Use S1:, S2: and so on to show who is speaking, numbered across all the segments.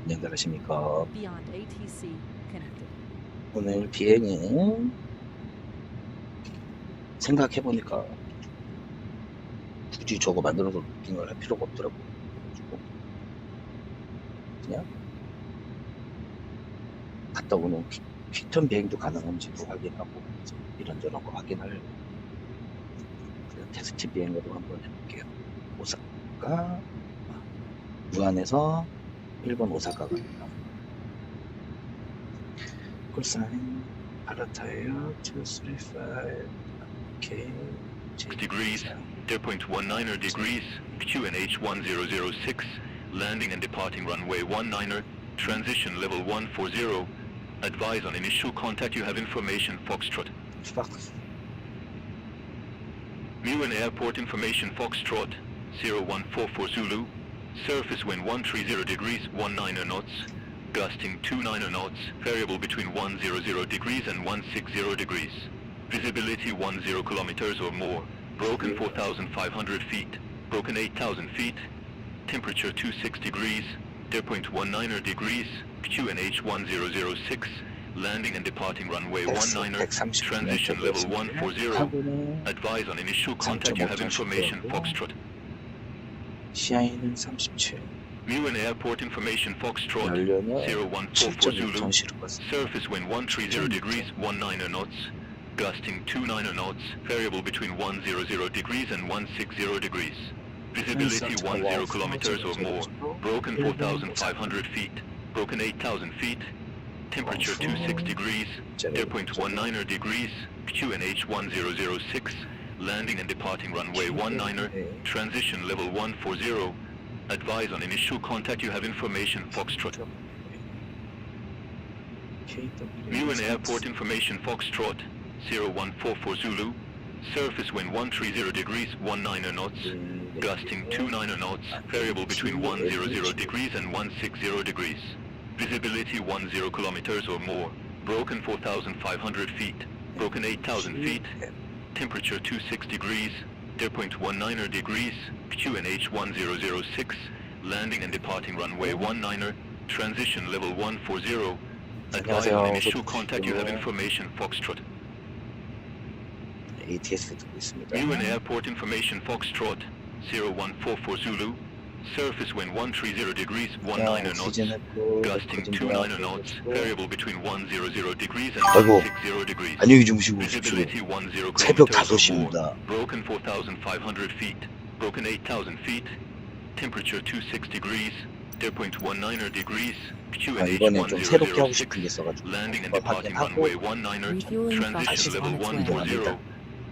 S1: 안녕하십니까. 오늘 비행은 생각해보니까 굳이 저거 만들어서 루팅을 할 필요가 없더라고. 그냥 갔다 오는 퀵턴 비행도 가능한지도 확인하고 이런저런 거 확인하려고 그냥 테스트 비행으로 한번 해볼게요. 오사카 무안에서 일본 오사카 갑니다. 콜사인 파라타이어 235 오케이.
S2: degrees, 0.19 degrees, QNH 1006, landing and departing runway 19er, transition level 140, advise on initial contact, you have information, Foxtrot.
S1: Fox.
S2: MIHOU Airport information, Foxtrot, 0144 Zulu, surface wind 130 degrees, 19 knots, gusting 29 knots, variable between 100 degrees and 160 degrees. Visibility 10 kilometers or more. Broken 4,500 feet. Broken 8,000 feet. Temperature 26 degrees. 0.19 degrees. QNH 1006. Landing and departing runway 19er. Transition level 140. Advise on initial contact. You have information, Foxtrot.
S1: CI는 37.
S2: MIHOU Airport information, Foxtrot. 0144 Zulu. Surface wind 130 degrees, 19 knots. Gusting 29 knots, variable between 100 degrees and 160 degrees. Visibility 10 kilometers or more. Broken 4,500 feet. Broken 8,000 feet. Temperature 26 degrees. 0.19 degrees. QNH 1006. Landing and departing runway 19er. Transition level 140. Advise on initial contact. You have information, Foxtrot. MIHOU Airport information, Foxtrot. 0144 Zulu. Surface wind 130 degrees, 19 knots. Gusting 29 knots, variable between 100 degrees and 160 degrees. Visibility 10 kilometers or more. Broken 4,500 feet. Broken 8,000 feet. Temperature 26 degrees. 0.19 degrees. QNH 1006. Landing and departing runway 19er. Transition level 140. Advise on initial contact. You have information, Foxtrot.
S1: ATS 듣고 있습니다.
S2: MIHOU Airport information, Foxtrot. 0144 Zulu. Surface wind 130 degrees, 19 knots. Gusting 29 knots. Variable between 100 degrees and 160 degrees.
S1: 안녕히 주무시고
S2: Visibility 10
S1: 새벽
S2: kilometers or more.
S1: 5시입니다.
S2: Broken 4,500 feet. Broken 8,000 feet. Temperature 26 degrees. 0.19 degrees. QNH
S1: 이번에 좀 새롭게 하고
S2: 1006.
S1: 싶은 게 있어가지고
S2: Landing and departing runway 19er. Transition level 140.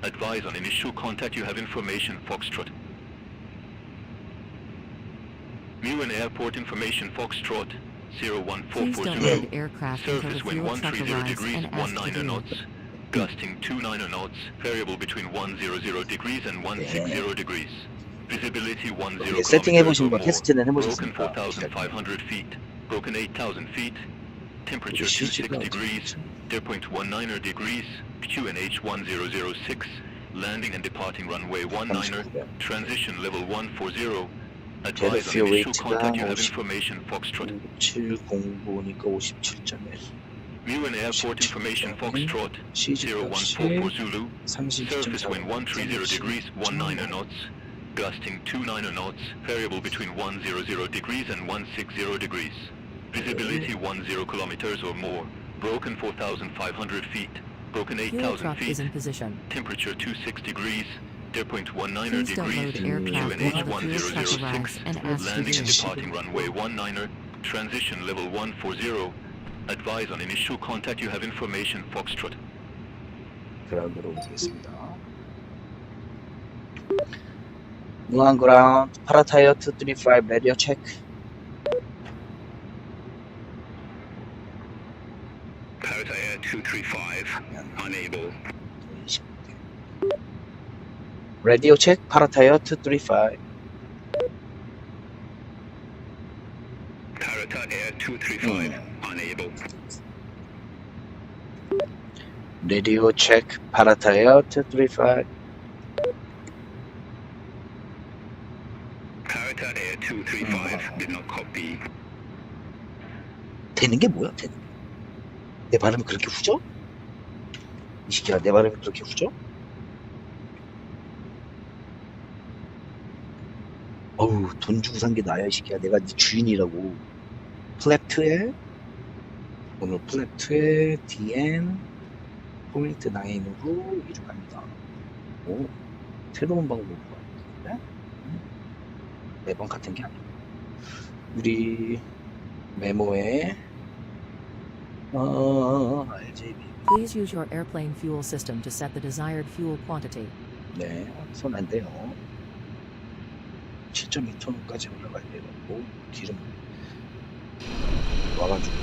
S2: Advise on initial contact. You have information, Foxtrot. MIHOU Airport information, Foxtrot. 0144 Zulu. Surface wind 130 degrees, 19 knots. Gusting 29 knots. Variable between 100 degrees and 160 degrees. Visibility 10
S1: 세팅 해보신 거
S2: kilometers or more.
S1: 테스트는
S2: Broken
S1: 해보셨습니까?
S2: 4,500 feet. Broken 8,000 feet. Temperature 26 degrees. 0.19 degrees. QNH 1006. Landing and departing runway 19er. Transition level 140. Advise on initial contact. You have information, Foxtrot.
S1: 700보니까 57.1.
S2: MIHOU Airport information, Foxtrot. 0144 Zulu. Surface wind 130 degrees, 19 knots. Gusting 29 knots. Variable between 100 degrees and 160 degrees. Visibility 10 kilometers or more. Broken 4,500 feet. Broken 8,000 feet.
S3: Is in position.
S2: Temperature 26 degrees. 0.19
S3: Please don't load
S2: degrees,
S3: aircraft
S2: QNH
S3: while the fuel cycle lasts
S2: 1006,
S3: and ask
S2: landing and
S3: to
S2: departing runway 19, transition level 140. Advise on initial contact you have information, Foxtrot.
S1: 그라운드로 오겠습니다. 무한 그라운드 파라타이어 235 레디오 체크.
S2: Paratair 235, unable.
S1: 레디오 체크 파라타이어 235.
S2: Paratair 235, unable.
S1: 레디오 체크 파라타이어 235.
S2: Paratair 235, did not copy.
S1: 되는 게 뭐야? 되는 게. 내 발음이 그렇게 후져? 이 새끼야, 내 발음이 그렇게 후져? 어우, 돈 주고 산 게 나야, 이 새끼야. 내가 네 주인이라고. 플랩2에 오늘 플랩2에 DN 포인트 9으로 이륙합니다. 오, 새로운 방법으로 가는데? 매번 같은 게 아니고. 우리 메모에 RJBB.
S3: Please use your airplane fuel system to set the desired fuel quantity.
S1: 네, 손 안 돼요. 7.2톤까지 올라가야 돼갖고 기름 와가지고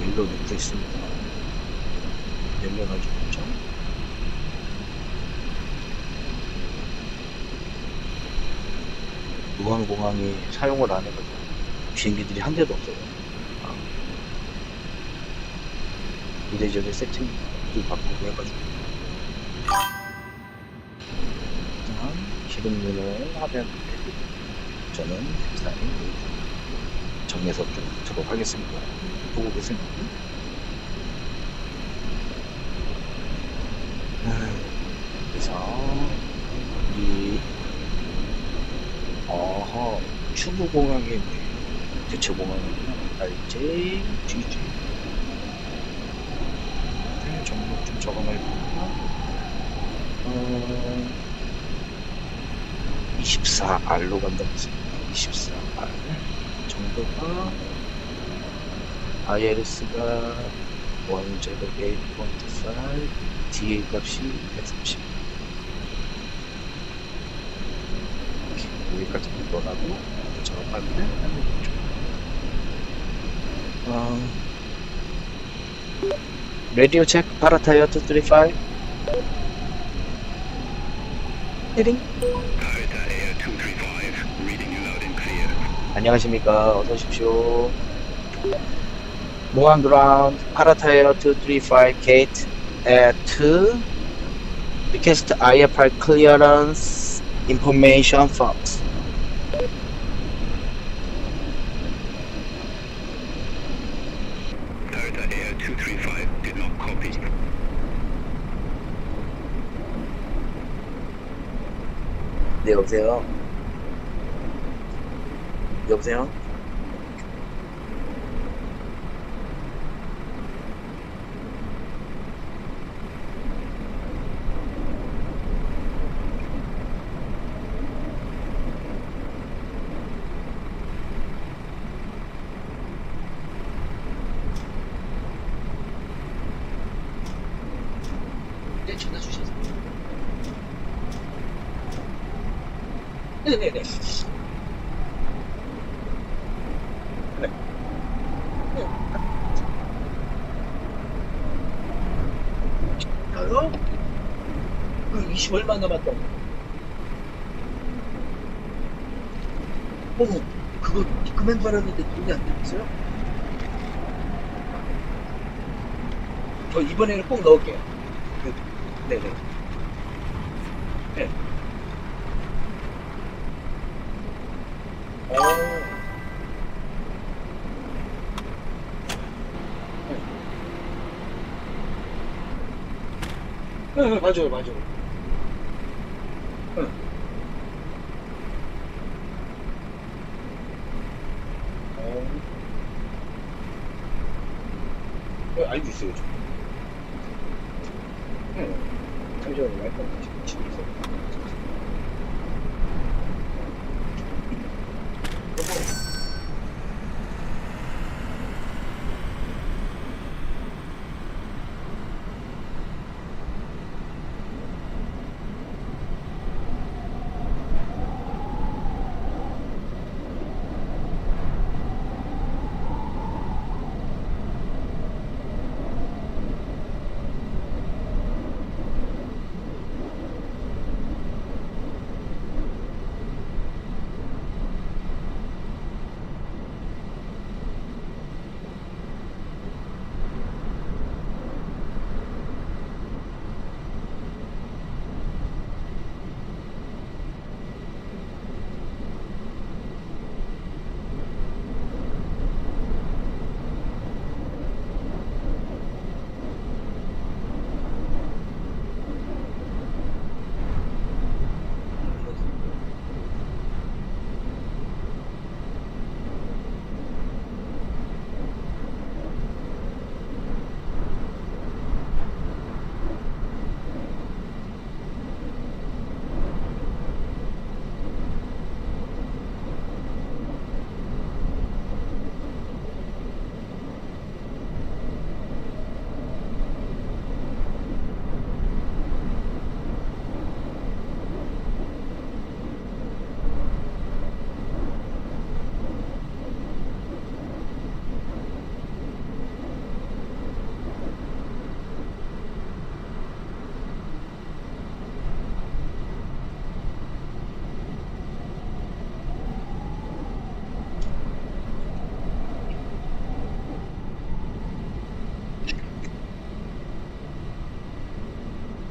S1: 일로 넣고 있습니다. 열려가지고 있죠. 무한공항이 사용을 안 해가지고 비행기들이 한 대도 없어요. 이래저래 세팅을 바꾸고 해가지고 일단 기름문을 하면 저는 일단 정에서 좀 듣도록 하겠습니다. 보고 계세요. 그래서 이 추구공항이 대체공항이구나. RJBB. 정보 좀 적어놔야겠구나. 24R로 간다고 했습니다. 24R 정도가 ILS가 108.5 DA 값이 130 이렇게 여기까지 넣어놔고 작업하면 하는 거죠. 라디오 체크 파라타이어 235 헤딩.
S2: Paratair 235, reading you loud and clear.
S1: 안녕하십니까. 어서 오십시오. 무한 그라운드 파라타이어 235 gate at 2 request IFR clearance information Fox.
S2: Paratair 235, did not copy.
S1: 네, 여보세요. 여보세요. 네, 전화 주셔서. 네네네. 네. 가요? 그 20 얼마 남았다고? 어머, 그거 금액 받았는데 돈이 안 들었어요? 저 이번에는 꼭 넣을게요. 네네. 네. 네, 맞아요, 맞아요. 네. 알고 있어요, 저. 네. 3점을 말 거지.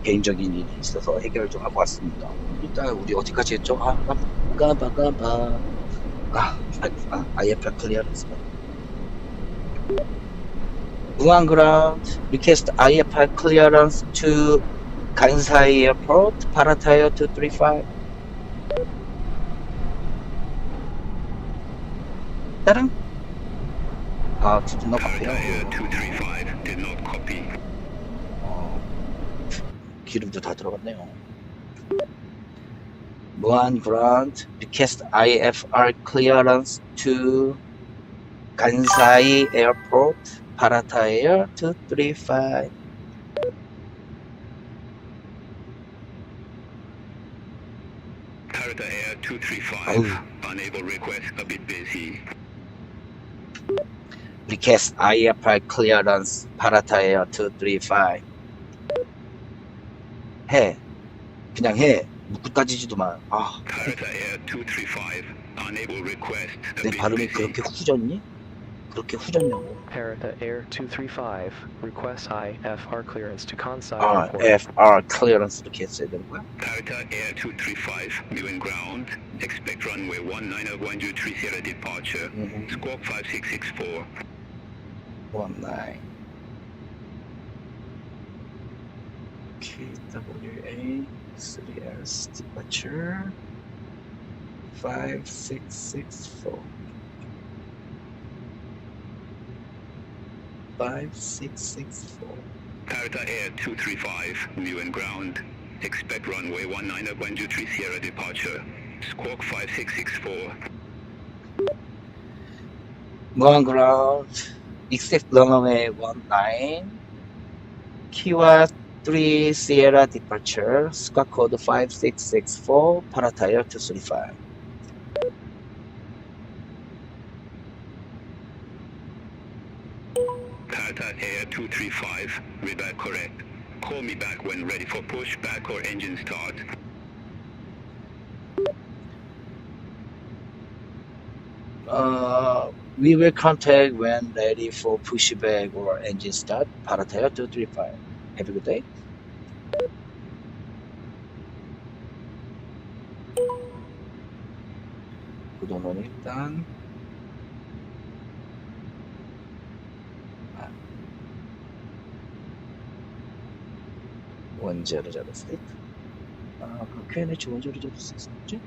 S1: 개인적인 일이 있어서 해결을 좀 하고 왔습니다. 일단 우리 어디까지 했죠? IFR 클리어런스. 무한 그라운드 리퀘스트 IFR 클리어런스 to 간사이 에어포트 파라타이어 235. 따랑. did not copy.
S2: Parrot 235 did not copy.
S1: 기름도 다 들어갔네요. 무한 그라운드 리퀘스트 IFR 클리어런스 to 간사이 에어포트 파라타이어 235.
S2: Parrot Air 235 unable request a bit busy.
S1: Request IFR clearance 파라타이어 235. 해. 그냥 해. 묻고 따지지도 마.
S2: Parrot Air 235 unable request a
S1: 내
S2: bit
S1: 발음이
S2: busy.
S1: 그렇게 후졌니? 그렇게 후졌냐고.
S4: Parrot Air 235 requests IFR clearance to Kansai Airport.
S1: FR clearance 이렇게 했어야 되는 거야?
S2: Parrot Air 235 moving ground. Expect runway 191030 departure. Squawk 5664.
S1: 19 KWA 3S departure 5664 5664.
S2: Parrot Air 235 moving ground. Expect runway 191030 departure. Squawk 5664.
S1: 무한 그라운드 except runway 19 Kiwa 3 Sierra departure squawk code 5664 파라타이어 235.
S2: Parrot Air 235 read back correct. Call me back when ready for pushback or engine start.
S1: We will contact when ready for pushback or engine start. 파라타이어 235. Have a good day. 구동은 일단 원제로 잡았을 때 그 QNH 원제로 잡을 수 있었지?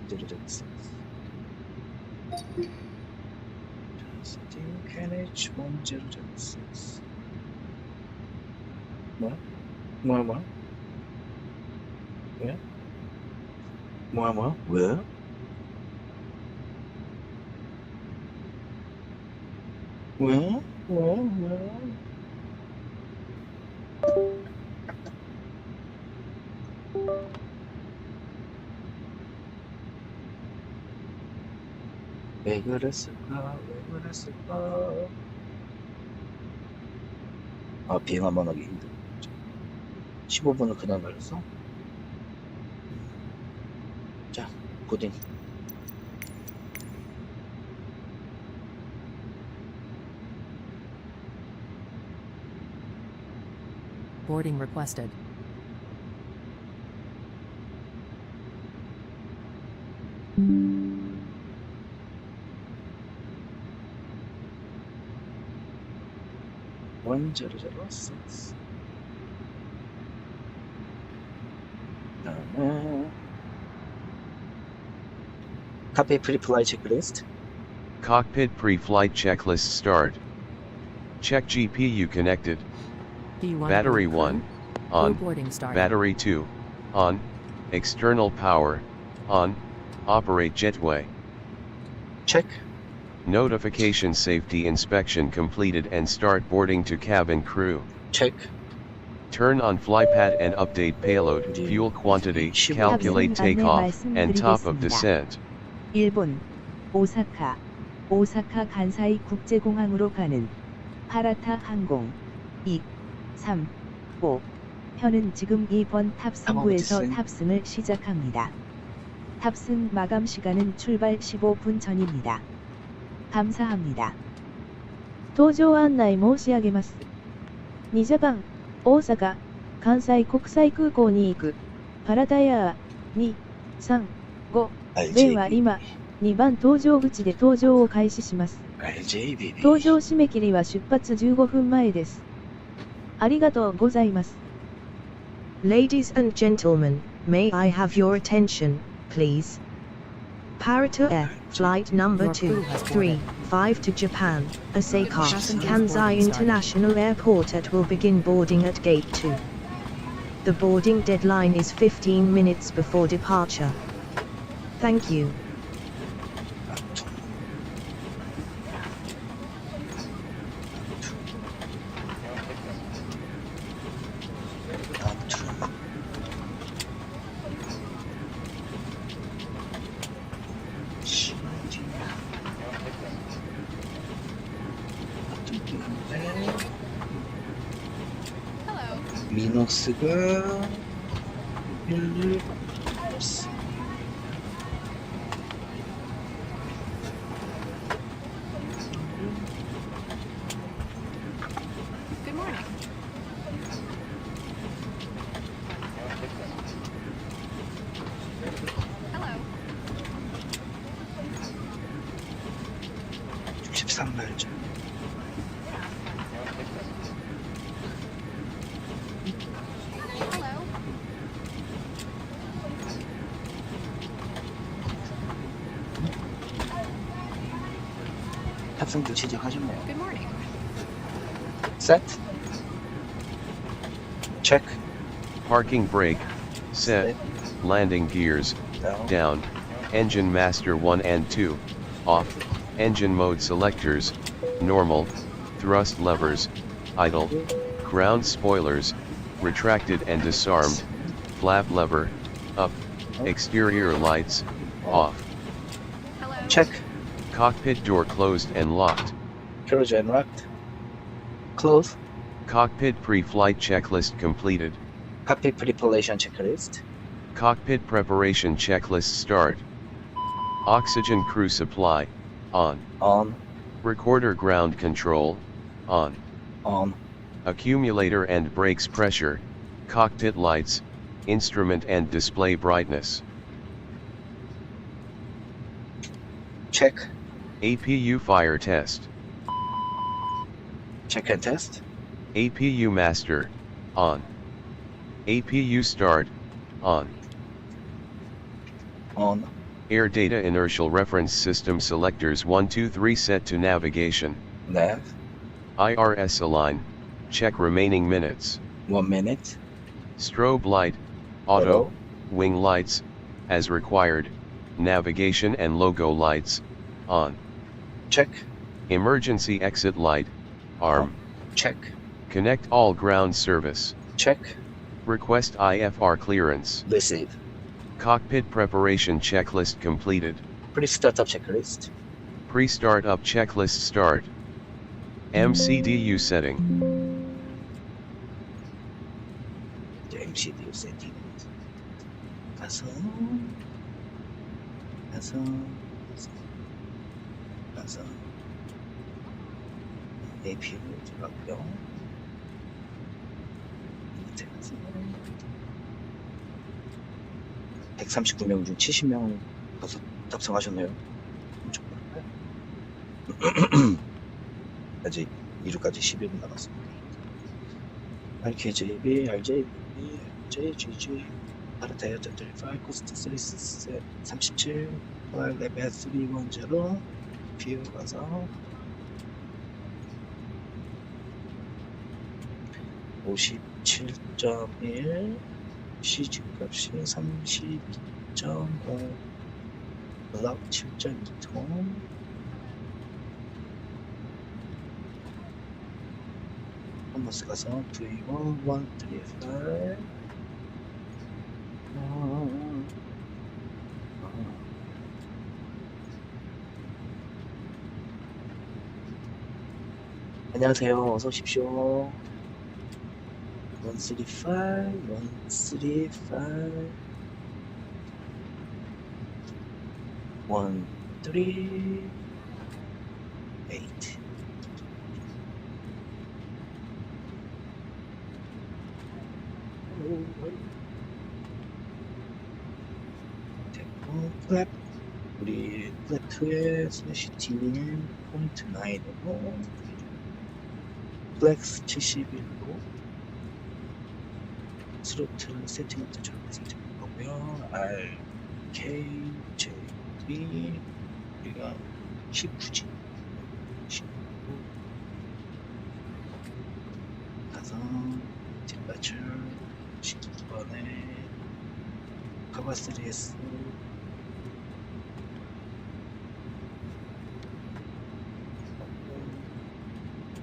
S1: 원제로 잡을 수 있어. QNH 원제로 잡을 수 있어. 뭐야? 뭐야? 왜? 뭐야? 왜? 왜? 왜 그랬을까? 아, 비행 한번 하기 힘들어. 15분을 그냥 걸렸어? 자, 보딩.
S3: Boarding requested.
S1: 원자로 왔어. 그다음에 카페 프리플라이 체크리스트.
S5: Cockpit pre-flight checklist start. Check GPU connected.
S3: P1
S5: Battery
S3: crew.
S5: 1,
S3: Crew
S5: on.
S3: boarding started.
S5: Battery 2, on. External power, on. Operate jetway.
S1: 체크.
S5: Notification safety inspection completed and start boarding to cabin crew.
S1: 체크.
S5: Turn on flypad and update payload, fuel quantity, calculate takeoff, and top of descent.
S6: 일본 오사카 간사이 국제공항으로 가는 파라타 항공 2, 3, 5 편은 지금 2번 탑승구에서 탑승을 시작합니다. 탑승 마감 시간은 출발 15분 전입니다. 감사합니다.
S7: 搭乗案内申し上げます。2ジャパン、大阪、関西国際空港に行く、パラダイヤー、2、3、5、便は今、2番搭乗口で搭乗を開始します。
S1: RJBB。
S7: 搭乗締め切りは出発15分前です。ありがとうございます。
S8: Ladies and gentlemen, may I have your attention, please? Parata Air, flight number 235 to Japan, Osaka, Kansai International Airport will begin boarding at gate 2. The boarding deadline is 15 minutes before departure. Thank you.
S1: 미너스가 1,
S9: Good morning. Hello.
S1: 63말죠.
S9: Hello.
S1: 탑승도 지적하셨네요.
S9: Good morning.
S1: Set. Check.
S5: Parking brake, set. Landing gears, down. Engine master 1 and 2, off. Engine mode selectors, normal. Thrust levers, idle. Ground spoilers, retracted and disarmed. Flap lever, up. Exterior lights, off.
S9: Hello.
S1: Check.
S5: Cockpit door closed and locked.
S1: Close and locked. Close.
S5: Cockpit pre-flight checklist completed.
S1: Cockpit preparation checklist.
S5: Cockpit preparation checklist start. Oxygen crew supply, on.
S1: On.
S5: Recorder ground control, on.
S1: On.
S5: Accumulator and brakes pressure, cockpit lights, instrument and display brightness.
S1: Check.
S5: APU fire test.
S1: Check and test.
S5: APU master, on. APU start, on.
S1: On.
S5: Air data inertial reference system selectors 1, 2, 3 set to navigation.
S1: Nav.
S5: IRS align, check remaining minutes.
S1: 1 minute.
S5: Strobe light, auto, wing lights, as required, navigation and logo lights, on.
S1: Check.
S5: Emergency exit light, arm.
S1: Check.
S5: Connect all ground service.
S1: Check.
S5: Request IFR clearance.
S1: Receive.
S5: Cockpit preparation checklist completed.
S1: Pre-startup checklist.
S5: Pre-startup checklist start. MCDU setting.
S1: MCDU 세팅. 가서 APU 들어갔고요. 밑에 가서 139명 중 70명 탑승하셨네요. 엄청 많아요. 아직 2루까지 11분 남았습니다. RKJB, RJBB, RJGG, 파라타이어 35, 코스트 37, 레벨 310, 비우 가서 57.1, CG 값이 32.5, 블럭 7.2톤, 컴버스 가서 V1, 135, 안녕하세요. 어서 오십시오. 135, 135, 138. 됐고, 플랩. 우리 플랩 2에 슬래시 T는 포인트 9으로 플렉스 71로 스로틀 세팅부터 저렇게 세팅할 거고요. RKJB 우리가 19지 19 가서 뒷받침 19번에 카바 3S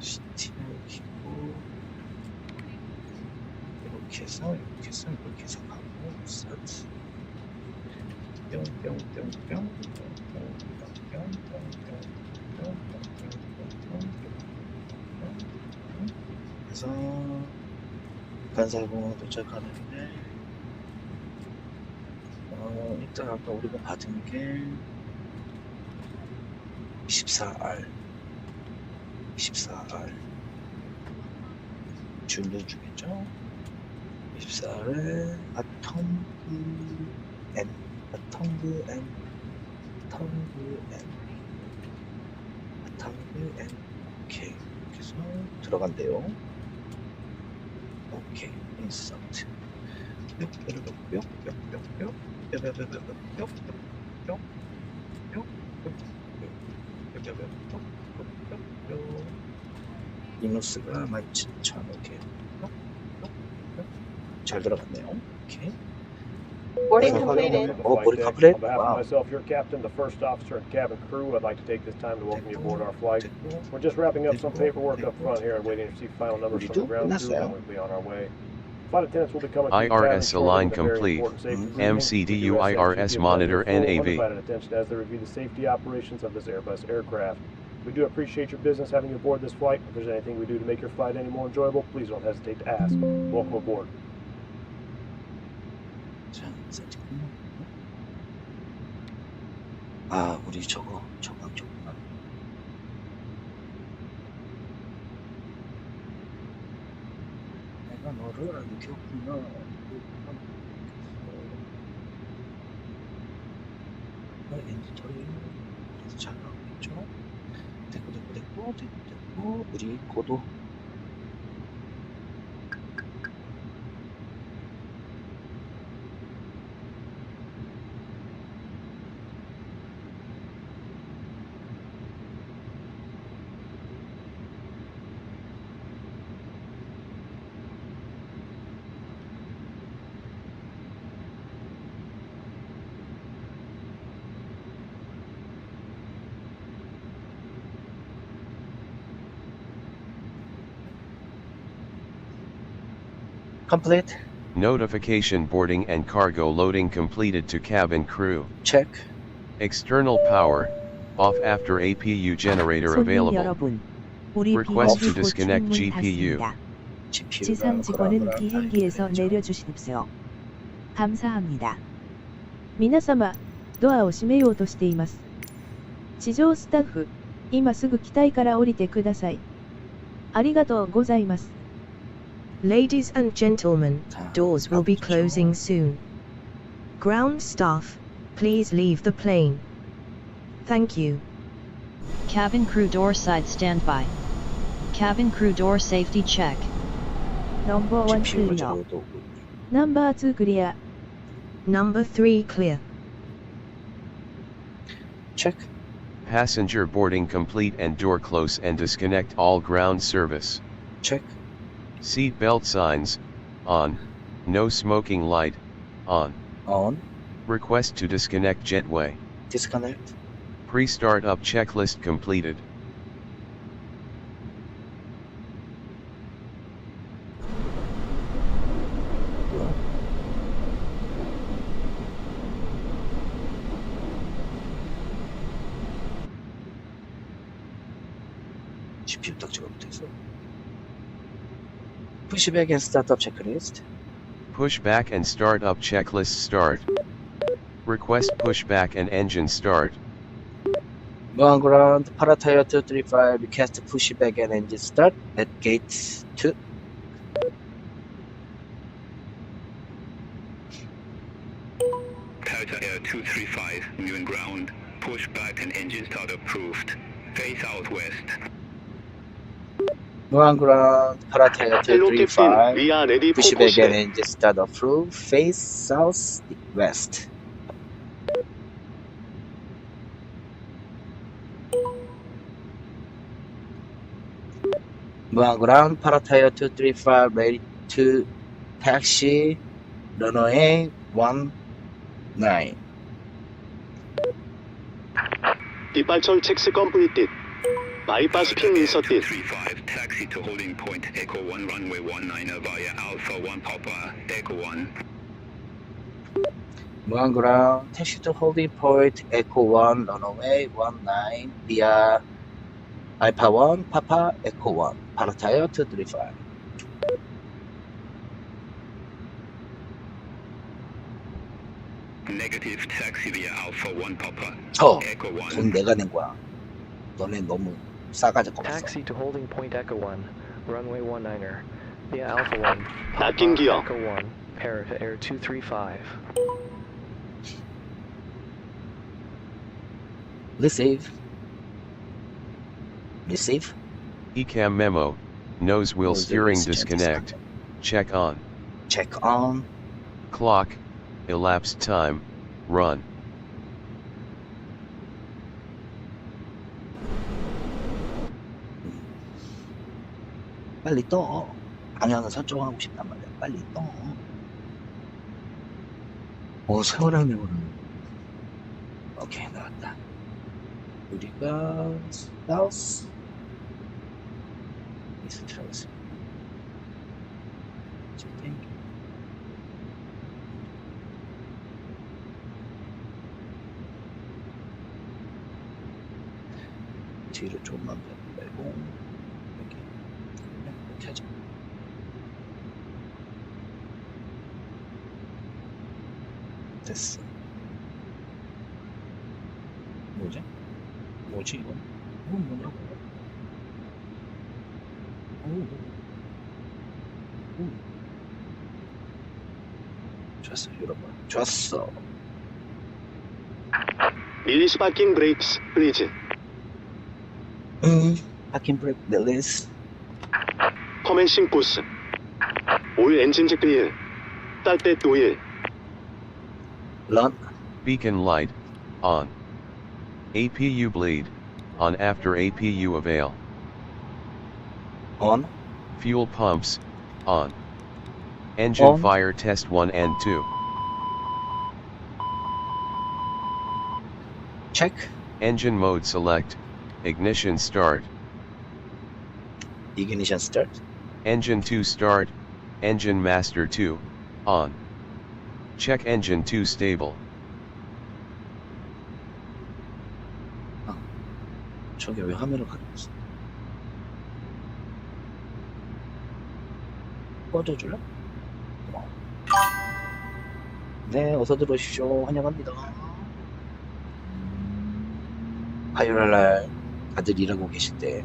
S1: CT를 키고 이렇게 해서 가고 스타트 뿅뿅뿅뿅 그래서 간사공항 도착하는데 일단 아까 우리가 받은 게 24R 줄여주겠죠? 24R에 아톰그 M 오케이 그래서 들어간대요. 오케이 인서트 이노스가 17,000 오케이 잘 들어갔네요. 오케이
S10: Boarding completed.
S1: boarding completed.
S11: On behalf
S1: Wow.
S11: of myself, your captain, the first officer, and cabin crew, I'd like to take this time to welcome you aboard our flight. We're just wrapping up some paperwork up front here and waiting to receive final numbers from the ground crew, and we'll be on our way. Flight attendants will be coming to the cabin
S5: IRS
S11: shortly
S5: align
S11: with a very
S5: complete.
S11: important safety briefing.
S5: MCDU
S11: The USS
S5: IRS
S11: should be
S5: monitor
S11: provided full
S5: NAV.
S11: undivided attention as they review the safety operations of this Airbus aircraft. We do appreciate your business having you aboard this flight. If there's anything we do to make your flight any more enjoyable, please don't hesitate to ask. Welcome aboard.
S1: 아 우리 저거 내가 너를 안 키웠구나. 엔디터리 그래서 잘 나오고 있죠. 됐고 우리 고도 Complete.
S5: Notification boarding and cargo loading completed to cabin crew.
S1: Check.
S5: External power off after APU generator
S6: 손님
S5: available.
S6: 여러분, 우리
S5: Request to
S6: 비행기 곧
S5: disconnect
S6: 출문
S5: GPU.
S6: 닫습니다.
S1: GPU
S6: 지상 직원은 비행기에서 내려주십시오. 감사합니다.
S7: 皆様、ドアを閉めようとしています。地上スタッフ、今すぐ機体から降りてください。ありがとうございます。
S8: Ladies and gentlemen, doors will be closing soon. Ground staff, please leave the plane. Thank you.
S12: Cabin crew door side standby. Cabin crew door safety check.
S7: 넘버 1 클리어. 넘버 2 클리어.
S8: Number 3 clear.
S1: Check.
S5: Passenger boarding complete and door close and disconnect all ground service.
S1: Check.
S5: Seat belt signs on. No smoking light on.
S1: On.
S5: Request to disconnect jetway.
S1: Disconnect.
S5: Pre-startup checklist completed.
S1: GPU 딱 적어붙어 있어. Pushback and startup checklist.
S5: Pushback and startup checklist start. Request pushback and engine start.
S1: Move ground, Paratire 235, request pushback and engine start at gate 2.
S2: Paratire 235, moving ground, pushback and engine start approved. Face southwest.
S1: Move ground, Paratire 235, pushback and engine start approved. Face southwest. Move ground, Paratire 235, ready to taxi, runway 19.
S13: Departure checks completed. Bypass pin inserted.
S2: 235, taxi to holding point, Echo 1 runway 19 via Alpha 1 Papa, Echo 1.
S1: Move ground, taxi to holding point, Echo 1, runway 19 via Alpha 1 Papa, Echo 1, Paratire 235.
S2: Negative, taxi via Alpha 1 Papa, Echo 1.
S1: 돈 내가 낸 거야. 너네 너무 싸가지고 없어.
S4: Taxi to holding point Echo 1, runway 19er, via Alpha 1, Papa,
S13: Knocking gear.
S4: Echo 1, para to air 235.
S1: Receive. Receive.
S5: ECAM memo, nose wheel
S1: Nose
S5: steering
S1: wheel
S5: disconnect, check on.
S1: Check on.
S5: Clock, elapsed time, run.
S1: 빨리 떠. 방향을 설정하고 싶단 말이야. 빨리 떠. 세월하네 오늘. 오케이, 나왔다. 우리가 사우스 이스트로 가겠습니다. 뒤로 조금만 빼고 여기 이렇게 하자. 됐어. 뭐지? 뭐지 이건? 이건 뭐냐고? 좋았어, 여러분. 좋았어.
S13: Release parking brakes, please.
S1: Parking brake release.
S13: Commencing course. Oil engine clear. Start at oil.
S1: Run.
S5: Beacon light, on. APU bleed, on after APU avail.
S1: On.
S5: Fuel pumps, on. Engine
S1: On.
S5: fire test 1 and 2.
S1: Check.
S5: Engine mode select, ignition start.
S1: Ignition start.
S5: Engine 2 start, Engine master 2, on. Check engine 2 stable.
S1: 저게 왜 화면을 가리고 있어? 꺼져줄래? 고마워. 네, 어서 들어오십시오. 환영합니다. 화요일날 다들 일하고 계실 때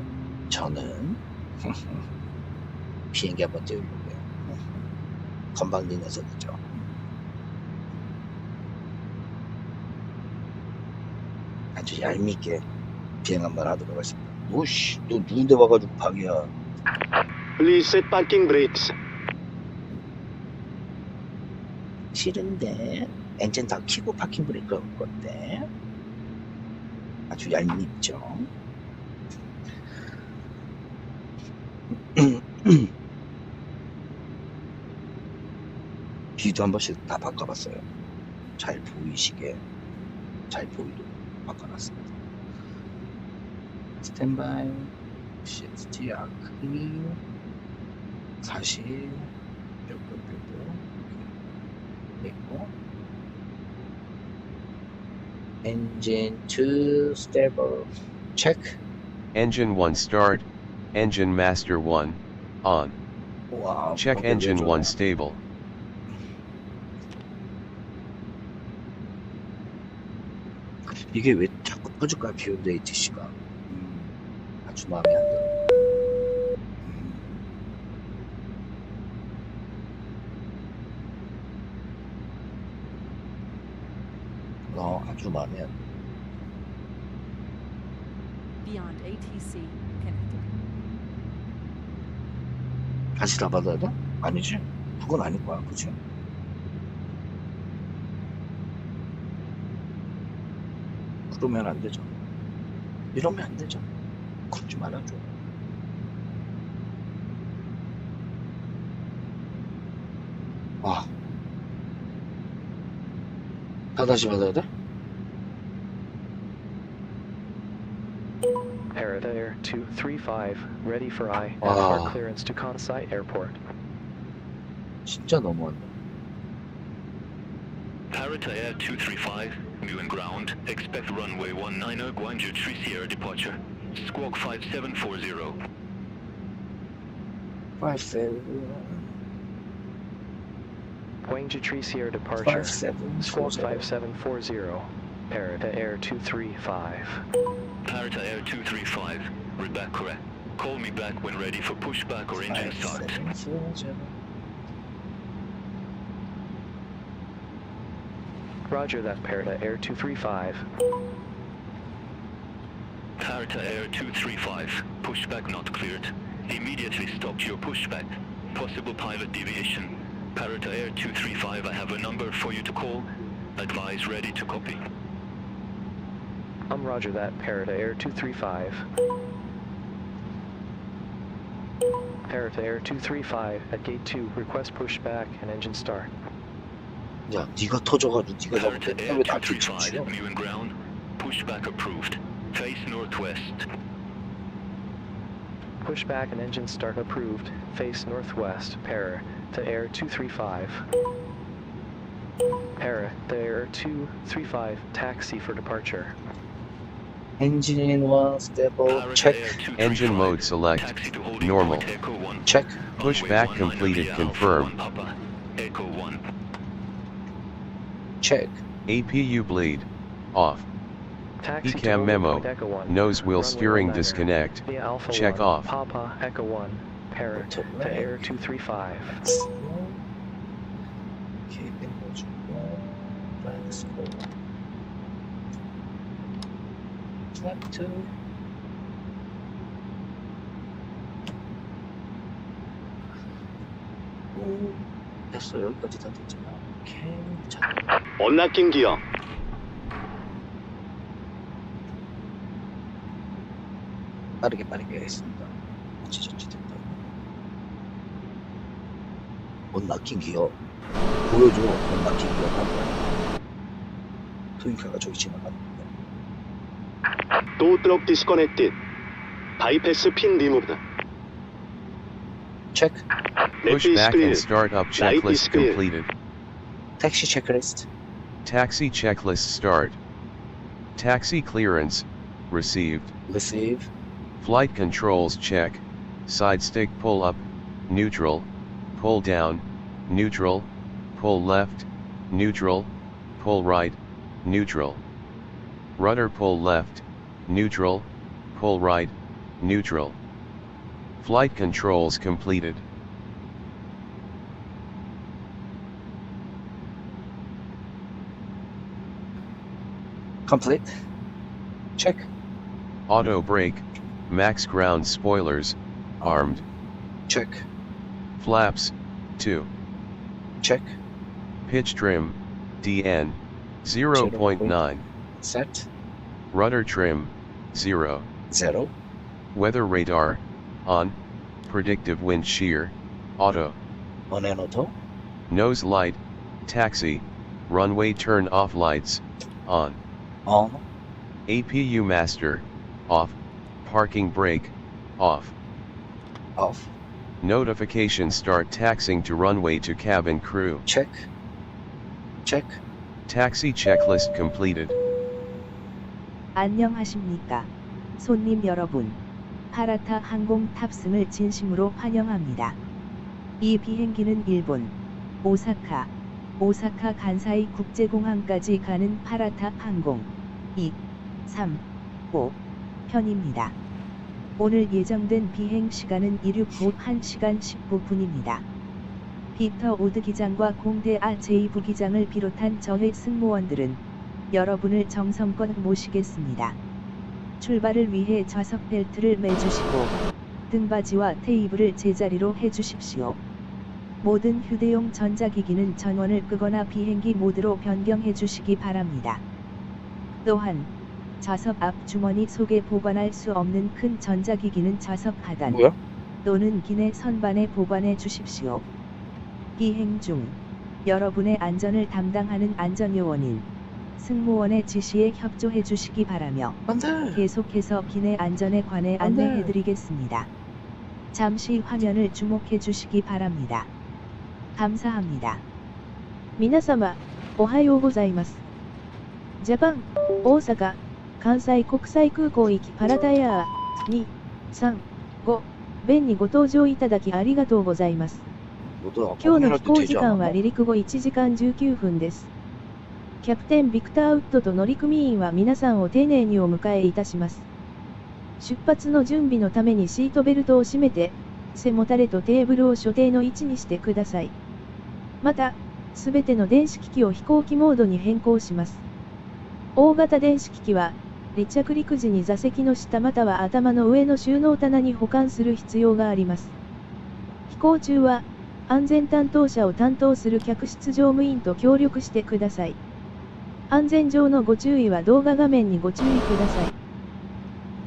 S1: 저는 비행기 한번 띄우려고요. 건방진 녀석이죠. 아주 얄밉게 비행 한번 하도록 하겠습니다. 오씨, 너 누군데 와가지고 방이야.
S13: Please set parking brakes.
S1: 싫은데 엔진 다 켜고 파킹 브레이크 할 건데. 아주 얄밉죠. 비도 한 번씩 다 바꿔봤어요. 잘 보이시게 잘 보이도록 바꿔놨습니다. 스탠바이 시프트 아크 40 그리고 engine 2 stable check.
S5: Engine 1 start, engine master 1, on.
S1: 와우,
S5: Check engine 1 stable.
S1: 이게 왜 자꾸 터질까 비욘드 ATC가 아주 마음에 안 들어. 아주 마음에 안 들어.
S3: Beyond ATC connected.
S1: 다시 다 받아야 돼? 아니지? 그건 아닐 거야, 그치? 그러면 안 되죠. 이러면 안 되죠. 걷지 말아줘. 와. 다 다시 받아야 돼?
S4: Air Air 235, ready for IFR
S1: 와.
S4: clearance to Kansai Airport.
S1: 진짜 너무한다.
S2: Parrot Air 235, new and ground. Expect runway 19 Gwangju 3 Sierra departure. Squawk 5740.
S1: 57
S4: Gwangju Tree Sierra departure.
S1: 57
S4: Squawk 5740. Parrot Air 235.
S2: Parrot Air 235, read back correct. Call me back when ready for pushback or engine start.
S1: 5740.
S4: Roger that, Parrot Air 235.
S2: Parrot Air 235, pushback not cleared. Immediately stop your pushback. Possible pilot deviation. Parrot Air 235, I have a number for you to call. Advise ready to copy.
S4: Roger that, Parrot Air 235. Parrot Air 235 at gate 2, request pushback and engine start.
S1: 야, 네가 터져가지고 네가
S2: Parrot
S1: 잘못했다.
S2: Air
S1: 왜 나한테
S2: 235,
S1: 집중해?
S2: new and ground. Pushback approved. Face northwest.
S4: Pushback and engine start approved. Face northwest, Parrot to Air 235. Parrot to Air 235, taxi for departure.
S1: Engine 1 stable check.
S5: Engine mode select, normal.
S1: Check.
S5: Pushback completed, confirm.
S1: Check.
S5: APU bleed, off.
S4: Taxi to
S5: ECAM memo,
S4: Echo 1.
S5: nose wheel
S4: Runway
S5: steering
S4: 19er.
S5: disconnect,
S4: Via Alpha
S5: check
S4: 1,
S5: off.
S4: Papa Echo 1, Parrot to Air 235.
S1: 케이블 넣어주고 플라이스코 트랙트 됐어. 여기까지 다 됐잖아. 오케이. 자,
S13: 언락킹 기어.
S1: 빠르게 하겠습니다. 어찌저찌 됐다. 언락킹 기어 보여줘. 언락킹 기어 한번. 트윙카가 저기 지나가는데.
S13: Tow truck disconnected. Bypass pin removed.
S1: check.
S5: Pushback
S13: clear.
S5: and startup
S13: Flight is
S5: checklist
S13: clear.
S5: completed.
S1: Taxi checklist.
S5: Taxi checklist start. Taxi clearance received.
S1: Receive.
S5: Flight controls check. Side stick pull up, neutral, pull down, neutral, pull left, neutral, pull right, neutral. Rudder pull left, neutral, pull right, neutral. Flight controls completed.
S1: Complete. Check.
S5: Auto brake, max ground spoilers, armed.
S1: Check.
S5: Flaps, 2.
S1: Check.
S5: Pitch trim, DN, 0.9.
S1: Set.
S5: Rudder trim, 0.
S1: 0.
S5: Weather radar, on. Predictive wind shear, auto.
S1: On and auto.
S5: Nose light, taxi, runway turn off lights, on.
S1: On.
S5: APU master, off. Parking brake, off.
S1: Off.
S5: Notification start taxiing to runway to cabin crew.
S1: Check. Check.
S5: Taxi checklist completed.
S6: 안녕하십니까. 손님 여러분. 파라타 항공 탑승을 진심으로 환영합니다. 이 비행기는 일본, 오사카 간사이 국제공항까지 가는 파라타 항공 2, 3, 5 편입니다. 오늘 예정된 비행 시간은 이륙 후 1시간 19분입니다. 피터 우드 기장과 공대 RJBB 기장을 비롯한 저의 승무원들은 여러분을 정성껏 모시겠습니다. 출발을 위해 좌석 벨트를 매주시고 등받이와 테이블을 제자리로 해주십시오. 모든 휴대용 전자기기는 전원을 끄거나 비행기 모드로 변경해 주시기 바랍니다. 또한 좌석 앞 주머니 속에 보관할 수 없는 큰 전자기기는 좌석 하단 또는 기내 선반에 보관해 주십시오. 비행 중 여러분의 안전을 담당하는 안전요원인 승무원의 지시에 협조해 주시기 바라며 계속해서 기내 안전에 관해 안내해 드리겠습니다. 잠시 화면을 주목해 주시기 바랍니다. 감사합니다.
S7: 皆様、おはようございます。ジャパン、大阪、関西国際空港行きパラダイヤー2、3、5便にご搭乗いただきありがとうございます。今日の飛行時間は離陸後1時間19分です。キャプテンビクター・ウッドと乗組員は皆さんを丁寧にお迎えいたします。出発の準備のためにシートベルトを締めて、背もたれとテーブルを所定の位置にしてください。また、すべての電子機器を飛行機モードに変更します。大型電子機器は、離着陸時に座席の下または頭の上の収納棚に保管する必要があります。飛行中は、安全担当者を担当する客室乗務員と協力してください。安全上のご注意は動画画面にご注意ください。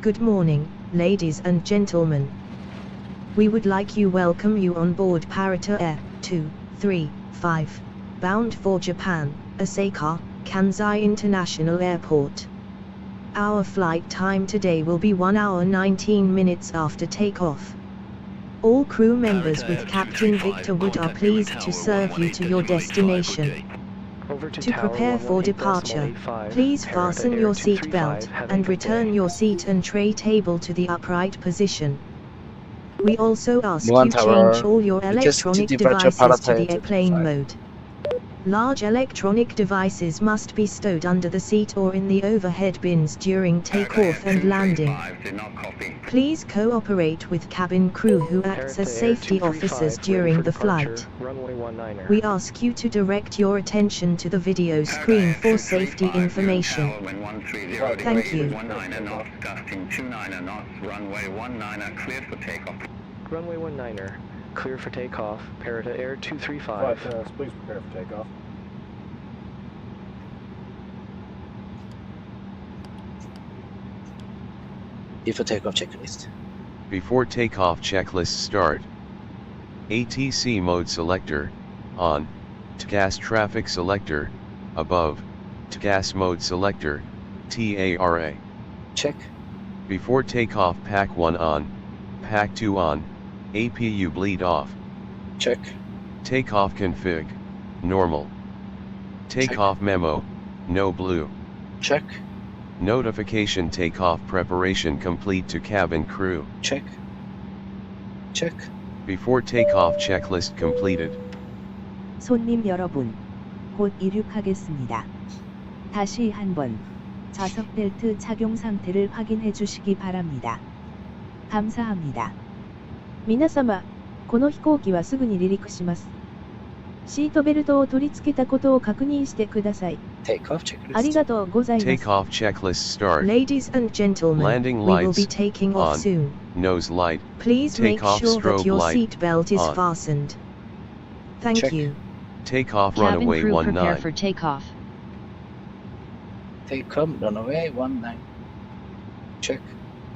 S8: Good morning, ladies and gentlemen. We would like to welcome you on board Parata Air 235, bound for Japan, Osaka, Kansai International Airport. Our flight time today will be 1 hour 19 minutes after takeoff. All crew members with Captain Victor Wood are pleased to serve you to your destination. To prepare for departure, please fasten your seat belt and return your seat and tray table to the upright position. We also ask you change all your electronic devices to the airplane mode. Large electronic devices must be stowed under the seat or in the overhead bins during takeoff and landing. Please cooperate with cabin crew who acts as safety officers during the flight. We ask you to direct your attention to the video screen for safety information. Thank you.
S4: Runway 19er, clear for takeoff, Parata Air 235.
S11: Please prepare for takeoff.
S1: Before takeoff checklist.
S5: Before takeoff checklist start. ATC mode selector, on. TCAS traffic selector, above. TCAS mode selector, TARA.
S1: Check.
S5: Before takeoff pack 1 on, pack 2 on, APU bleed off.
S1: Check.
S5: Takeoff config. Normal. Takeoff memo. No blue.
S1: Check.
S5: Notification takeoff preparation complete to cabin crew.
S1: Check. Check.
S5: Before takeoff checklist completed.
S6: 손님 여러분, 곧 이륙하겠습니다. 다시 한번 좌석 벨트 착용 상태를 확인해 주시기 바랍니다. 감사합니다.
S7: 皆様、この飛行機はすぐに離陸します。シートベルトを取り付けたことを確認してください。
S1: Takeoff checklist.
S7: ありがとうございます。
S5: Takeoff checklist start.
S8: Ladies and gentlemen,
S5: Landing
S8: we will
S5: lights
S8: be taking off
S5: on.
S8: soon.
S5: Nose light.
S8: Please make
S5: Takeoff
S8: sure that
S5: strobe
S8: your
S5: light
S8: seat belt is
S5: on.
S8: fastened. Thank
S1: Check.
S8: you.
S5: Takeoff
S12: Cabin
S5: runway
S12: crew prepare
S5: 19.
S12: for takeoff.
S1: Takeoff runway 19. Check.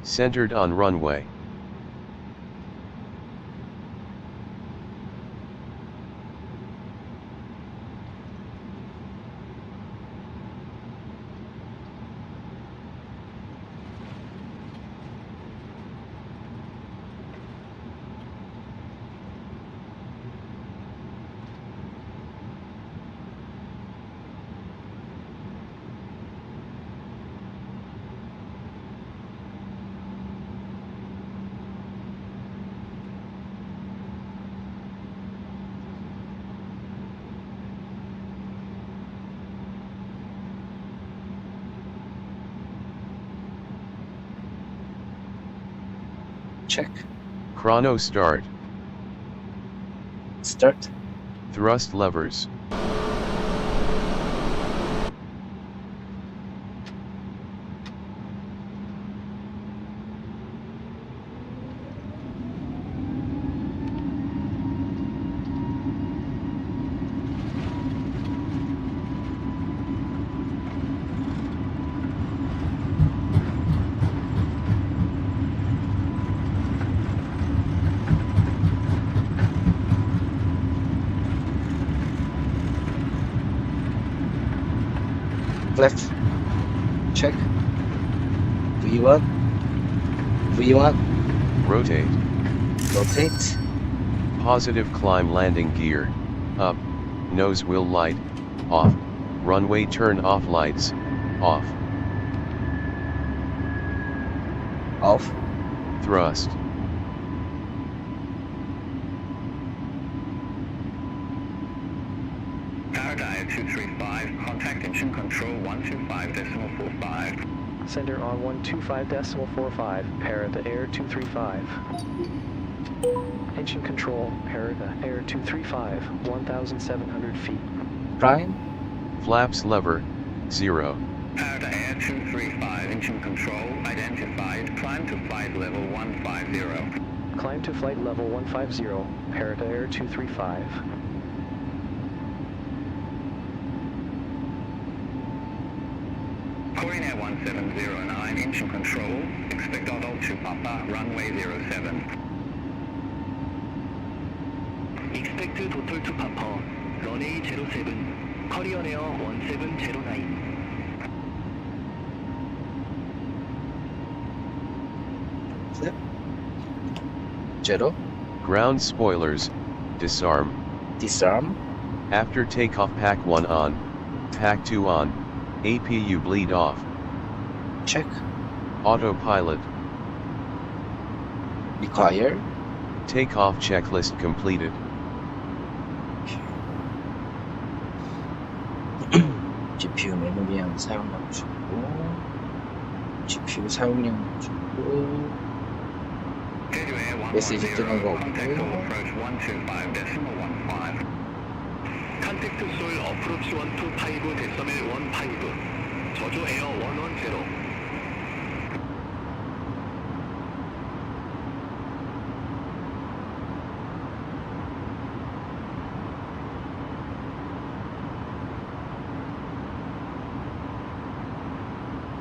S5: Centered on runway.
S1: Check.
S5: Chrono start.
S1: Start.
S5: Thrust levers.
S1: Left. Check. V1. V1.
S5: Rotate.
S1: Rotate.
S5: Positive climb landing gear. Up. Nose wheel light. Off. Runway turn off lights. Off.
S1: Off.
S5: Thrust.
S2: Paradise 235, contact engine control 125.45.
S4: Sender on 125.45, para the Air 235. Engine control, para the Air 235, 1,700 feet.
S1: Prime.
S5: Flaps lever. 0.
S2: Para Air 235, engine control identified, climb to flight level 150.
S4: Climb to flight level 150, para the Air 235.
S2: Korean Air 1709, engine control, expect auto to Papa, runway 07. Expect total to Papa, runway 07, Korean Air 1709.
S1: Flip. 0.
S5: Ground spoilers. Disarm.
S1: Disarm.
S5: After takeoff pack 1 on. Pack 2 on. APU bleed off.
S1: Check.
S5: Autopilot.
S1: Require.
S5: Takeoff checklist completed.
S1: GPU 메모리양 사용량 주고, GPU 사용량 주고, 메시지 뜨는 거 없고,
S2: 컨택트 솔 어프로치 125.15 저조 에어 110.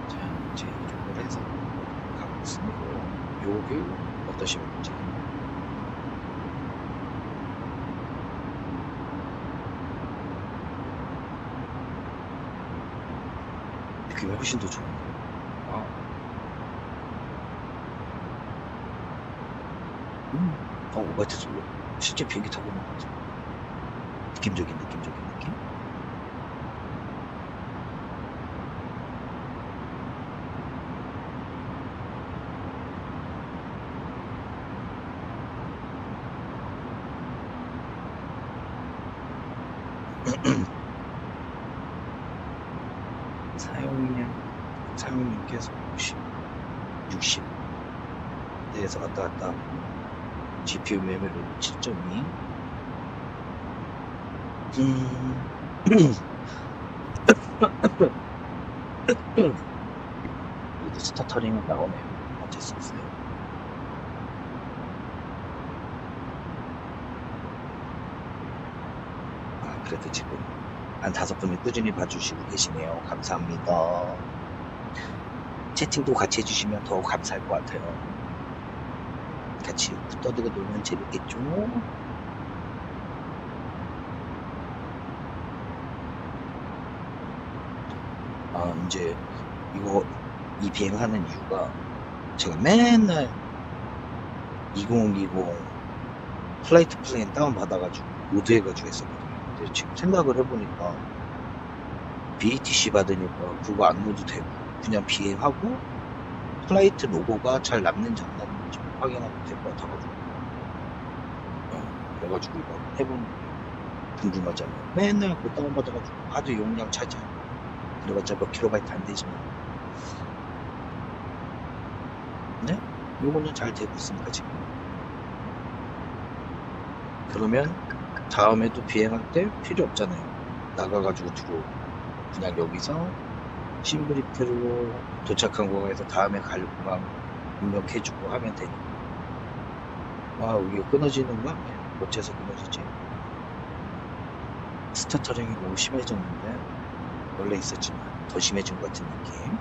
S1: 자, 이제 이쪽으로 해서 가고 있습니다. 요게 어떠십니까? 그게 훨씬 더 좋은 거예요. 오버트 솔로. 실제 비행기 타고 있는 거죠. 느낌적인 느낌. 사용량께서 60 내에서 왔다 갔다 하고, GPU 메모리 7.2. 여기도 스타터링은 나오네요. 어쩔 수 없어요. 그래도 지금 한 5분이 꾸준히 봐주시고 계시네요. 감사합니다. 채팅도 같이 해주시면 더 감사할 것 같아요. 같이 떠들고 놀면 재밌겠죠? 이제 이 비행하는 이유가 제가 맨날 2020 플라이트 플랜 다운받아가지고 로드해가지고 했었거든요. 근데 지금 생각을 해보니까 BATC 받으니까 그거 안 넣어도 되고 그냥 비행하고 플라이트 로고가 잘 남는지 안 남는지 확인하면 될 것 같아가지고 그래가지고 이거 해보는 궁금하잖아요. 맨날 그거 다운받아가지고 하도 용량 차지하고 그래봤자 몇 킬로바이트 안 되지만, 네? 요거는 잘 되고 있습니다 지금. 그러면 다음에도 비행할 때 필요 없잖아요. 나가가지고 들어오고 그냥 여기서 심브리프로 도착한 공항에서 다음에 갈 공항 입력해주고 하면 되니까. 와, 이게 끊어지는 거야? 어째서 끊어지지? 스타터링이 너무 심해졌는데 원래 있었지만 더 심해진 것 같은 느낌.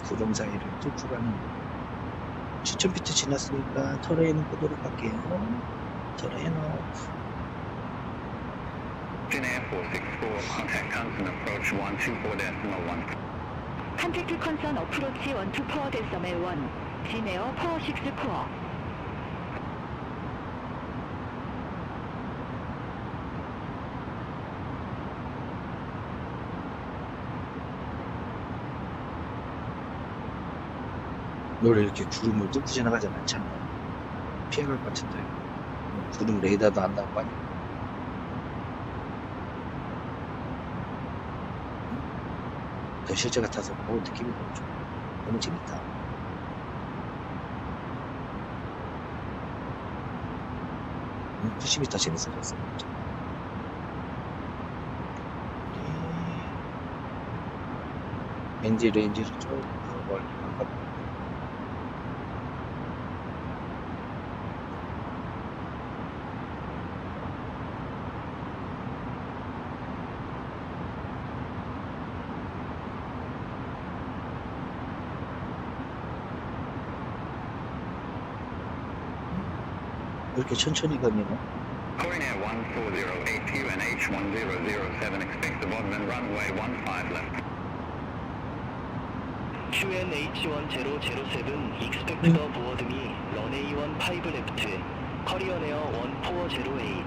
S1: 구름 사이를 뚫고 가는 7,000피트 지났으니까 터레인을 끄도록 할게요. 터레인 오프.
S14: 컨택트 컨선 어프로치 12 파워 데서멜 1 진에어 파워 6 코어.
S1: 원래 이렇게 구름을 뚫고 지나가지 않잖아요. 피해갈 것 같은데 구름 레이더도 안 나오고 아니고. 실제 같아서 느낌이 너무 재밌다. 푸시비 더 재밌어졌어요. NG 레인지를 좀 멀리 가고. 이렇게 천천히 가면
S15: Korean 140 APU and H1007 expects abandon runway 15 left.
S16: QNH1007 expect the board me runway 15 left. Korean Air 1408.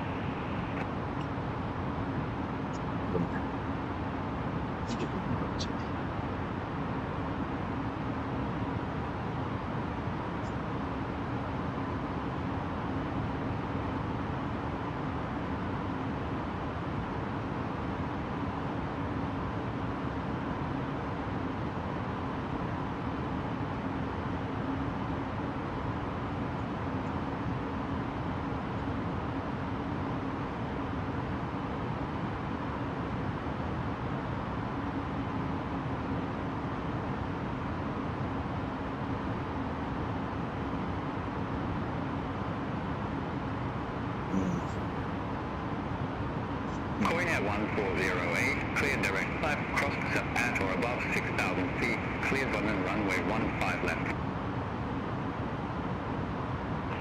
S15: Korean 1408, cleared direct flight, crossed at or above 6,000 feet, cleared abandon runway 15 left.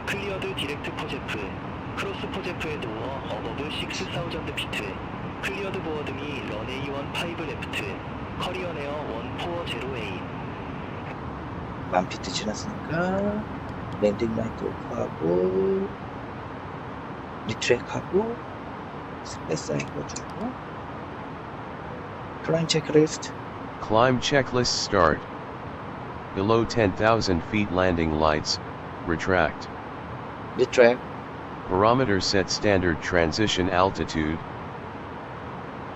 S16: Cleared direct 포제프, 크로스 포제프의 도어 어버브 6,000 피트. Cleared board me runway 15 left. Korean Air 1408.
S1: 10,000피트 지났으니까 랜딩 라이트 오프하고 리트랙하고 스페이스 해가지고 클라임 체크리스트.
S5: Climb checklist start. Below 10,000 feet landing lights, retract.
S1: Retract.
S5: Barometer set standard transition altitude.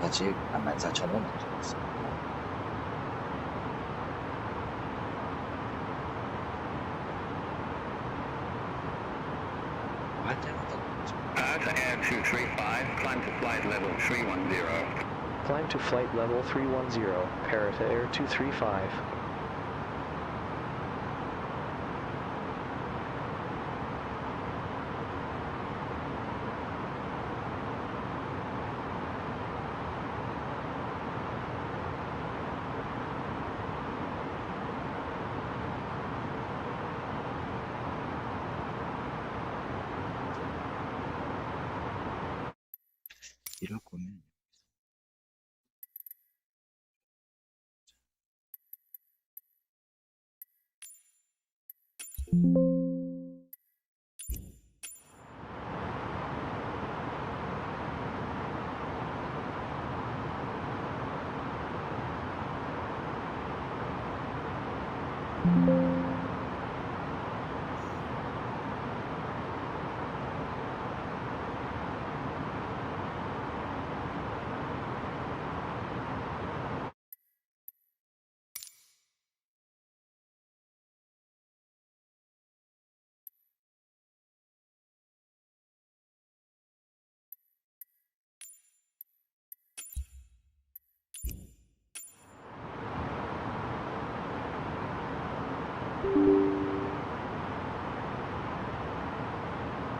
S1: 아직 14,000원 안 들었습니다.
S15: Air 235, climb to flight level 310.
S4: Climb to flight level 310, parrot air 235.
S1: 이럴 거면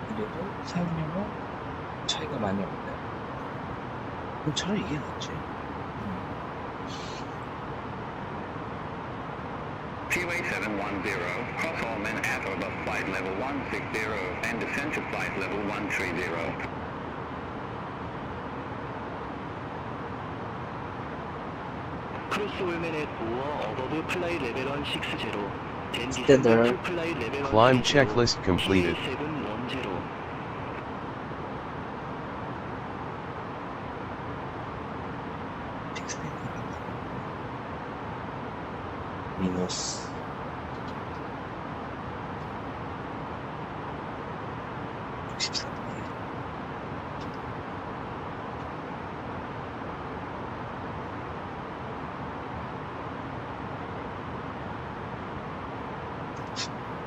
S1: 그래도 사용량은 차이가 많이 없네. 그럼 차라리 이게 낫지.
S15: QA 710, cross all men at or above flight level 160 and descend to flight level 130.
S16: 크로스 올맨의 도어 어버브 플라이 레벨 160
S1: Standard.
S5: Climb checklist completed.
S16: 710.
S1: 미너스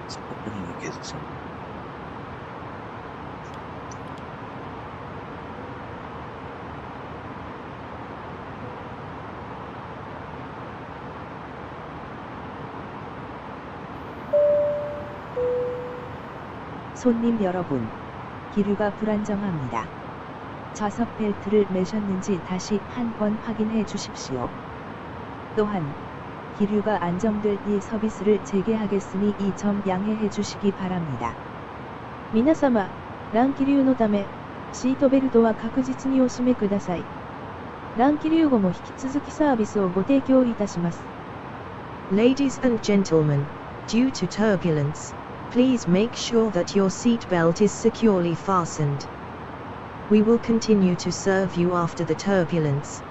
S1: 스포닝이 계속 써.
S6: 손님 여러분, 기류가 불안정합니다. 좌석 벨트를 매셨는지 다시 한번 확인해 주십시오. 또한 기류가 안정될 이 서비스를 재개하겠으니 이 점 양해해 주시기 바랍니다.
S7: 皆様、乱気流のため、シートベルトは確実にお締めください。乱気流後も引き続きサービスをご提供いたします。
S8: Ladies and gentlemen, due to turbulence, please make sure that your seat belt is securely fastened. We will continue to serve you after the turbulence.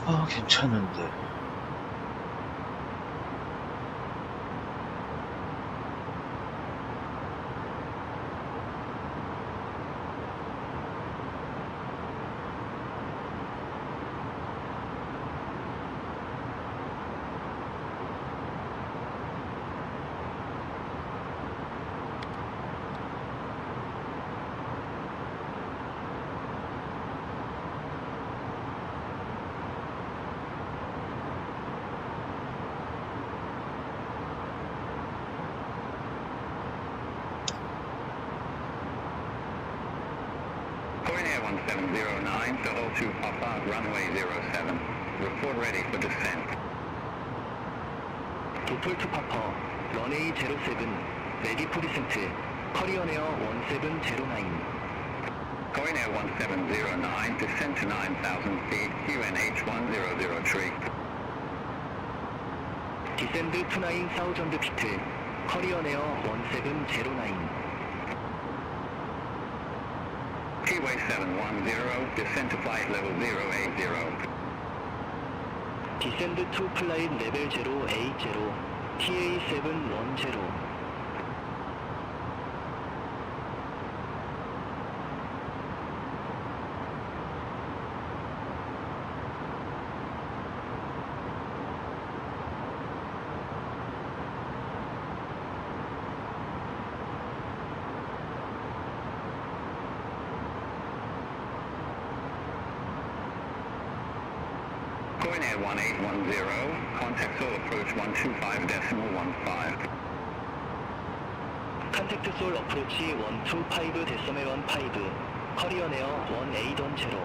S1: 아, 괜찮은데.
S15: Air 1709, Solo to Papa, runway 07. Report ready for descent.
S16: 도폴2 파퍼, 런웨이 07, 레디 포 디센트, 커리언 에어 1709.
S15: Korean Air 1709, descend to 9,000 feet, QNH 1003.
S16: 디센드 29 사우전드 피트, 커리어 에어 1709.
S15: T-way 710, descend to flight level 080.
S16: 디센드 투 플라잇 레벨 080, TA710.
S15: Coin Air 1810, contact Soul approach 125.15.
S16: 컨택트 솔 어프로치 125.15, 커리어 에어 1810.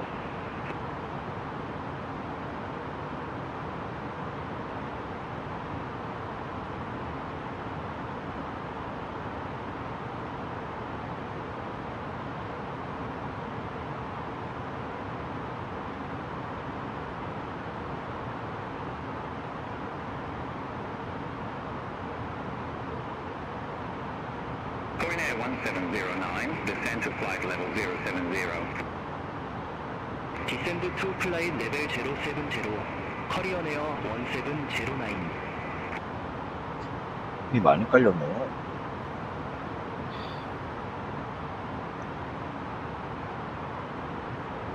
S15: Coin Air 1709, descend to flight level 070.
S16: 디센드 투 플라잇 레벨 070, 커리어 에어 1709.
S1: 이 많이 깔렸네요.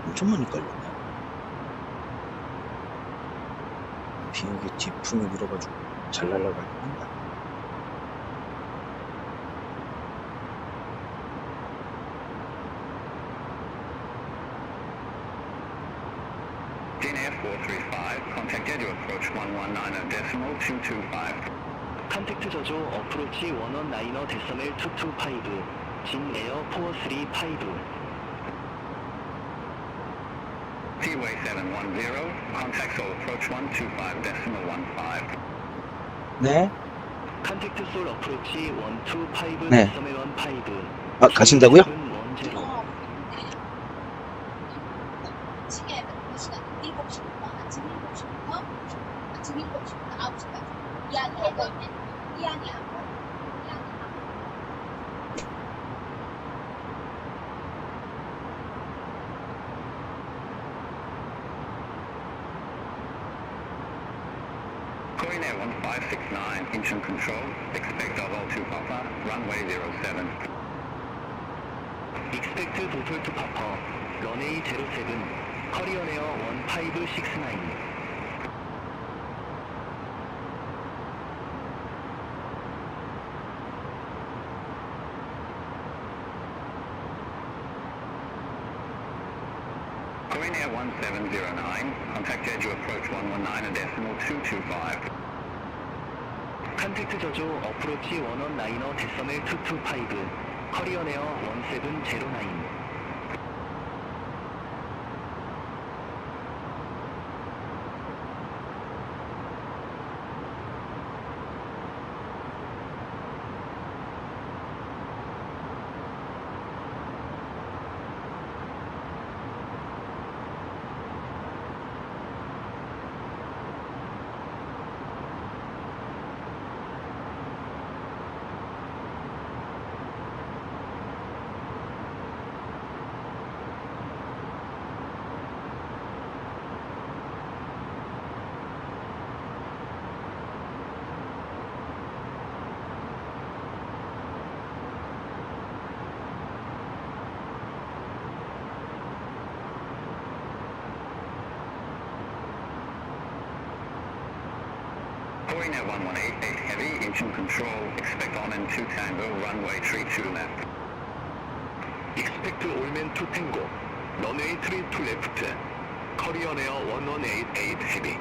S1: 엄청 많이 깔렸네. 비행기 뒷풍이 밀어가지고 잘 날아가긴 한다.
S15: Air 435, contact Jeju approach 119.225.
S16: 컨택트 저조 어프로치 119.225, 진 에어 435.
S15: T-way 710, contact Seoul approach 125.15.
S1: 네?
S16: 컨택트 솔 어프로치 125.15.
S1: 네. 아, 가신다고요?
S15: Coin Air 1569, engine control, expect Double 2 Papa, runway 07.
S16: 익스펙트 도솔 투 파퍼, 런웨이 07, 커리어 에어 1569.
S15: Coin Air 1709, contact Jeju approach 119.225.
S16: 컨택트 저조 어프로치 119.225, 커리어 에어 1709.
S15: Coin Air 1188 heavy, engine control, expect on and 2 Tango, runway 32 left.
S2: Expect 올맨 2 탱고, runway 32 left, 커리어 에어 1188 heavy.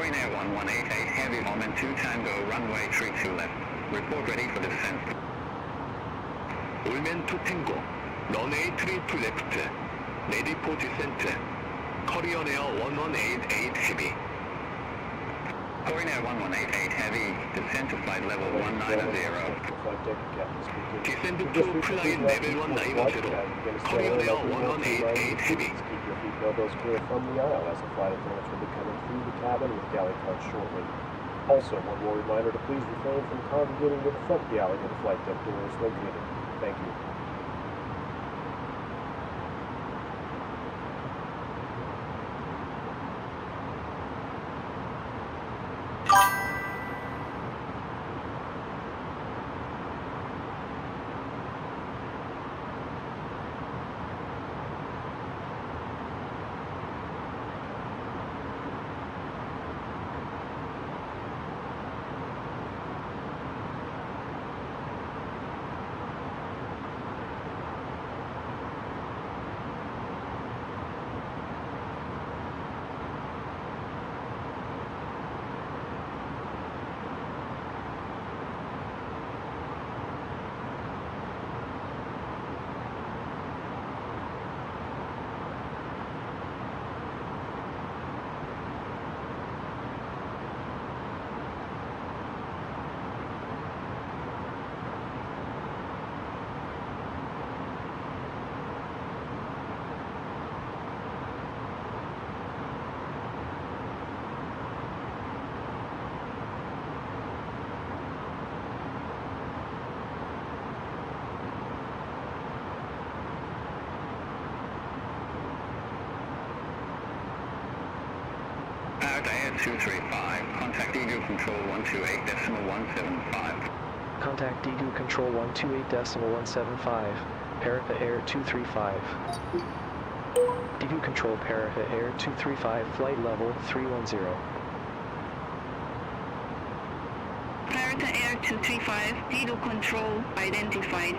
S15: Korean Air 1188 Heavy Moment 2 Tango runway 32 left. Report ready for descent.
S2: 올맨 2 탱고, 런웨이 32 레프트, 레디 포 디센트, 코리안 에어 1188 헤비.
S15: Korean Air 1188 Heavy, descent to flight level 190.
S2: Descend to flight level 190, Korean Air 1188 Heavy.
S11: Keep your feet elbows clear from the aisle as the flight attendants will be coming through the cabin with galley carts shortly. Also, one more reminder to please refrain from congregating with the front galley where the flight deck door is located. Thank you.
S15: Air 235, contact EGU control 128.175.
S4: Contact EGU control 128.175, Parapet Air 235. EGU control Parapet Air 235, flight level 310.
S14: Parapet Air 235, EGU control identified.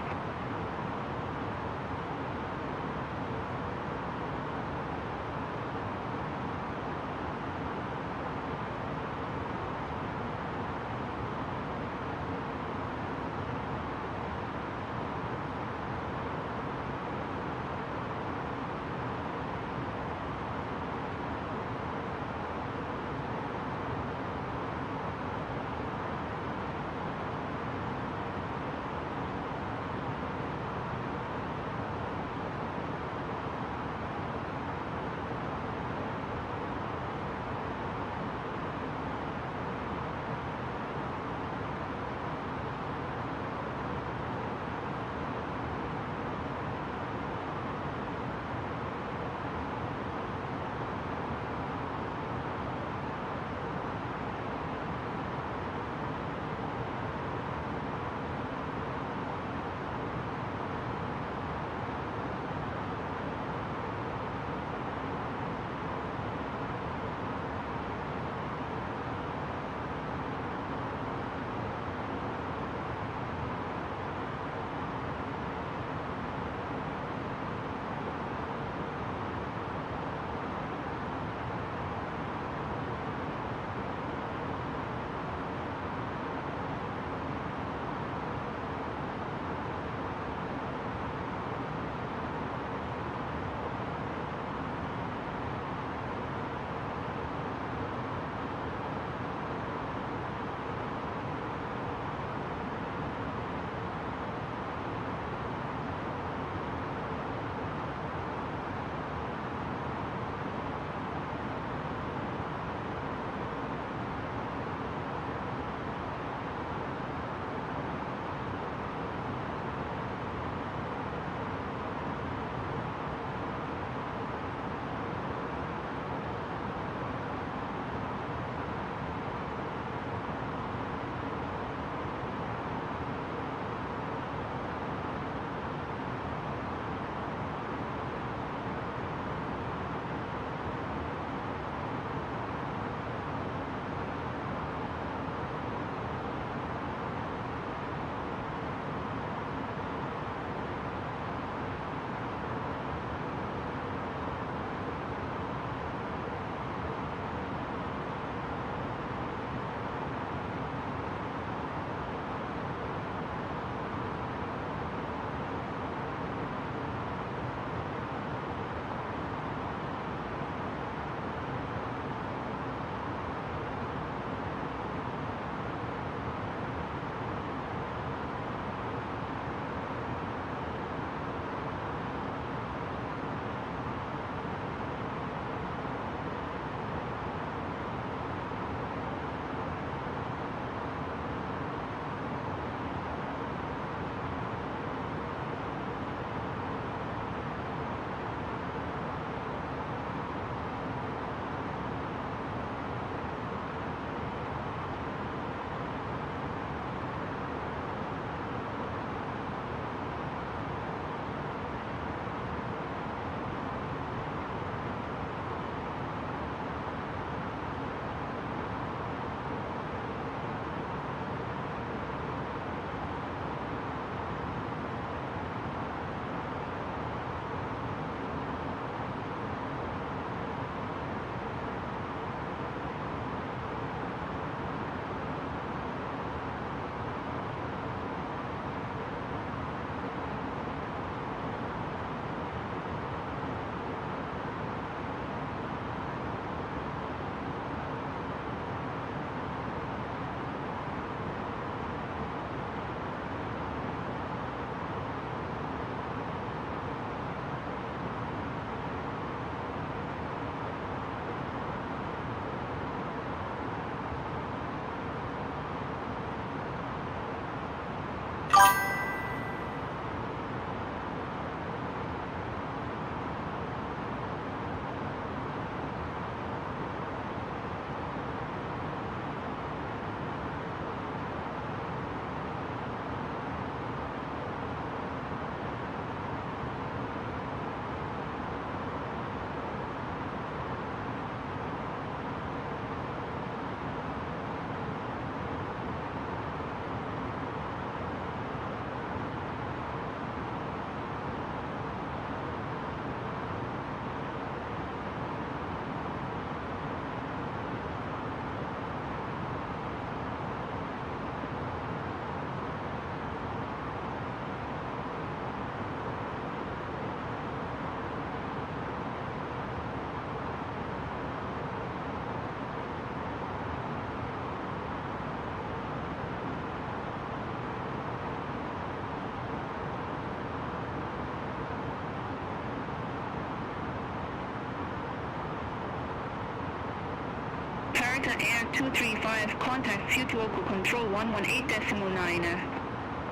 S14: Delta Air 235, contact Fukuoka Control 118.9.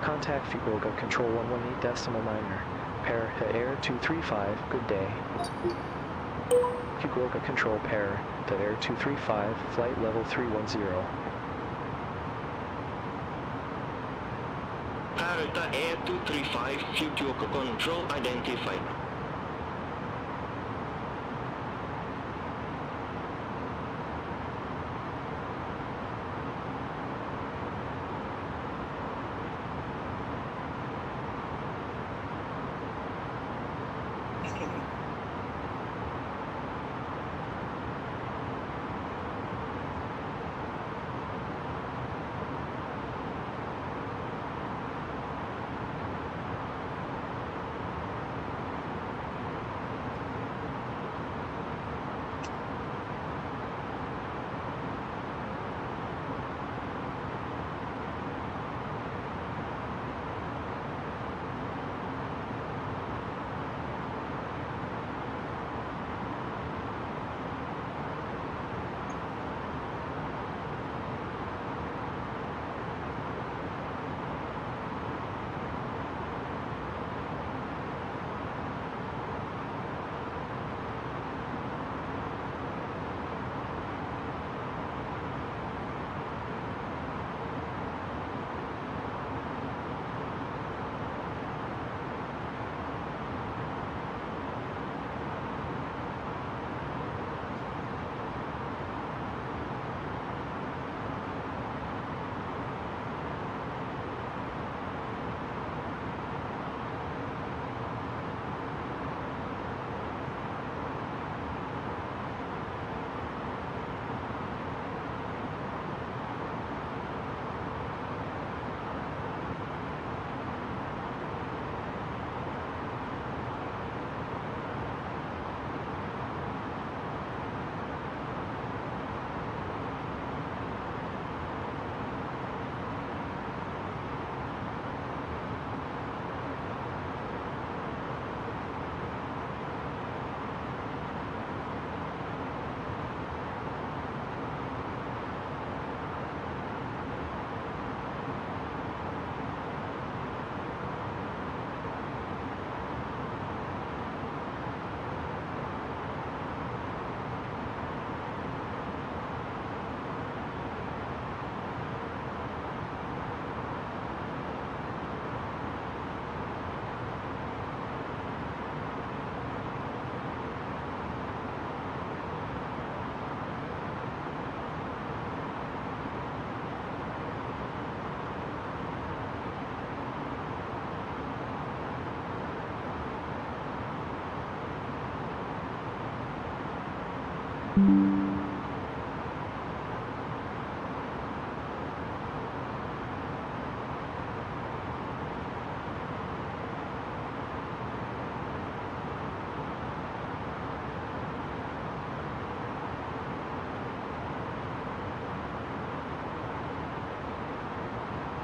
S4: Contact Fukuoka Control 118.9. Pair to Air 235, good day. Fukuoka Control Pair to Air 235, flight level 310.
S17: Pair to Air 235, Fukuoka Control identified.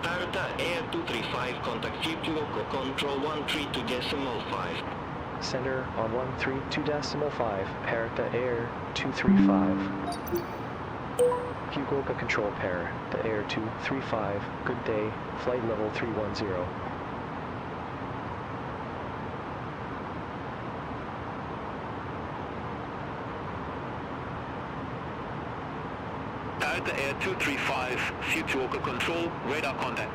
S17: Delta Air 235, contact Fukuoka Control 132.5.
S4: Center on 132.5, pair to Air 235. Fukuoka Control Pair to Air 235, good day, flight level 310.
S2: Delta Air 235, Fukuoka Control, radar contact.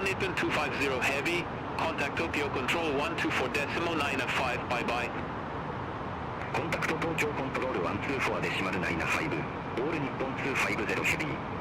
S2: Nippon 250 Heavy, contact Tokyo Control 124.95, bye bye.
S15: コンタクト東京コントロール124デシマル95、オール日本250ヘビー。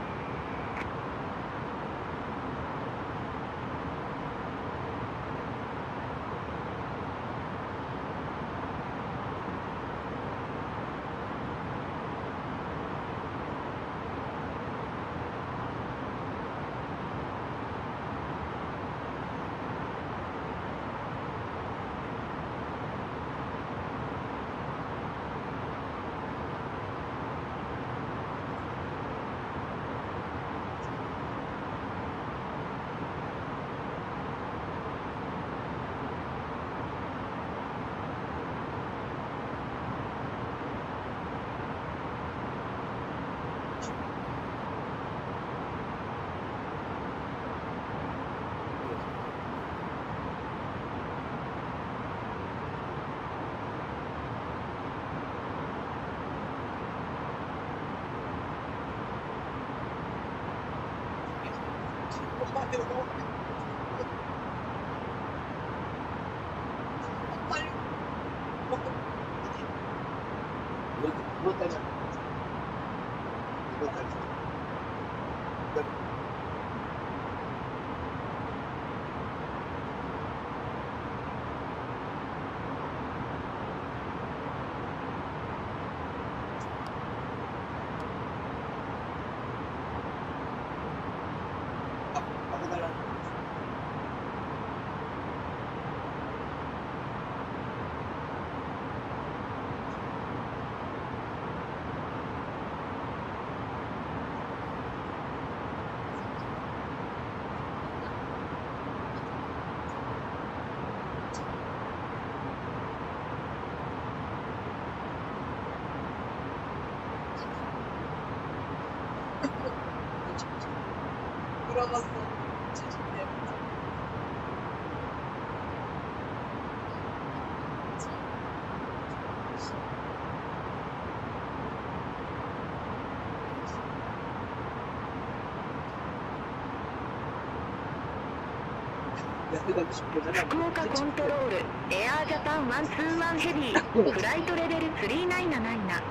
S14: 福岡コントロール、エアージャパン121ヘビー、フライトレベル3979。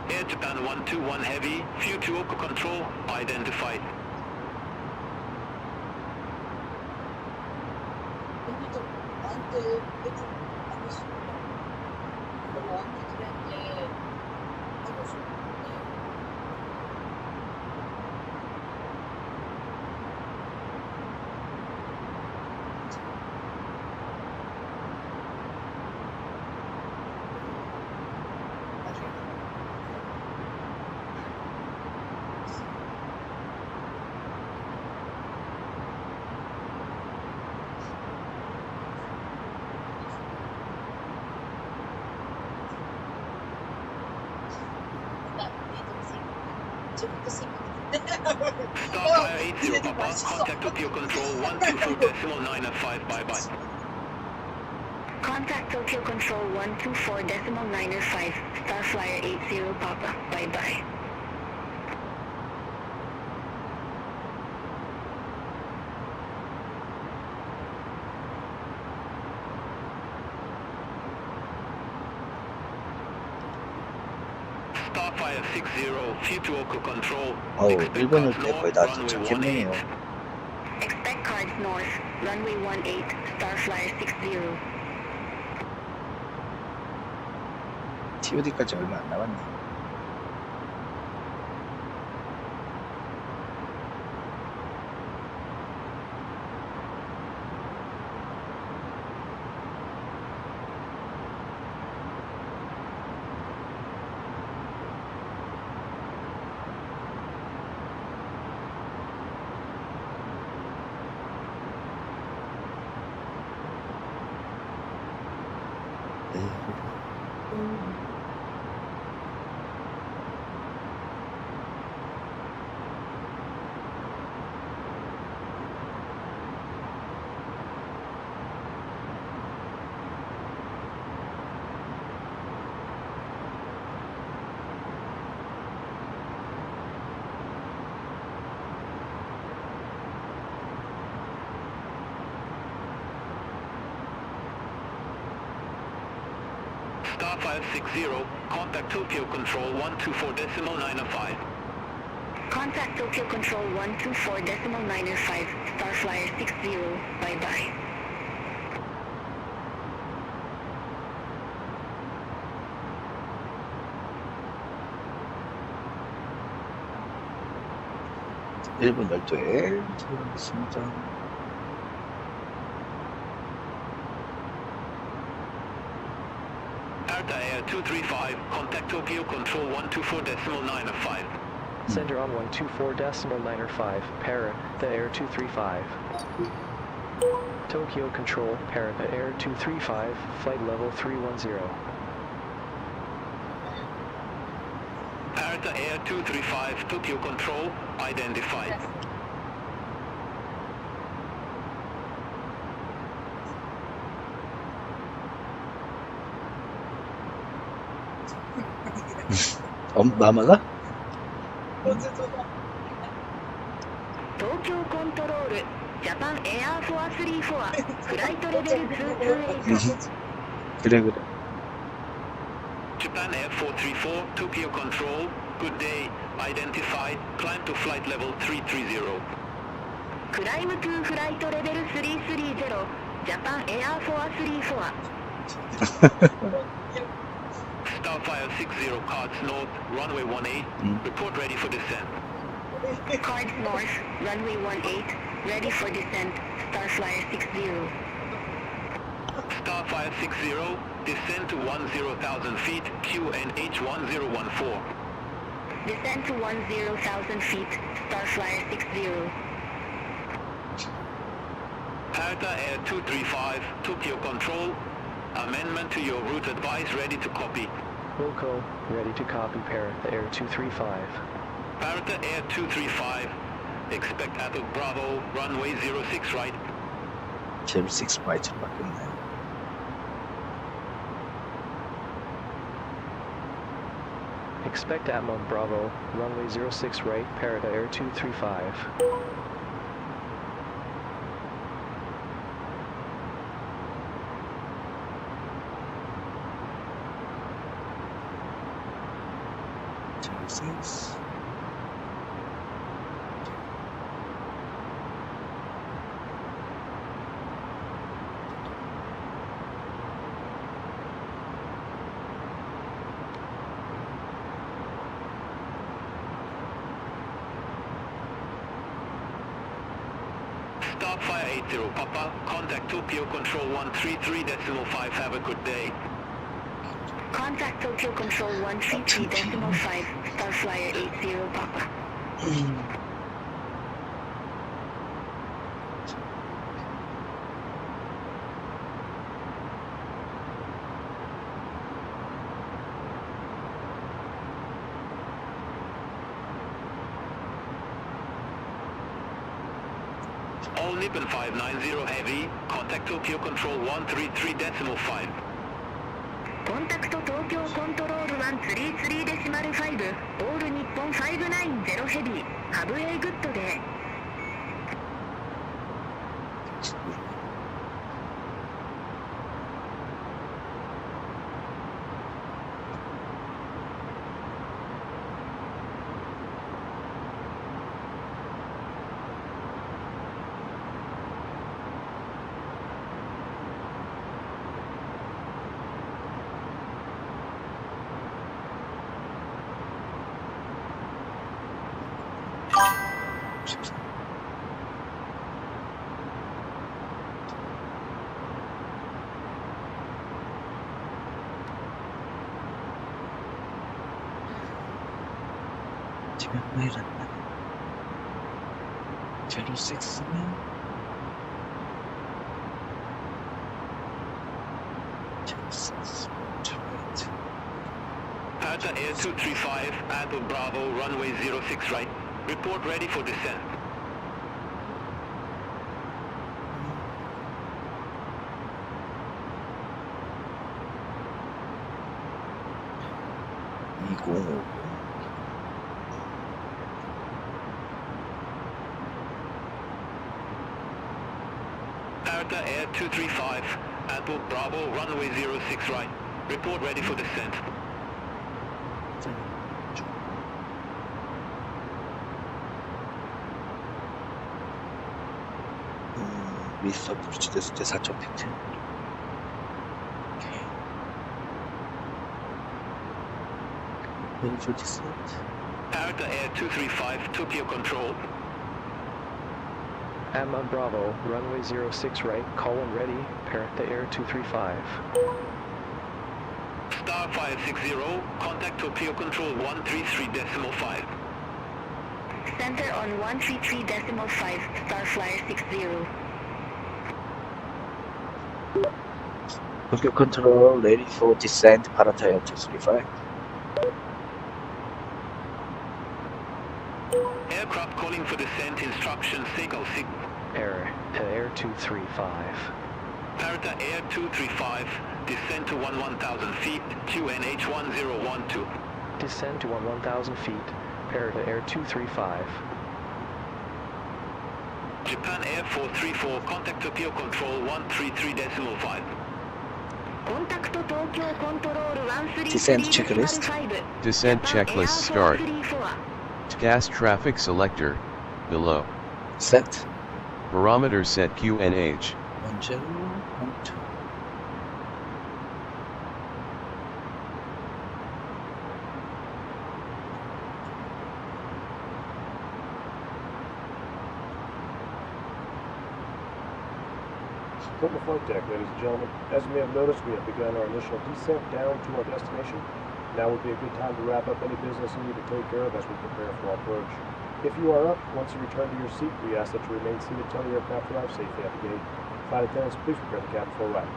S2: Air Japan 121 Heavy, Fukuoka Control, identified. Starfire 80 Papa, contact Tokyo Control 124.95, bye bye.
S14: Contact Tokyo Control 124.95, Starflyer 80 Papa, bye bye.
S2: Starfire 60, Fukuoka Control.
S1: 일본을 거의 다 도착했네요.
S14: Expect cards north, runway 18, Starflyer 60.
S1: TOD까지 얼마 안 남았네.
S2: Starfire 60, contact Tokyo Control 124.905.
S14: Contact Tokyo Control 124.905, Starflyer 60, bye-bye.
S1: 일본 열도에 들어가겠습니다.
S2: Delta Air 235, contact Tokyo Control 124.905.
S4: Sender on 124.905, Para, the Air 235. Tokyo Control, Para, the Air 235, flight level 310.
S2: Delta Air 235, Tokyo Control, identified.
S1: 마마가?
S14: 東京コントロール、ジャパンエアフォア34、フライトレベル228。
S1: 그래 그래.
S2: Japan Air 434, Tokyo Control, good day, identified, climb to flight level 330.
S14: クライムトゥフライトレベル330、ジャパンエアフォア34。
S2: Starfire 60, cards north, runway 18, report ready for descent.
S14: Cards north, runway 18, ready for descent, Starflyer 60.
S2: Starfire 60, descend to 10,000 feet, QNH 1014.
S14: Descend to 10,000 feet, Starflyer 60.
S2: Delta Air 235, Tokyo Control, amendment to your route advice ready to copy.
S4: Wilco, ready to copy, Para, the Air 235.
S2: Delta Air 235, expect ATMUG Bravo, runway 06 right.
S1: 06 바이트로 바뀌었네.
S4: Expect ATMUG Bravo, runway 06 right, Para, the Air 235.
S2: Starfire 80 Papa, contact Tokyo Control 133.5, have a good day.
S14: Contact Tokyo Control 133.5, Starflyer 80 Papa.
S2: All Nippon 590 Heavy, contact Tokyo Control 133.5.
S14: コンタクト東京コントロール133.5、オール日本590ヘビー、ハブエイグッドデー。
S1: 지금 왜 이랬나? 06면 06
S2: Delta Air 235, ATMUG Bravo, runway 06 right. Report ready for descent. Delta Air 235, ATMUG Bravo, runway 06 right. Report ready for descent.
S1: 미스 어프로치 됐을 때 4점 팩트. Ready for descent.
S2: Parrot Air 235, Tokyo Control.
S4: ATMUG Bravo, runway 06 right, call when ready, parrot the Air 235.
S2: Star 560, contact Tokyo Control 133.5.
S14: Center on 133.5, Star Flyer 60.
S1: Tokyo Control ready for descent. Parrot Air 235.
S2: Aircraft calling for descent instructions, TAKEOFF.
S4: Error to Air 235.
S2: Parrot Air 235, descend to 11,000 feet, QNH 1012.
S4: Descend to 1,000 feet, parrot Air 235.
S2: Japan Air 434, contact Tokyo Control 133.5.
S14: Contact Tokyo Control 133.5.
S1: Descent checklist.
S5: Descent checklist start. Gas traffic selector, below.
S1: Set.
S5: Barometer set QNH.
S1: 1012.
S11: From the flight deck, ladies and gentlemen, as you may have noticed, we have begun our initial descent down to our destination. Now would be a good time to wrap up any business you need to take care of as we prepare for our approach. If you are up, once you return to your seat, we ask that you remain seated until the aircraft arrives safely at the gate. Flight attendants, please prepare the cabin for a ride.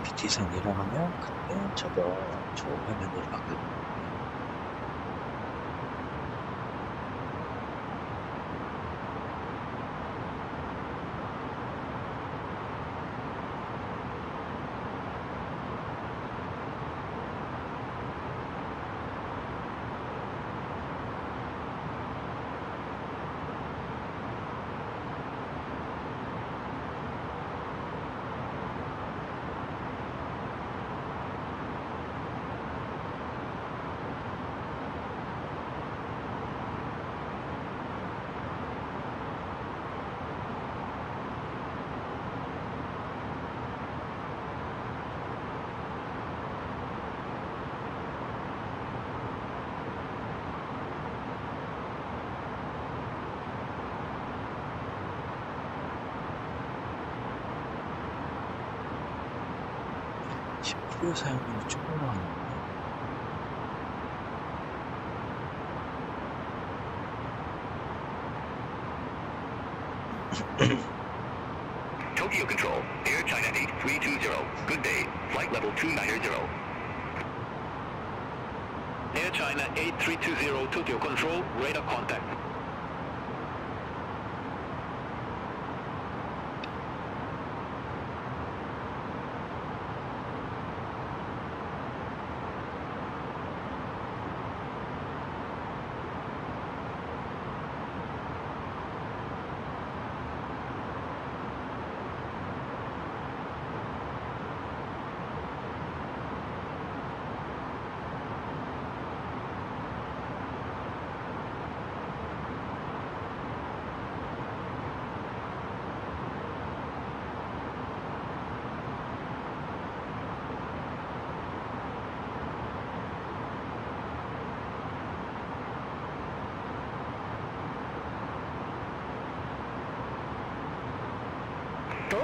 S1: PT 이상 내려가면 그때 저거 저 화면으로 바꾸고. CPU 사용률이 조금 올라가는
S2: Tokyo Control, Air China 8320, good day, flight level 290. Air China 8320, Tokyo Control, radar contact.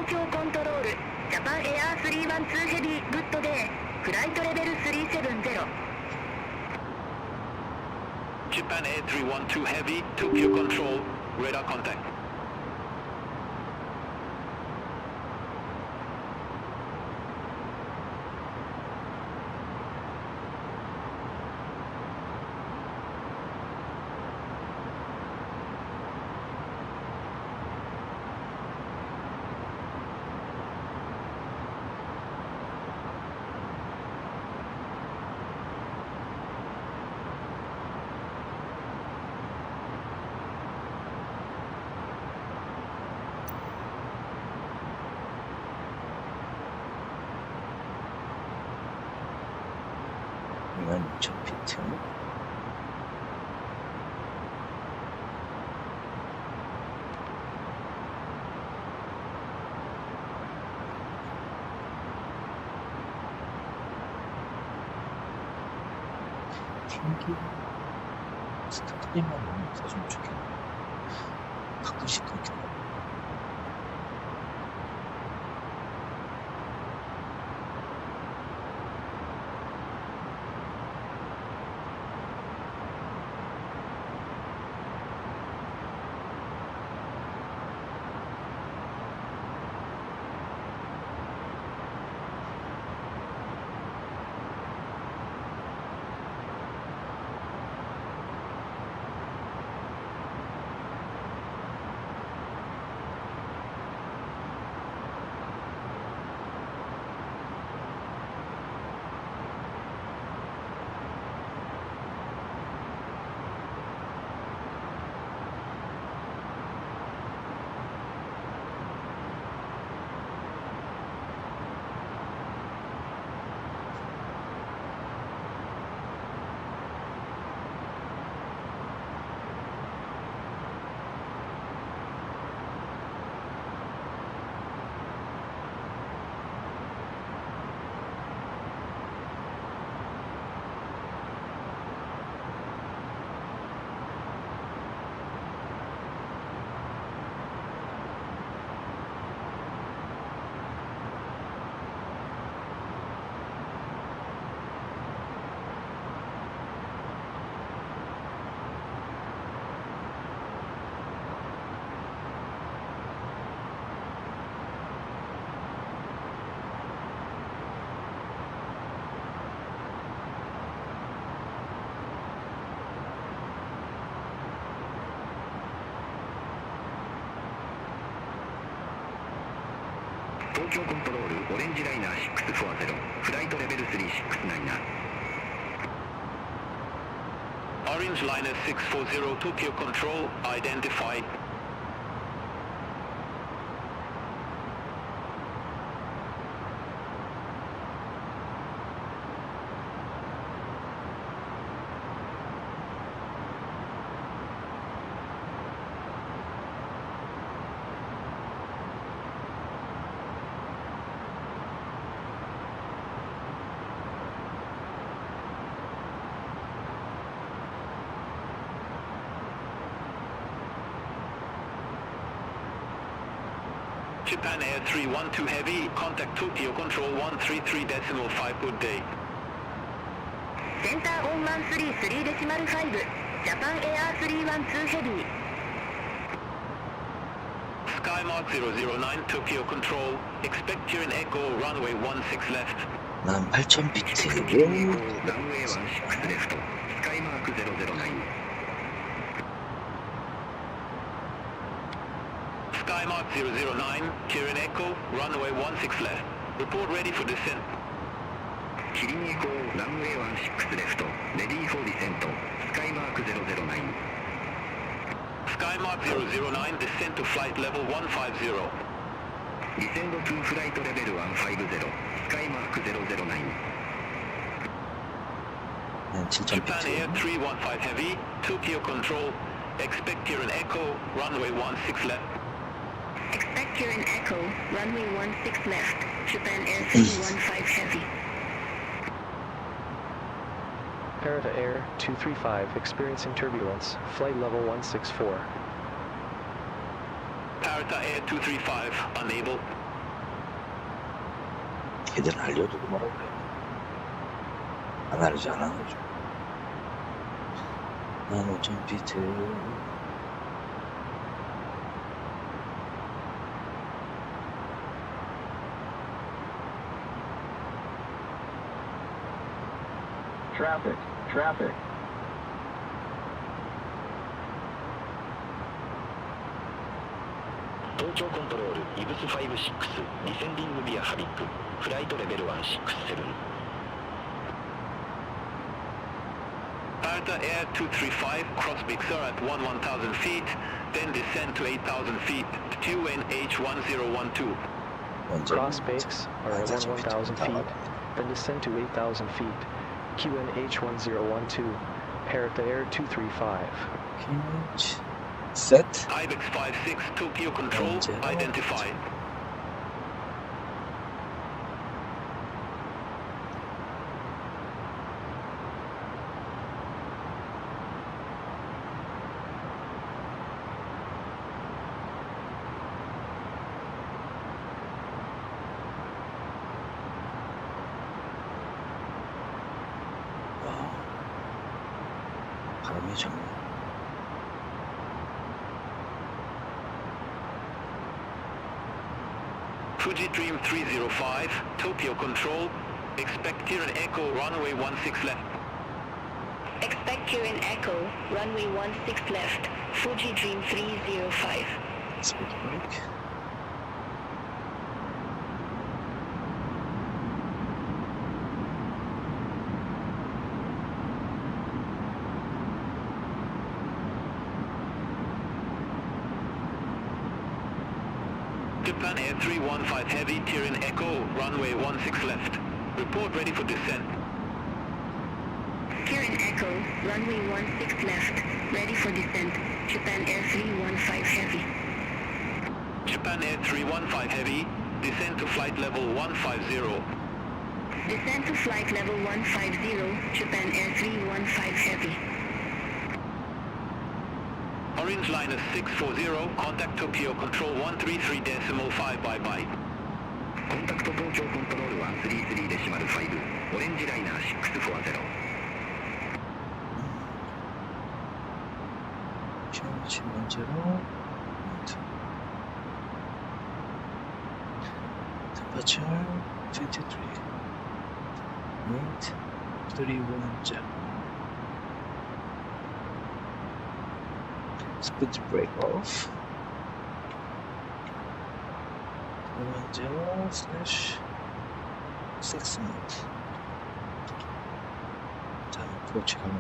S14: 東京コントロール、ジャパンエアー312ヘビー、グッドデー、フライトレベル370。
S2: Japan Air 312 Heavy, Tokyo Control, radar contact.
S1: 이건 2000피트. 튕기 스타트리만 없어지면 좋겠네. 가끔씩 그렇게 돼.
S15: Tokyo Control, Orange Liner 640, Flight Level 369.
S2: Orange Liner 640, Tokyo Control, identified. Japan Air 312 Heavy, contact Tokyo Control 133.5, good day.
S14: センターオン133デシマル5、ジャパンエアー312ヘビー。
S2: Skymark 009, Tokyo Control, expect here in Echo, runway 16 left.
S1: 난 8000피트.
S15: runway 16 left, Skymark 009.
S2: Skymark 009, Kirin Echo, runway 16 left. Report ready for descent.
S15: Kirin Echo, runway 16 left, ready for descent. Skymark 009.
S2: Skymark 009, descend to flight level 150.
S15: Descend to flight level 150, Skymark 009.
S2: Japan Air 315 Heavy, Tokyo Control, expect Kirin Echo, runway 16 left.
S14: Expect here in Echo, runway 16 left, Japan Air 315 Heavy.
S4: Parata Air 235 experiencing turbulence, flight level 164.
S2: Parata Air 235, unable.
S1: 걔들은 알려두고 뭐라고 그래. 안 알려줘, 안 알려줘. 난 5,000피트.
S15: Traffic, traffic.
S16: Tokyo Control, Msfs 56, descending via Havik, flight level 167.
S2: Delta Air 235, cross Big Sur at 1000 feet, then descend to 8000 feet, QNH1012.
S4: Cross bakes are at 1,000 feet, then descend to 8,000 feet. QNH1012, Parrot Air 235.
S1: QNH set.
S2: IBEX 56, Tokyo Control, identify.
S1: 바람이 정말.
S2: Fuji Dream 305, Tokyo Control, expect here an Echo, runway 16 left.
S14: Expect here in Echo, runway 16 left, Fuji Dream 305.
S1: Speed brake.
S2: Japan Air 315 Heavy, Tirin Echo, runway 16 left. Report ready for descent.
S14: Tirin Echo, runway 16 left, ready for descent. Japan Air 315 Heavy.
S2: Japan Air 315 Heavy, descend to flight level 150.
S14: Descend to flight level 150, Japan Air 315 Heavy.
S2: Orange Liner 640, contact Tokyo Control 133.5, bye-bye.
S16: Contact Tokyo Control 133.5, Orange Liner 640.
S1: QNH 10, temperature 23, wind 31 speed brake off 10/6 knot. 자, approach 가는 거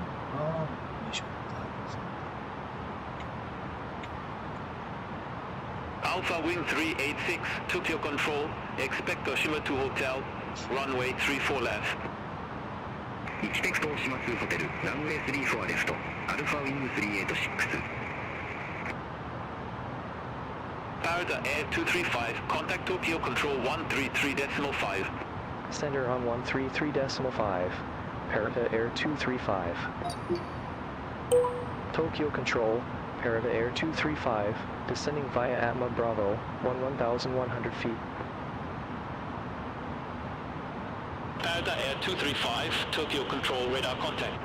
S2: Alpha Wing 386, Tokyo Control, expect Oshima 2 Hotel, runway 34 left.
S16: Expect Oshima 2 Hotel, runway 34 left, Alpha Wing 386.
S2: Parrot Air 235, contact Tokyo Control 133.5.
S4: Sender on 133.5, Parrot Air 235. Tokyo Control, Parrot Air 235, descending via ATMUG Bravo, 1,100 feet.
S2: Parrot Air 235, Tokyo Control, radar contact.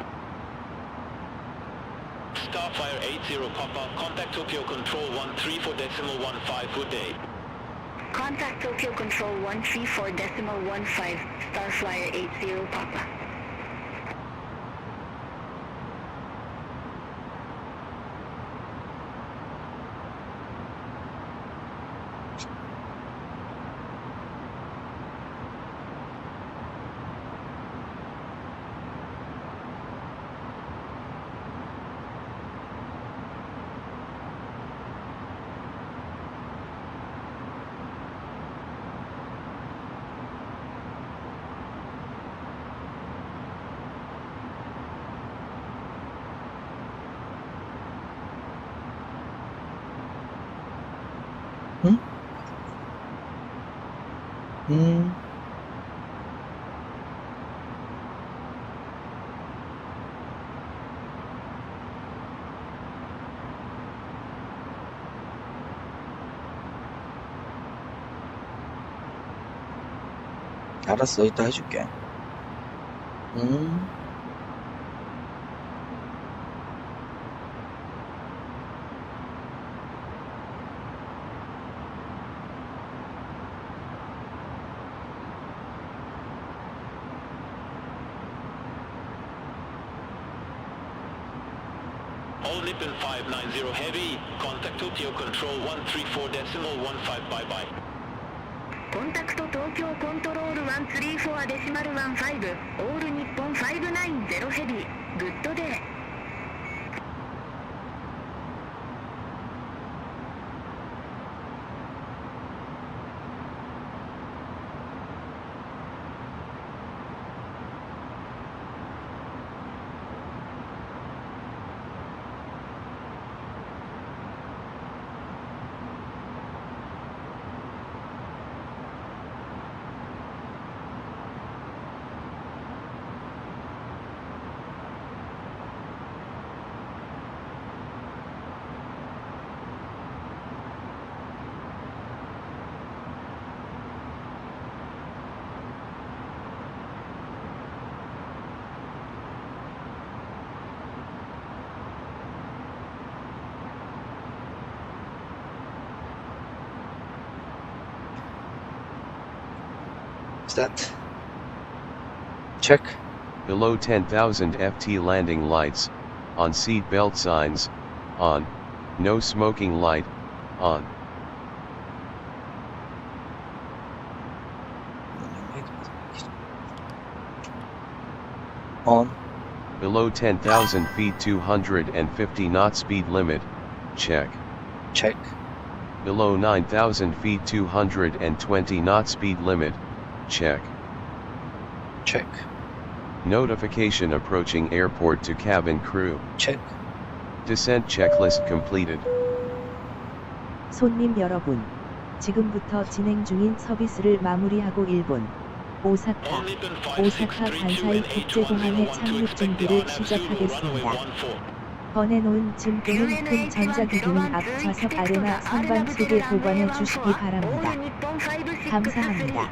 S2: Starfire 80 Papa, contact Tokyo Control 134.15, good day.
S14: Contact Tokyo Control 134.15, Starflyer 80 Papa.
S1: 알았어, 이따 해줄게.
S17: All Nippon 590 Heavy, contact Tokyo Control 134.15, bye-bye.
S14: コンタクト東京コントロール134.15、オール日本590ヘビー、グッドデー。
S1: Set. Check.
S5: Below 10,000 FT landing lights, on seat belt signs, on, no smoking light, on.
S1: On.
S5: Below 10,000 feet 250 knot speed limit, check.
S1: Check.
S5: Below 9,000 feet 220 knot speed limit, check.
S1: Check.
S5: Notification approaching airport to cabin crew.
S1: Check.
S5: Descent checklist completed.
S6: 손님 여러분, 지금부터 진행 중인 서비스를 마무리하고 일본 오사카 간사이 국제공항의 착륙 준비를 시작하겠습니다. 꺼내놓은 짐 또는 큰 전자기기는 앞 좌석 아래나 선반 속에 보관해 주시기 바랍니다. 감사합니다.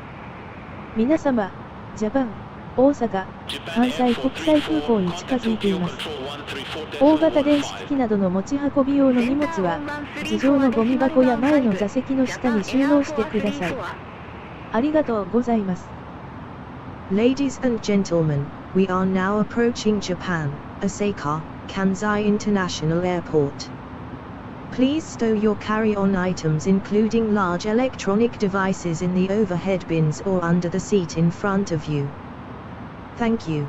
S7: 皆様、ジャパン、大阪、関西国際空港に近づいています。大型電子機器などの持ち運び用の荷物は、頭上のゴミ箱や前の座席の下に収納してください。ありがとうございます。
S8: Ladies and gentlemen, we are now approaching Japan, Osaka, Kansai International Airport. Please stow your carry-on items including large electronic devices in the overhead bins or under the seat in front of you. Thank you.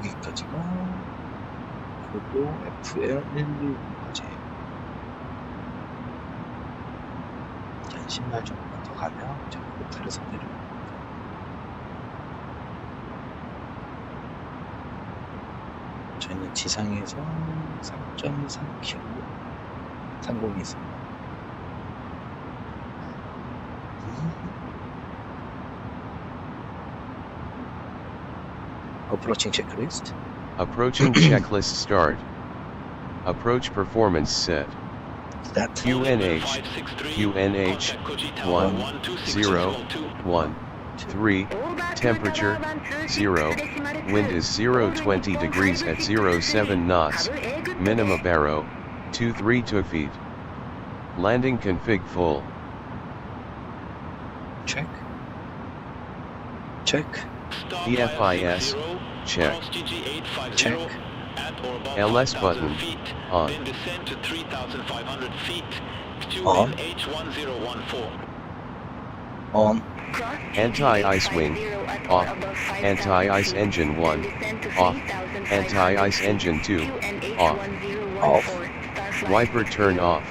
S1: 여기까지가 그리고 FL310까지 한 10말 정도만 더 가면 이제 호텔에서 내려옵니다. 저희는 지상에서 3.3km 상공이 있습니다. Approaching checklist.
S5: Approaching checklist start. Approach performance set. UNH 1013. Temperature 0. Wind is 020 degrees at 07 knots. Minimum barrow 232 feet. Landing config full.
S1: Check. Check.
S5: EFIS, check.
S1: Check.
S5: LS button, on.
S17: Then descend to 3,500 feet.
S1: On.
S17: H1014.
S1: On.
S5: Anti-ice wing, off. Anti-ice engine 1, off. Anti-ice engine 2, off.
S1: Off.
S5: Wiper turn off.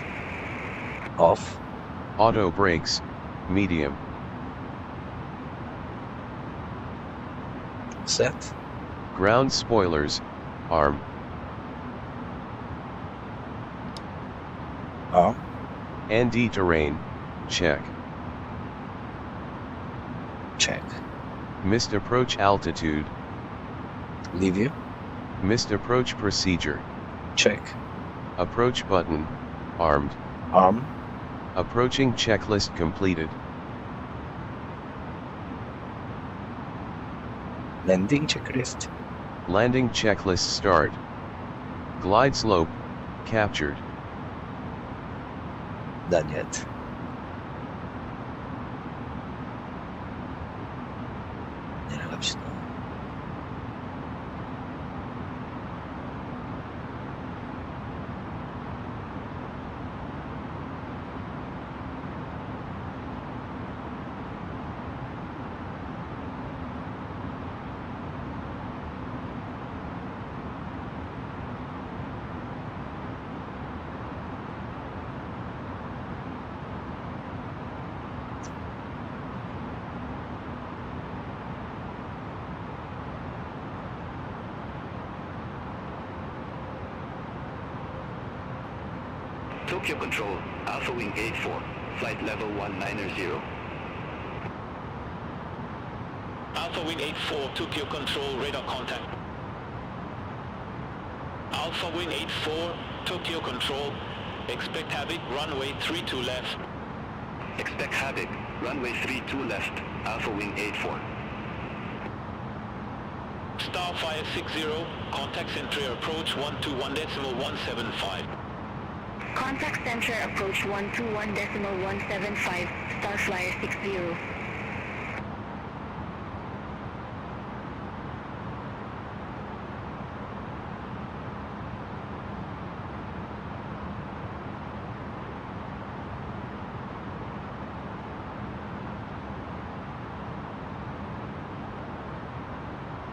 S1: Off.
S5: Auto brakes, medium.
S1: Set.
S5: Ground spoilers, arm.
S1: Arm.
S5: ND terrain, check.
S1: Check.
S5: Missed approach altitude.
S1: Leave you.
S5: Missed approach procedure.
S1: Check.
S5: Approach button, armed.
S1: Arm.
S5: Approaching checklist completed.
S1: Landing checklist.
S5: Landing checklist start. Glide slope, captured.
S1: Not yet. 내려갑시다.
S15: Tokyo Control, Alpha Wing 84, flight level 190.
S17: Alpha Wing 84, Tokyo Control, radar contact. Alpha Wing 84, Tokyo Control, expect Havoc, runway 32 left.
S15: Expect Havoc, runway 32 left, Alpha Wing 84.
S17: Starfire 60, contact center approach 121.175.
S14: Contact center approach 121.175, Starflyer 60.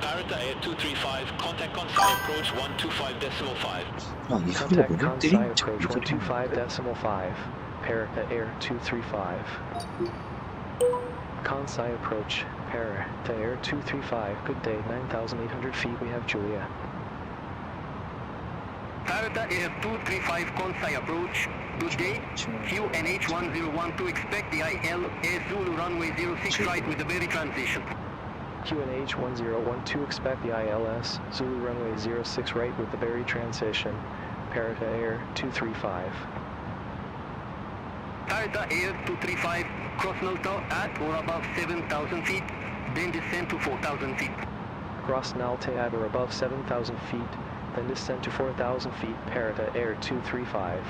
S17: Parrot Air 235, contact Kansai approach 125.5.
S4: Contact Kansai approach 125.5. Parrot Air 235. Kansai approach, Parrot Air 235. Good day, 9,800 feet. We have Julia.
S15: Parrot Air 235, Kansai approach. Good day. QNH1012, expect the ILS Zulu runway 06 right with the berry transition.
S4: QNH 1012, expect the ILS, Zulu runway 06 right with the berry transition, Parrot Air 235.
S15: Parrot Air 235, cross Nalta at or above 7,000 feet, then descend to 4,000 feet.
S4: Cross Nalta at or above 7,000 feet, then descend to 4,000 feet, Parrot Air 235.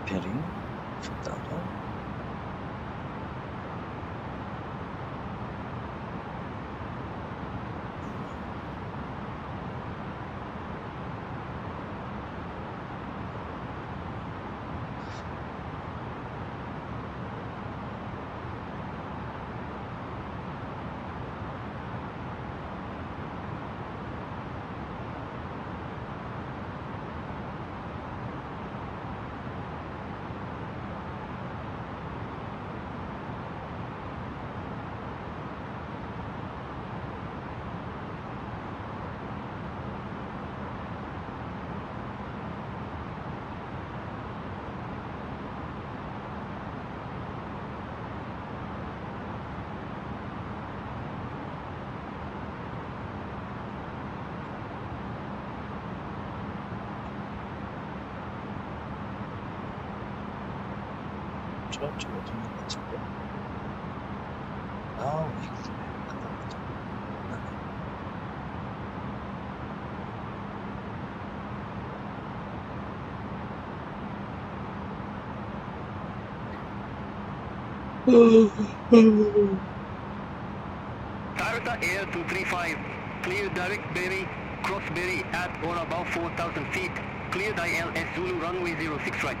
S1: Bearing, down. 저거 좀 같은데. 아,
S15: Toyota Air 235, clear direct Berry, cross Berry at or above 4,000 feet, cleared ILS Zulu runway 06 right.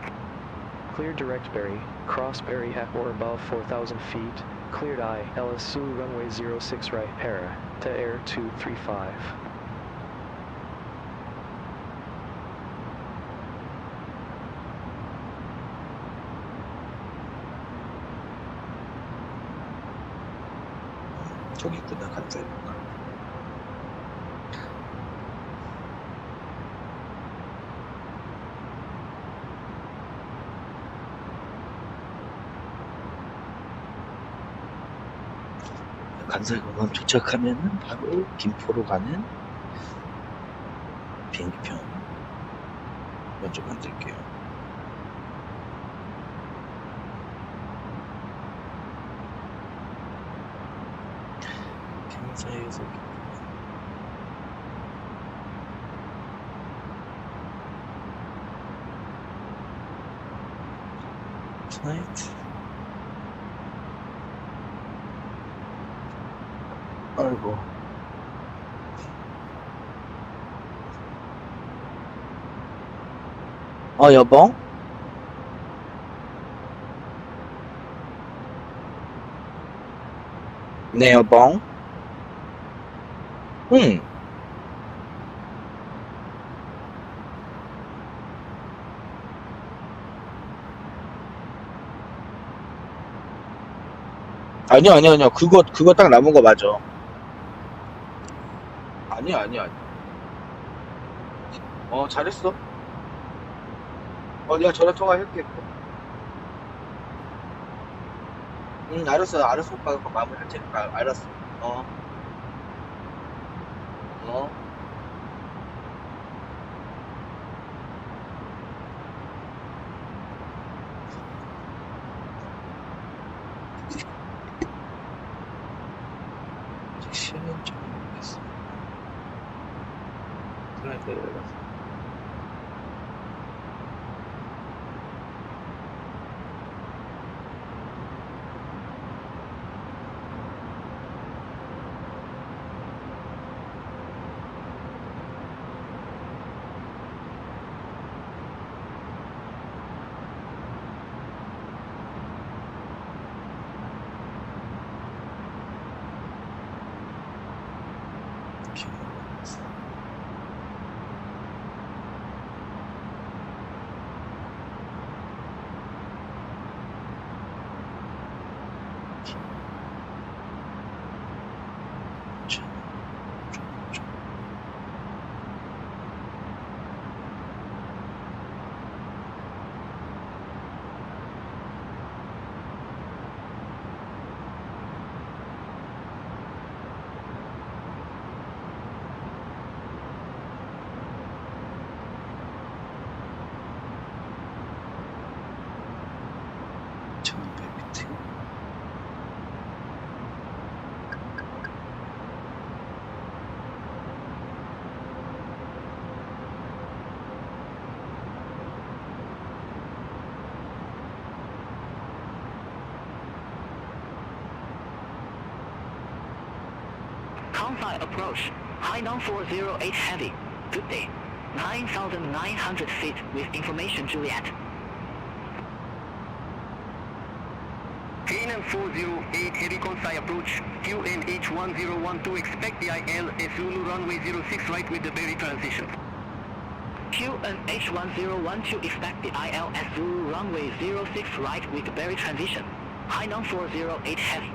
S4: Clear direct Berry, cross Berry at or above 4,000 feet, cleared ILS Zulu runway 06 right, para, to Air 235.
S1: 저기 있구나, 간사이구나. 간사이공항 도착하면은 바로 김포로 가는 비행기편 먼저 만들게요. 간사이에서 tonight. 아이고. 여봉? 네, 여봉. 아니요. 그거 딱 남은 거 맞아. 아니야. 잘했어. 내가 전화 통화할게. 알았어. 오빠가 그거 마무리 할 테니까. 알았어. 시는 좀 모르겠어. 그래.
S14: Kansai approach, Hainan 408 heavy. Good day. 9,900 feet with information Juliet.
S15: Hainan 408 heavy Kansai approach, QNH 1012 expect the ILS Zulu runway 06 right with the berry transition.
S14: QNH 1012 expect the ILS Zulu runway 06 right with the berry transition. Hainan 408 heavy.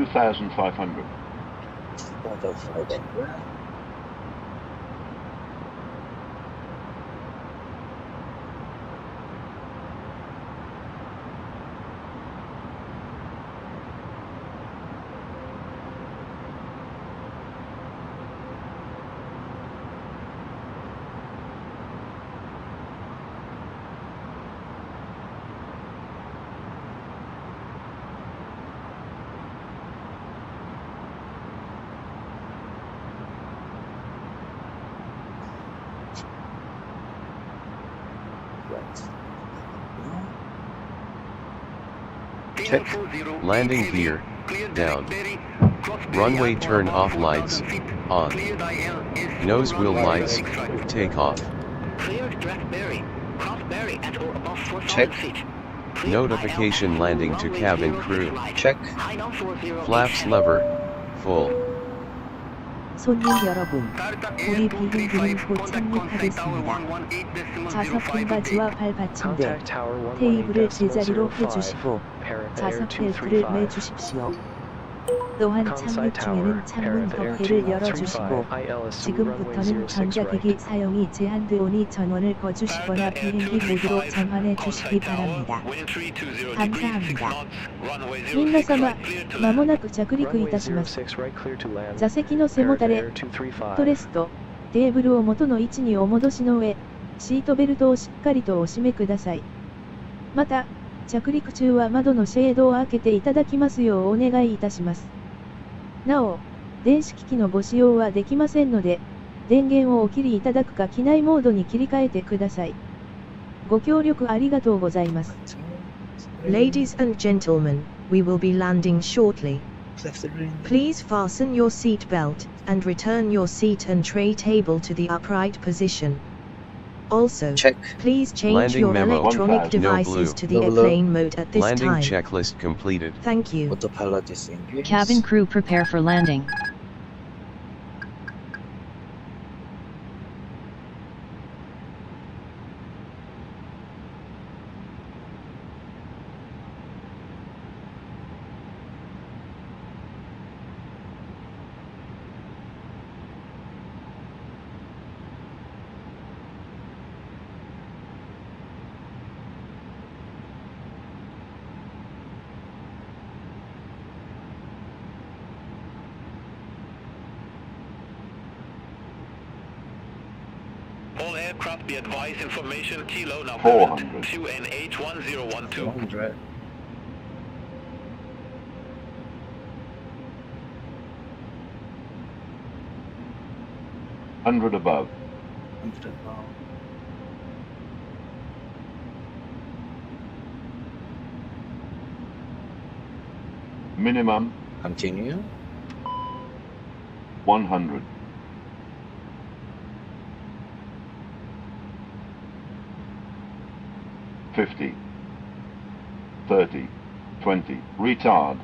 S13: 2,500.
S5: Check. Landing gear, down. Runway turn off lights, on. Nose wheel lights, takeoff.
S1: Check.
S5: Notification landing to cabin crew.
S1: Check.
S5: Flaps lever, full.
S6: 손님 여러분, 우리 비행기는 곧 착륙하겠습니다. 좌석 등받이와 발 받침대, 테이블을 제자리로 해주시고 좌석 벨트를 매주십시오. 또한 착륙 중에는 창문 덮개를 열어주시고 지금부터는 전자기기 사용이 제한되오니 전원을 꺼주시거나 비행기 모드로 전환해 주시기 바랍니다. 감사합니다.
S7: 皆様、まもなく着陸いたします。座席の背もたれ、トレスとテーブルを元の位置にお戻しの上、シートベルトをしっかりとお締めください。また、着陸中は窓のシェードを開けていただきますようお願いいたします。なお、電子機器のご使用はできませんので、電源をお切りいただくか機内モードに切り替えてください。ご協力ありがとうございます。
S8: Ladies and gentlemen, we will be landing shortly. Please fasten your seat belt and return your seat and tray table to the upright position. Also, please change
S5: Landing
S8: your
S5: memo.
S8: electronic devices to the airplane mode at this
S5: Landing
S8: time.
S5: checklist completed.
S8: Thank you.
S1: AUTOPILOT disengage.
S12: Cabin crew prepare for landing.
S17: All aircraft be advised information kilo now
S13: 400.
S17: QNH1012.
S1: 400.
S13: Hundred above.
S1: 100 above.
S13: Minimum
S1: Continue.
S13: 100. $50, 30, 20, retard,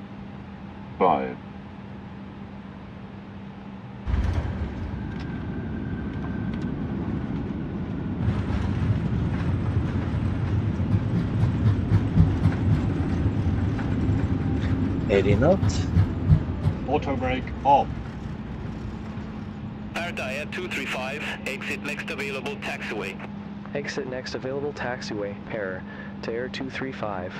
S13: 5.
S1: Knot.
S13: Auto brake off.
S17: Parrot Air 235, exit next available taxiway.
S4: Exit next available taxiway, pair, to Air 235.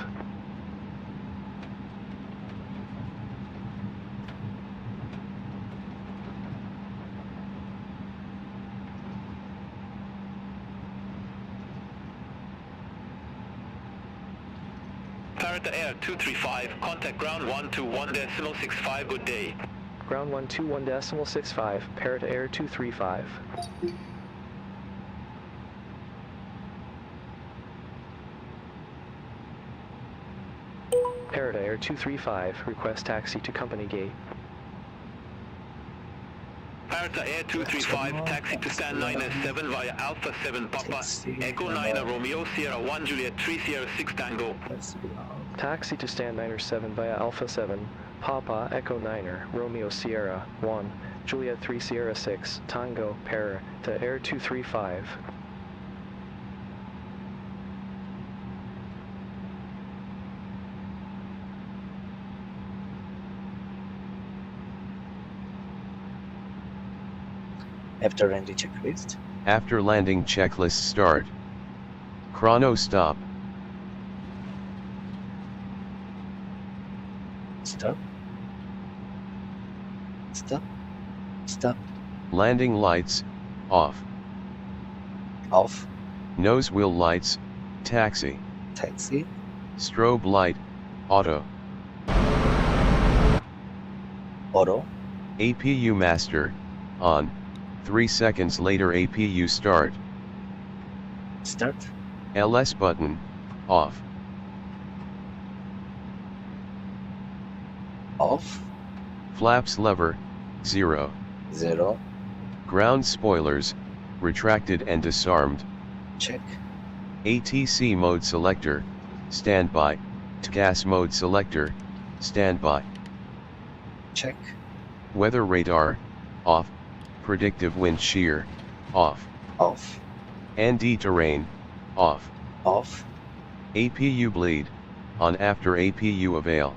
S17: Parrot Air 235, contact ground 121.65, good day.
S4: Ground 121.65, Parrot Air 235. Parrot Air 235, request taxi to company gate.
S17: Parrot Air 235, taxi to stand 9S7 via Alpha 7 Papa, Echo 9 Romeo Sierra 1 Juliet 3 Sierra 6 Tango.
S4: Taxi to stand 9er7 via Alpha 7, Papa Echo 9er, Romeo Sierra 1, Juliet 3 Sierra 6, Tango, Para, to Air 235.
S1: After landing checklist.
S5: After landing checklist start. Chrono stop.
S1: Stop. Stop. Stop.
S5: Landing lights, off.
S1: Off.
S5: Nose wheel lights, taxi.
S1: Taxi.
S5: Strobe light, auto.
S1: Auto.
S5: APU master, on. 3 seconds later APU start.
S1: Start.
S5: LS button, off.
S1: Off.
S5: Flaps lever, 0.
S1: 0.
S5: Ground spoilers, retracted and disarmed.
S1: Check.
S5: ATC mode selector, standby. TCAS mode selector, standby.
S1: Check.
S5: Weather radar, off. Predictive wind shear, off.
S1: Off.
S5: ND terrain, off.
S1: Off.
S5: APU bleed, on after APU avail.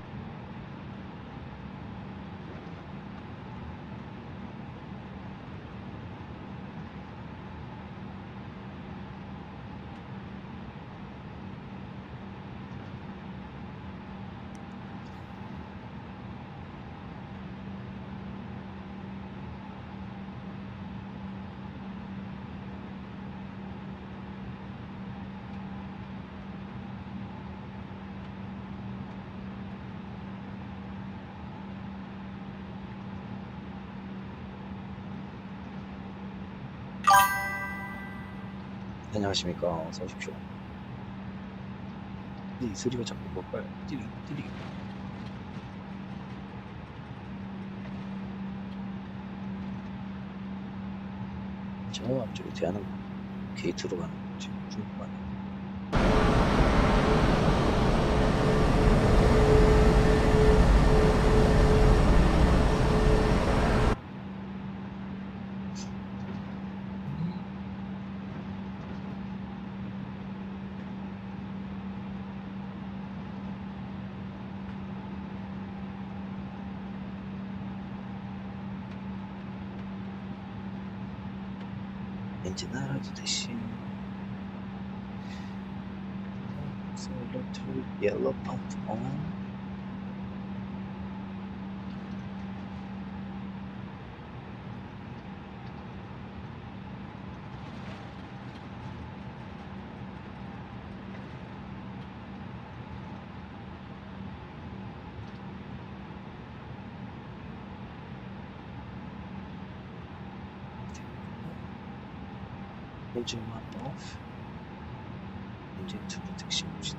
S1: 안녕하십니까. 어서 오십시오. 이 소리가 자꾸 뭘까요? 띠리. 저 앞쪽에 대하는 게이트로 가는 거지. 중국만. 엔진 알아도 대신 Accelerator yellow pump on. Engine 1 off. Engine 2 protection option.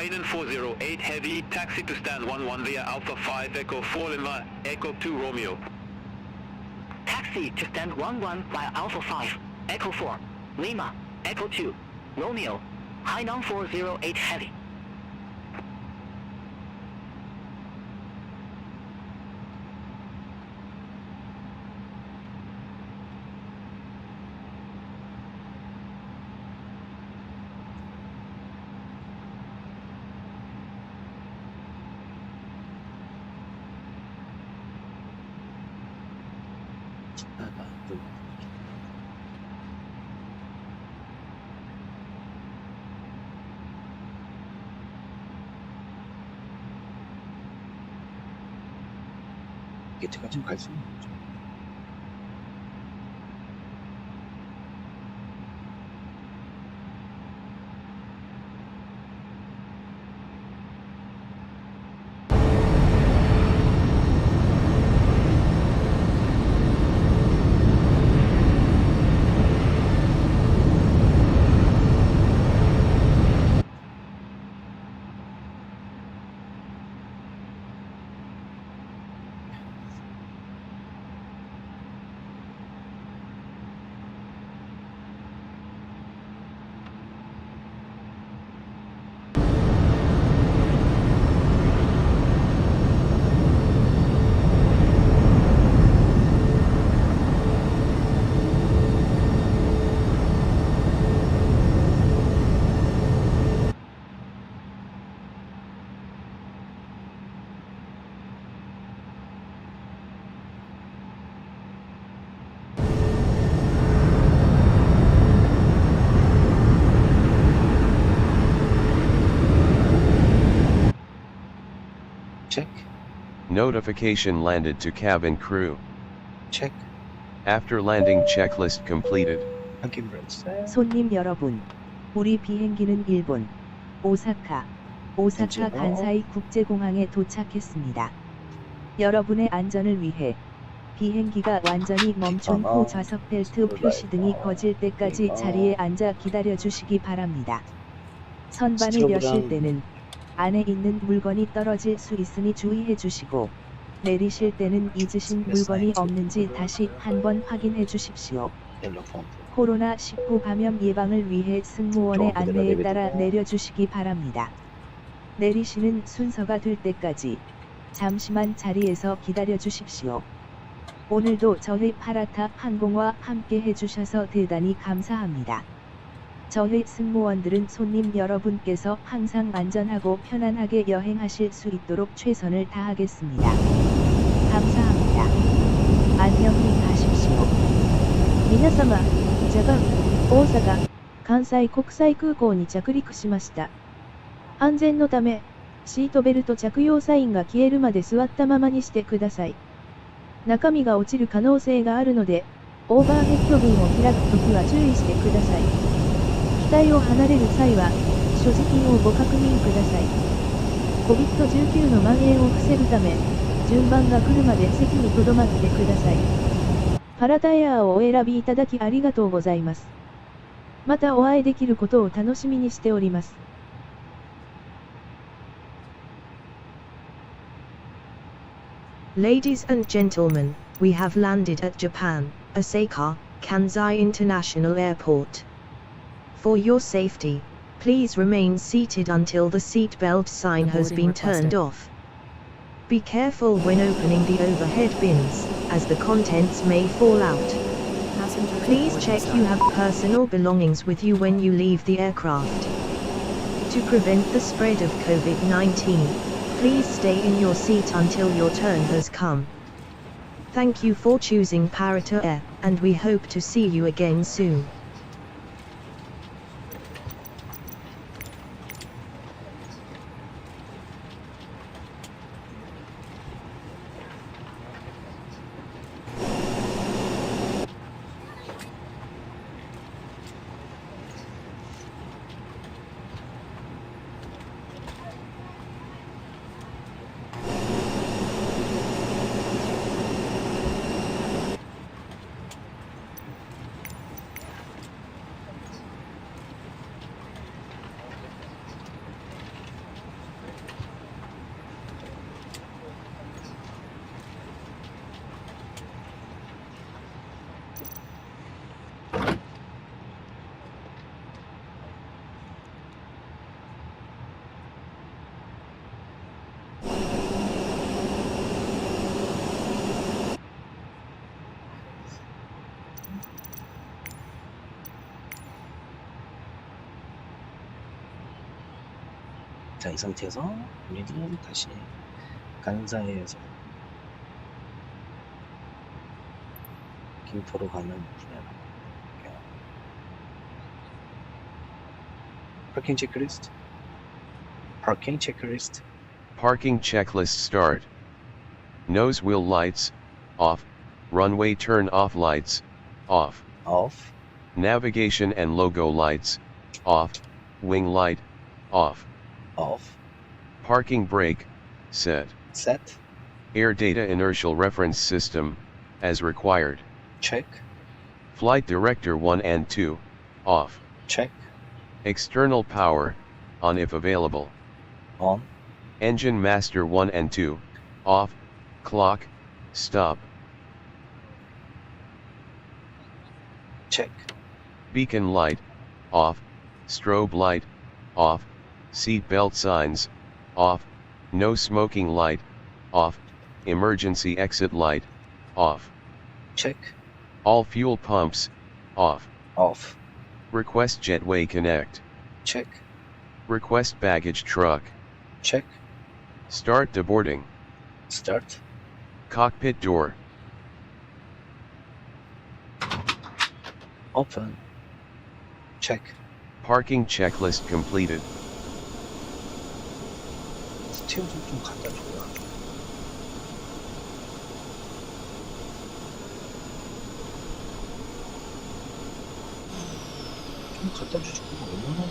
S17: Hainan 408 Heavy, taxi to stand 11 via Alpha 5 Echo 4 Lima, Echo 2 Romeo.
S14: Taxi to stand 11 via Alpha 5, Echo 4, Lima, Echo 2, Romeo, Hainan 408 Heavy.
S1: 게트까지 갈 수 있는 거죠. Check.
S5: Notification landed to cabin crew.
S1: Check.
S5: After landing checklist completed.
S6: 손님 여러분, 우리 비행기는 일본 오사카 간사이 국제공항에 도착했습니다. 여러분의 안전을 위해 비행기가 완전히 멈춘 후 좌석 벨트 표시등이 꺼질 때까지 자리에 앉아 기다려 주시기 바랍니다. 선반을 여실 때는 안에 있는 물건이 떨어질 수 있으니 주의해 주시고, 내리실 때는 잊으신 물건이 없는지 다시 한번 확인해 주십시오. 코로나19 감염 예방을 위해 승무원의 안내에 따라 내려주시기 바랍니다. 내리시는 순서가 될 때까지 잠시만 자리에서 기다려 주십시오. 오늘도 저희 파라타 항공과 함께 해주셔서 대단히 감사합니다. 저희 승무원들은 손님 여러분께서 항상 안전하고 편안하게 여행하실 수 있도록 최선을 다하겠습니다. 감사합니다. 안녕히 가십시오.
S7: 皆様、ジャパン、大阪、関西国際空港に着陸しました。安全のため、シートベルト着用サインが消えるまで座ったままにしてください。中身が落ちる可能性があるので、オーバーヘッド分を開くときは注意してください。機体を離れる際は、所持品をご確認ください。COVID-19 の蔓延を防ぐため、順番が来るまで席に留まってください。パラダイヤーをお選びいただきありがとうございます。またお会いできることを楽しみにしております。
S8: Ladies and gentlemen, we have landed at Japan, Osaka, Kansai International Airport. For your safety, please remain seated until the seatbelt sign has been turned off. Be careful when opening the overhead bins, as the contents may fall out. Please check you have personal belongings with you when you leave the aircraft. To prevent the spread of COVID-19, please stay in your seat until your turn has come. Thank you for choosing Parata Air, and we hope to see you again soon.
S1: 자, 이 상태에서 우리는 다시 간사해에서 김포로 가는 분야로 파킹 체크리스트.
S5: Parking checklist start. Nose wheel lights, off. Runway turn off lights, off.
S1: Off.
S5: Navigation and logo lights, off. Wing light, off.
S1: Off.
S5: Parking brake, set.
S1: Set.
S5: Air data inertial reference system, as required.
S1: Check.
S5: Flight director 1 and 2, off.
S1: Check.
S5: External power, on if available.
S1: On.
S5: Engine master 1 and 2, off. Clock, stop.
S1: Check.
S5: Beacon light, off. Strobe light, off. Seat belt signs, off. No smoking light, off. Emergency exit light, off.
S1: Check.
S5: All fuel pumps, off.
S1: Off.
S5: Request jetway connect.
S1: Check.
S5: Request baggage truck.
S1: Check.
S5: Start deboarding.
S1: Start.
S5: Cockpit door.
S1: Open. Check.
S5: Parking checklist completed.
S1: 스티어도 좀 갖다 줘요. 좀 갖다 주시고 얼마나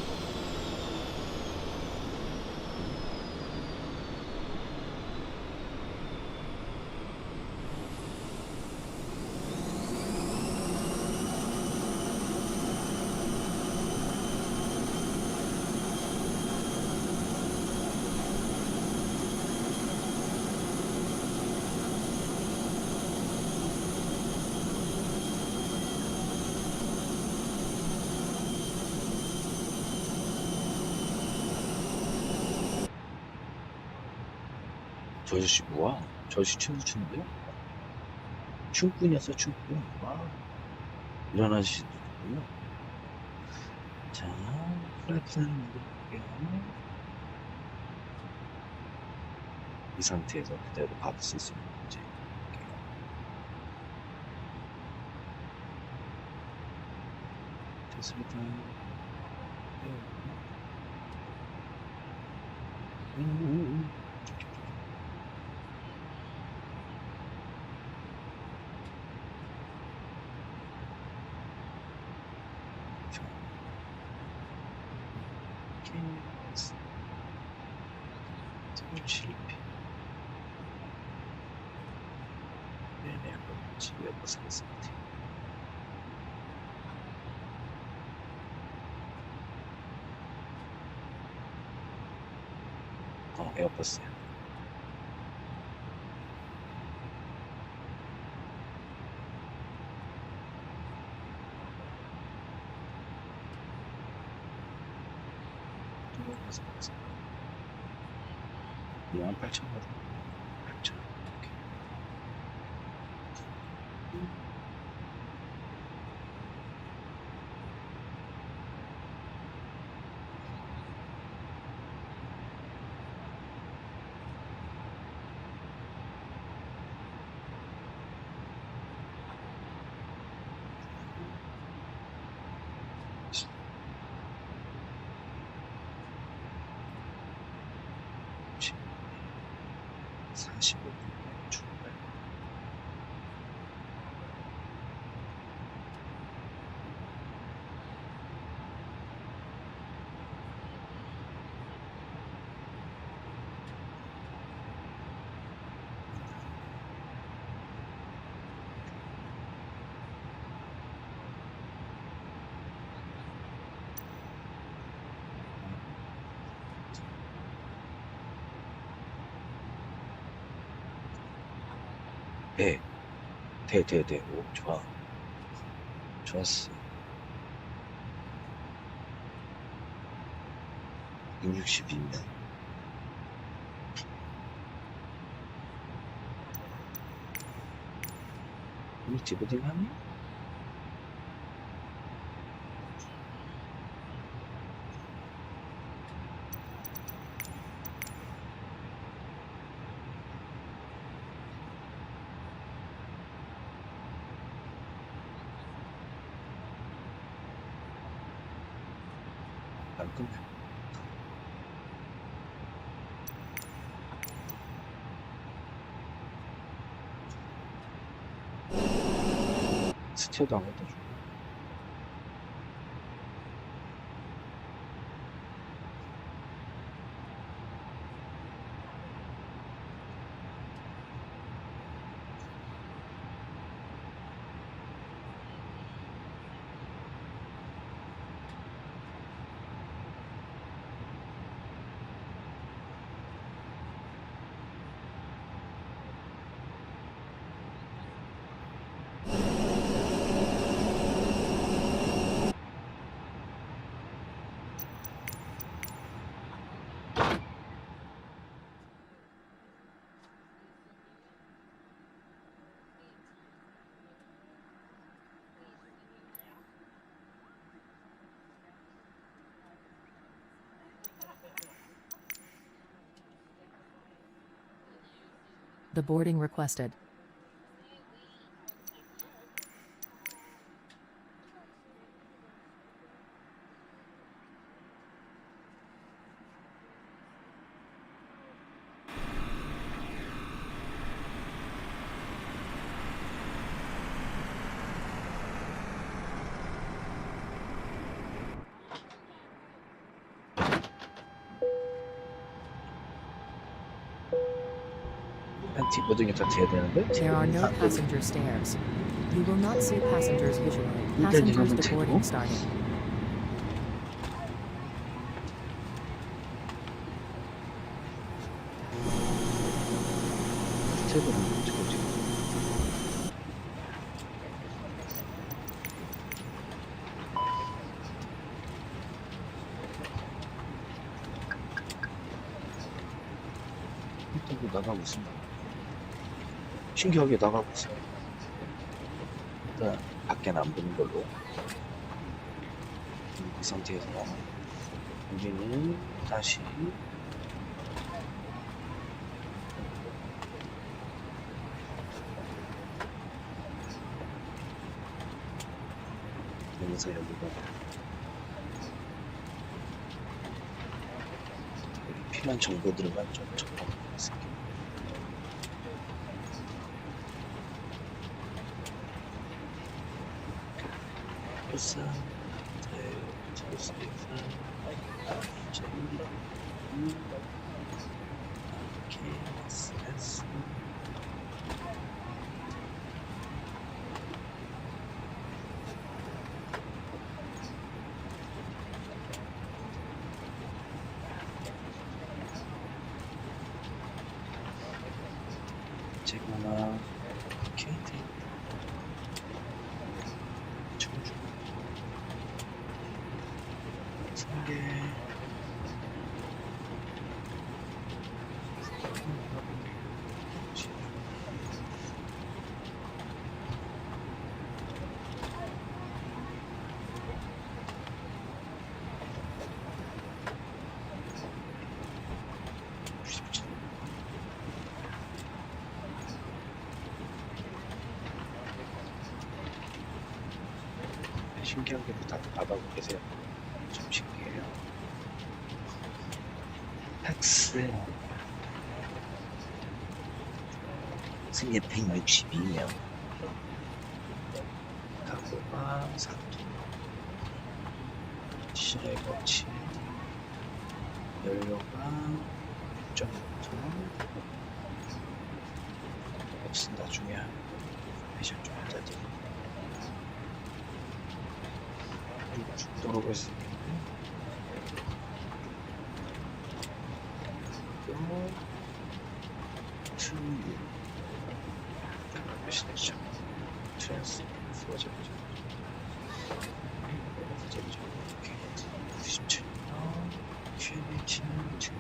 S1: 저 아저씨 뭐야? 저 아저씨 춤을 추는데요? 춤꾼이었어, 춤꾼. 와, 이런 아저씨도 있고요. 자, 플라이트는 누를게요. 이 상태에서 그대로 밥을 쓸 수 있는지. 됐습니다. 실패. 네네, 한번 집에 보겠습니다. 에어버스야. 들어가서 보겠습니다. 28,000원. 8,000원. 오케이. 45분 출발. 네. 오, 좋아. 좋았어. 662면. 우리 디보딩 하니? 안 끊겨. 스티어도 안 갖다 주고.
S3: The boarding requested.
S1: 안티 모든 다 돼야 되는데.
S3: There are no passenger stairs. You will not see passengers visually. Passengers to boarding starting.
S1: 나가고 있습니다. 신기하게 나가고 있어요. 일단 밖에는 안 보는 걸로. 이 상태에서 우리는 다시 여기서 여기가 필요한 정보들만 좀 적어보고 있을게요. 제거나 KT 청주 3개 신기한 게 다들 나가고 계세요. 좀 신기해요. 팩스 승계 162명 가구가 4톤 시야의 거치 연료가 6.5톤 엑스 나중에 패션 좀 해야 돼. 죽도록 했으니까 트루 몇이죠? 트랜스 포저 포저죠. 97년 퀴니치는 준비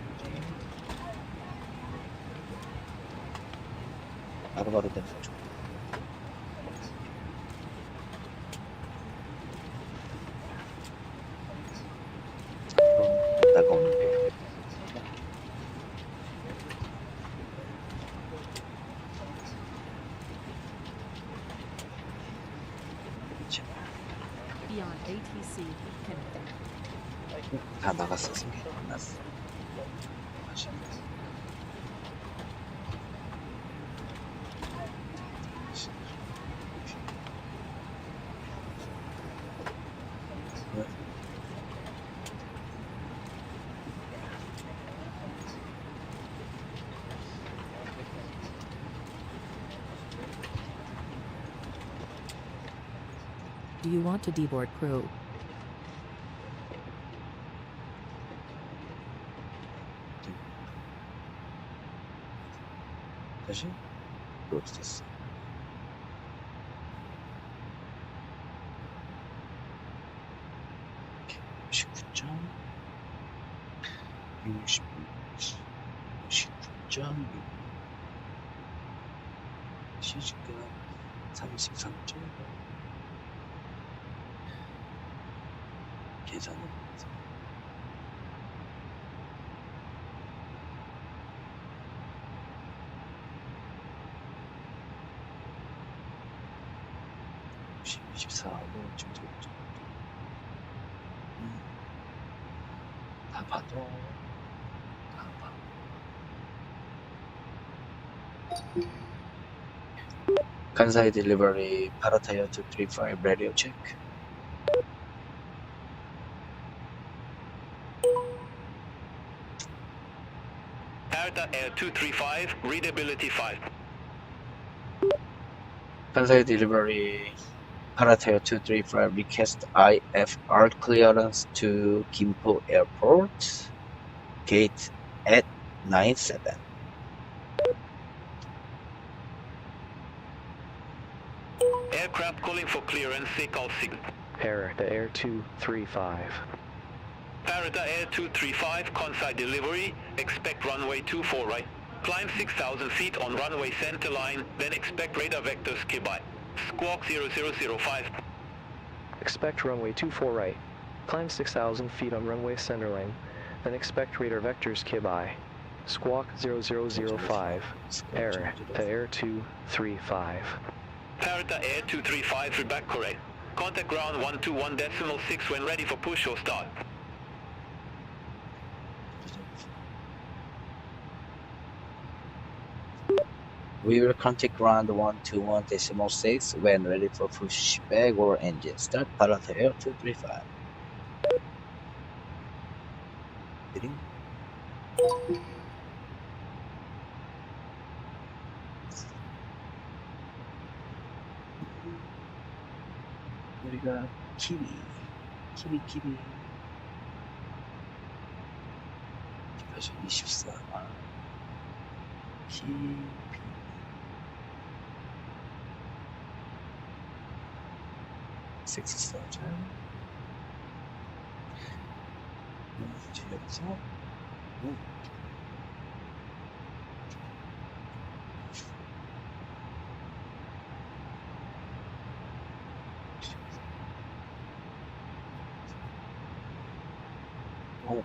S1: 바로바로 되는 거죠.
S3: Beyond ATC connected.
S1: 다 나갔어. 승계 끝났어. 다시.
S3: Do you want to deboard crew?
S1: 다시 로드 됐어. 이렇게 59점 69점 시식가 33점 계산은 24하고 지금 다 봐도 Kansai delivery Parataya 235 radio check.
S17: Parata Air 235, readability 5.
S1: Kansai delivery Parataya 235 request IFR clearance to Gimpo Airport gate at 97.
S17: Aircraft calling for clearance, takeoff signal.
S4: Parata Air 235.
S17: Parata Air 235, Kansai delivery, expect runway 24 right. Climb 6,000 feet on runway center line, then expect radar vectors Kibai. Squawk 0005.
S4: Expect runway 24 right. Climb 6,000 feet on runway center line, then expect radar vectors Kibai. Squawk 0005. Error to Air 235.
S17: Parata Air 235, feedback correct. Contact ground 121.6 when ready for push or start.
S1: We will contact ground 121.6 when ready for pushback or engine start. Parata Air 235. Hitting. 우리가 키위 다시 24 키위 섹스 사자 여기서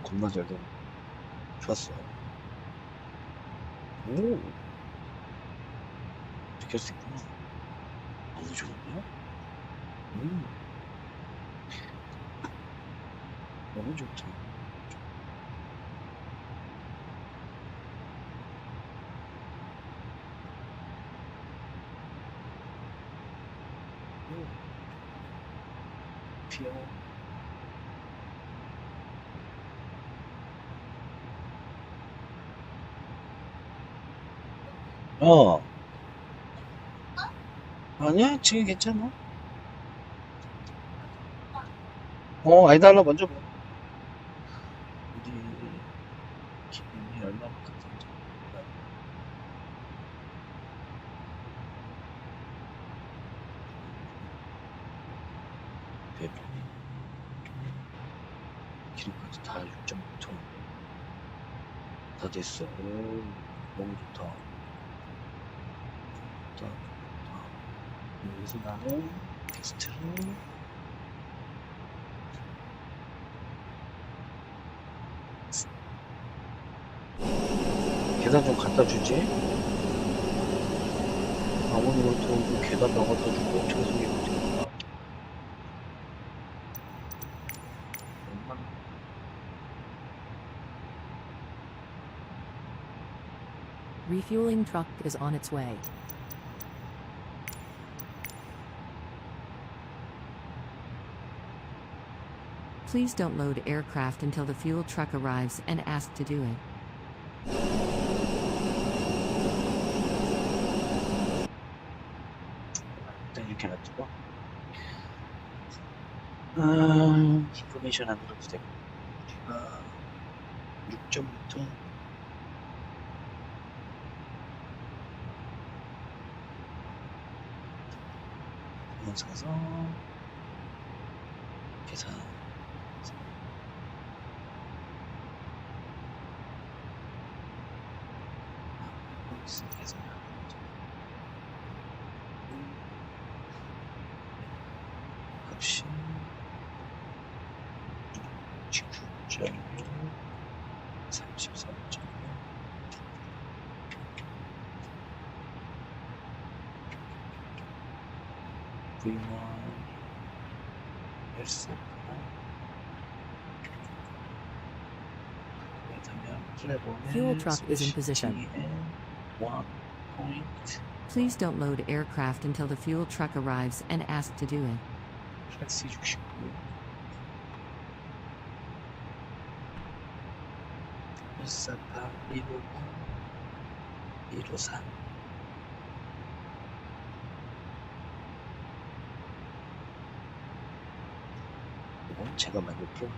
S1: 겁나 잘 되네. 좋았어. 오! 이렇게 할 수 있구나. 너무 좋은데요? 너무 좋다. 귀여워. 아니야, 지금 괜찮아. 아이달러 먼저 봐. 우리 기분이 얼마만큼 되는지. 배분이 기름까지 다 6.5톤 다 됐어. 오, 너무 좋다. 여기서 나는 게스트로 계단 좀 갖다 주지? 아무리 그렇도 계단 다 갖다 주고 어떻게 생기는지 몰라.
S3: Refueling truck is on its way. Please don't load aircraft until the fuel truck arrives and ask to do it.
S1: 일단 이렇게 놔두고 인포메이션 안 들어도 되고 6점부터 사서 계산 계산 값이 9.6 33.6 V1 S
S3: Fuel truck is in position. Please don't load aircraft until the fuel truck arrives and ask to do it.
S1: 플렉시 69 148 159 153 이건 제가 만들 프로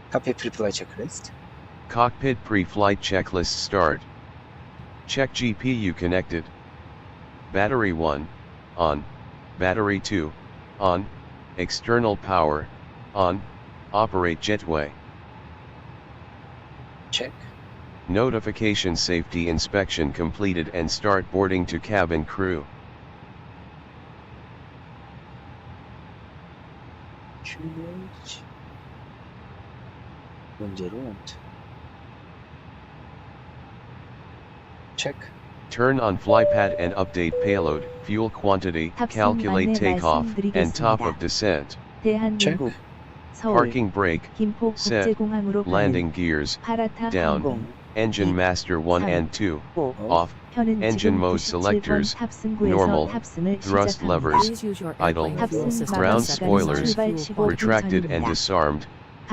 S1: Cockpit pre-flight checklist.
S5: Cockpit pre-flight checklist start. Check GPU connected. Battery 1, on. Battery 2, on. External power, on. Operate jetway.
S1: Check.
S5: Notification safety inspection completed and start boarding to cabin crew. Check. Turn on flypad and update payload, fuel quantity, calculate takeoff, and top of descent.
S1: Check.
S5: Parking brake, set, landing gears, down, engine master 1 and 2, off, engine mode selectors, normal, thrust levers, idle, ground spoilers, retracted and disarmed,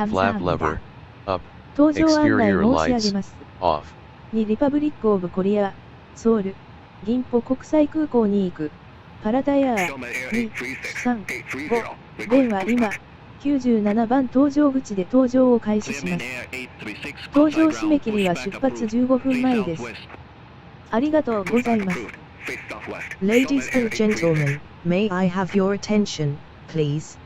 S5: flap lever, up, exterior lights, off.
S7: にリパブリックオブコリア、ソウル、銀浦国際空港に行く。パラダイヤー、2、3、5、電は今、97番搭乗口で搭乗を開始します。搭乗締め切りは出発15分前です。ありがとうございます。
S8: Ladies and gentlemen, may I have your attention, please?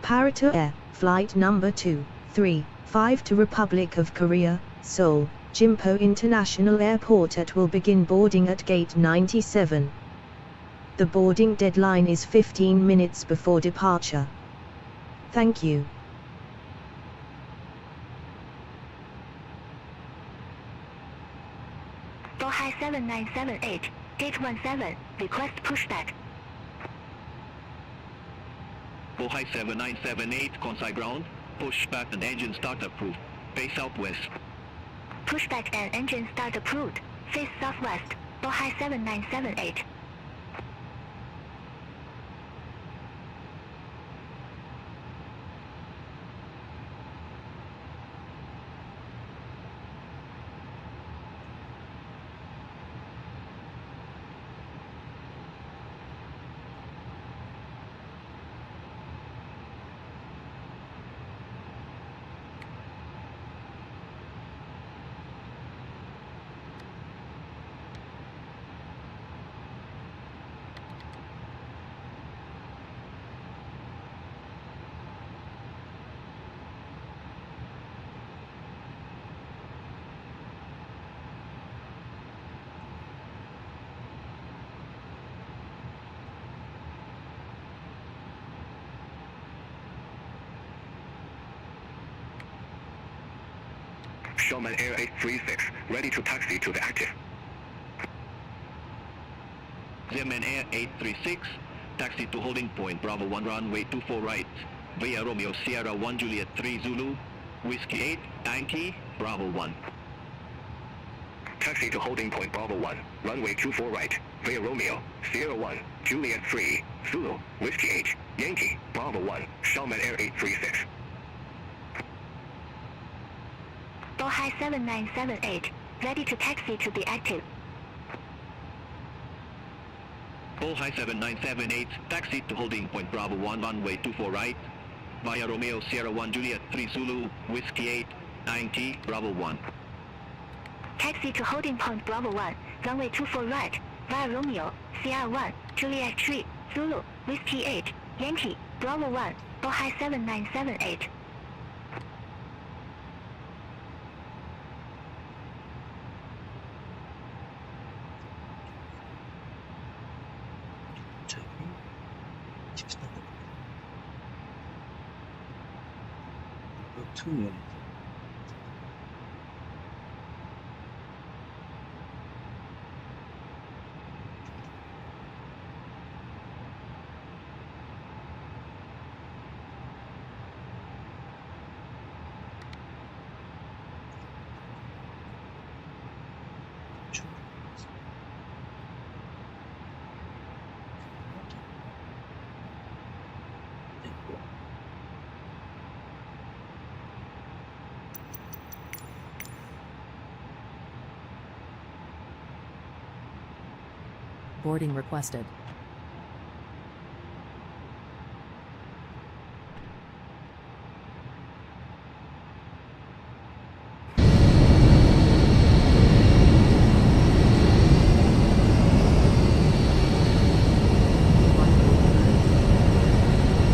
S8: Parata Air, flight number 235 to Republic of Korea, Seoul, Gimpo International Airport will begin boarding at gate 97. The boarding deadline is 15 minutes before departure. Thank you.
S14: Bohai 7978, gate 17, request pushback.
S2: Bohai 7978, Kansai ground, pushback and engine start approved, face southwest.
S14: Pushback and engine start approved, face southwest, Bohai 7978.
S15: Showman Air 836, ready to taxi to the active.
S2: Zeman Air 836,
S16: taxi to holding point Bravo 1 runway 24 right, via Romeo Sierra 1 Juliet 3 Zulu, Whiskey 8, Yankee, Bravo 1.
S15: Taxi to holding point Bravo 1, runway 24 right, via Romeo, Sierra 1, Juliet 3, Zulu, Whiskey 8, Yankee, Bravo 1, Shalman Air 836.
S18: Bohai 7978, ready to taxi to be active.
S16: Bohai 7978, taxi to holding point Bravo 1 runway 24 right, via Romeo Sierra 1 Juliet 3 Zulu, Whiskey 8, Yankee, Bravo 1.
S18: Taxi to holding point Bravo 1, runway 24 right, via Romeo, Sierra 1, Juliet 3, Zulu, Whiskey 8, Yankee, Bravo 1, Bohai 7978.
S3: Boarding requested.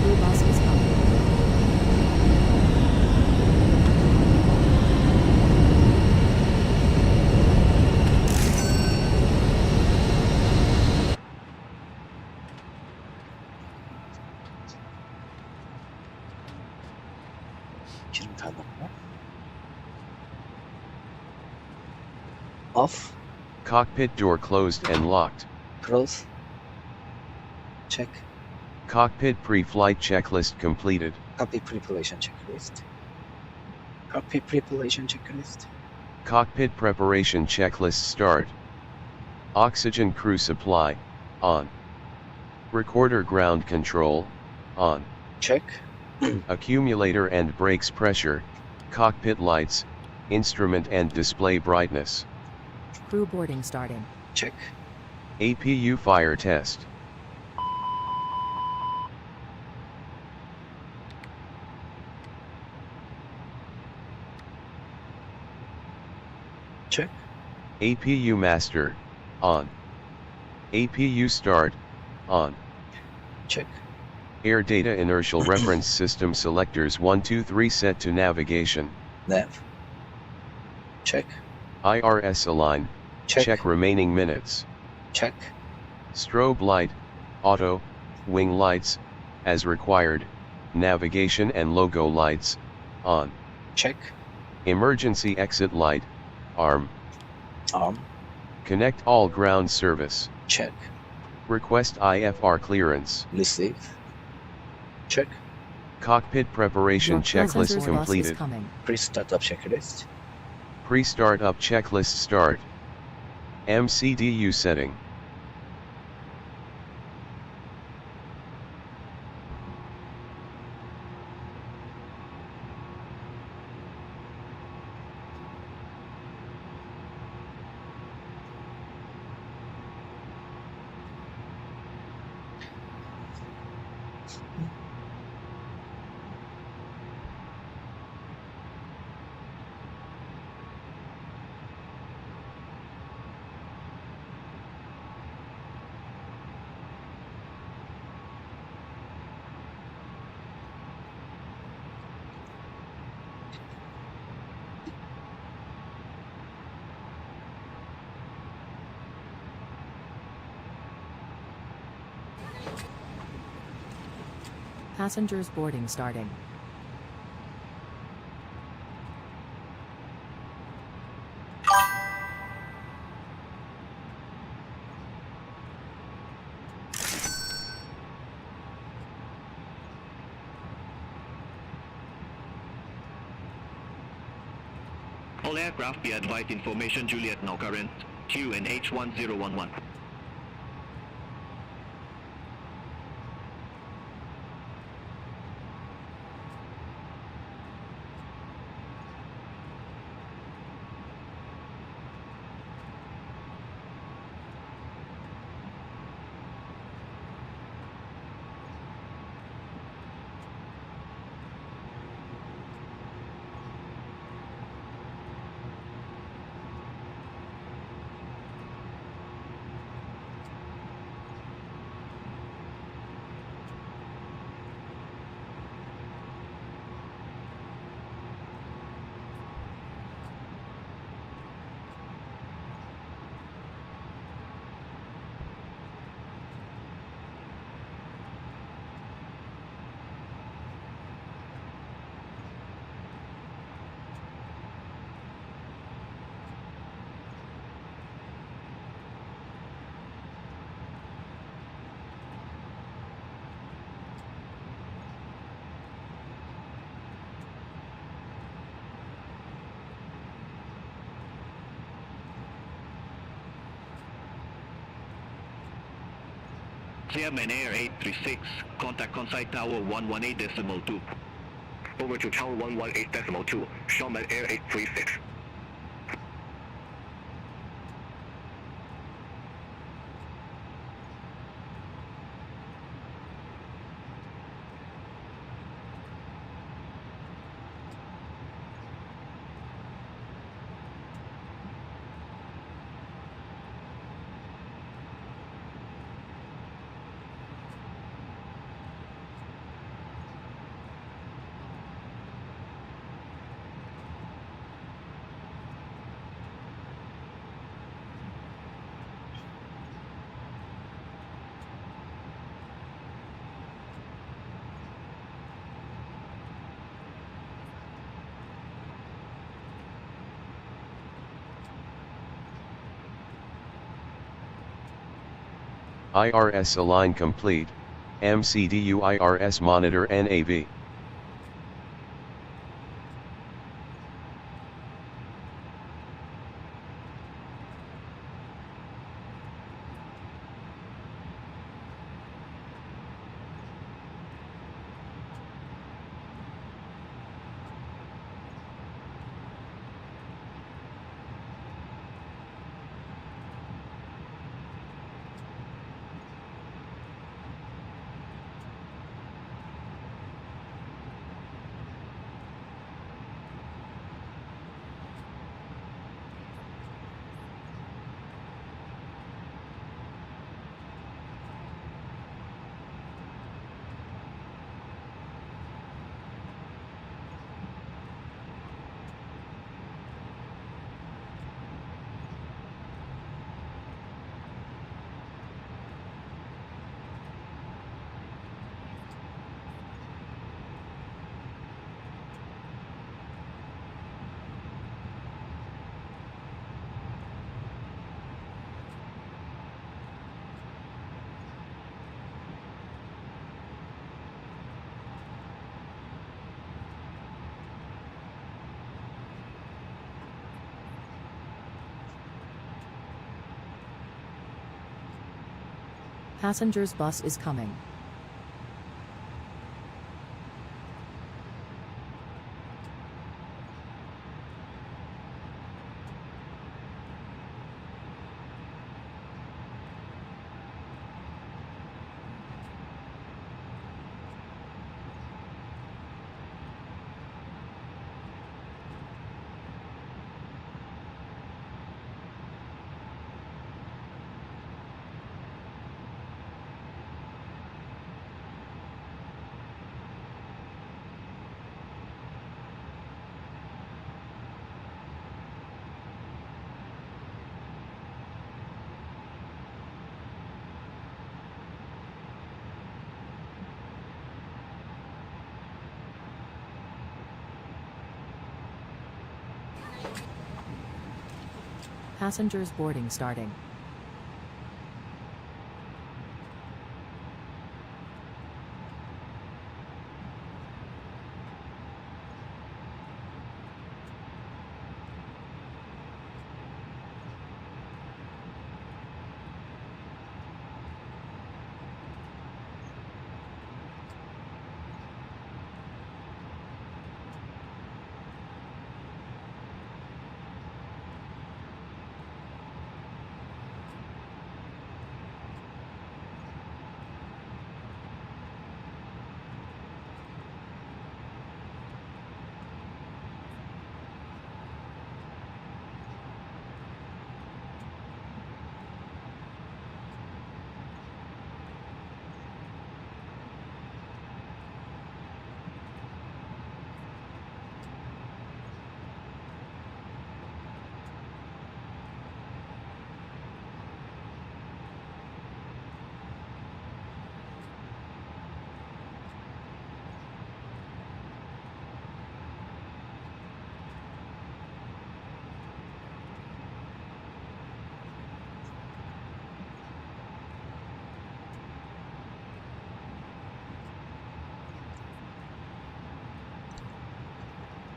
S3: Blue bus is coming.
S1: 기름 다 넣고. Off.
S5: Cockpit door closed and locked.
S1: Close. Check.
S5: Cockpit pre-flight checklist completed.
S1: Cockpit preparation checklist. Cockpit preparation checklist.
S5: Cockpit preparation checklist start. Oxygen crew supply, on. Recorder ground control, on.
S1: Check.
S5: Accumulator and brakes pressure, cockpit lights, instrument and display brightness.
S3: Crew boarding starting.
S1: Check.
S5: APU fire test.
S1: Check.
S5: APU master, on. APU start, on.
S1: Check.
S5: Air data inertial reference system selectors 1, 2, 3 set to navigation.
S1: Nav. Check.
S5: IRS align, check remaining minutes.
S1: Check.
S5: Strobe light, auto, wing lights, as required, navigation and logo lights, on.
S1: Check.
S5: Emergency exit light, arm.
S1: Arm.
S5: Connect all ground service.
S1: Check.
S5: Request IFR clearance.
S1: Receive. Check.
S5: Cockpit preparation checklist completed.
S1: Pre-startup checklist.
S5: Pre-startup checklist start. MCDU setting.
S3: Passengers boarding starting.
S16: All aircraft be advised information Juliet now current, QNH 1011. Clearman Air 836, contact Conside Tower 118.2.
S15: Over to Tower 118.2, Sherman Air 836.
S5: IRS align complete, MCDU IRS monitor NAV.
S3: Passengers bus is coming. Passengers boarding starting.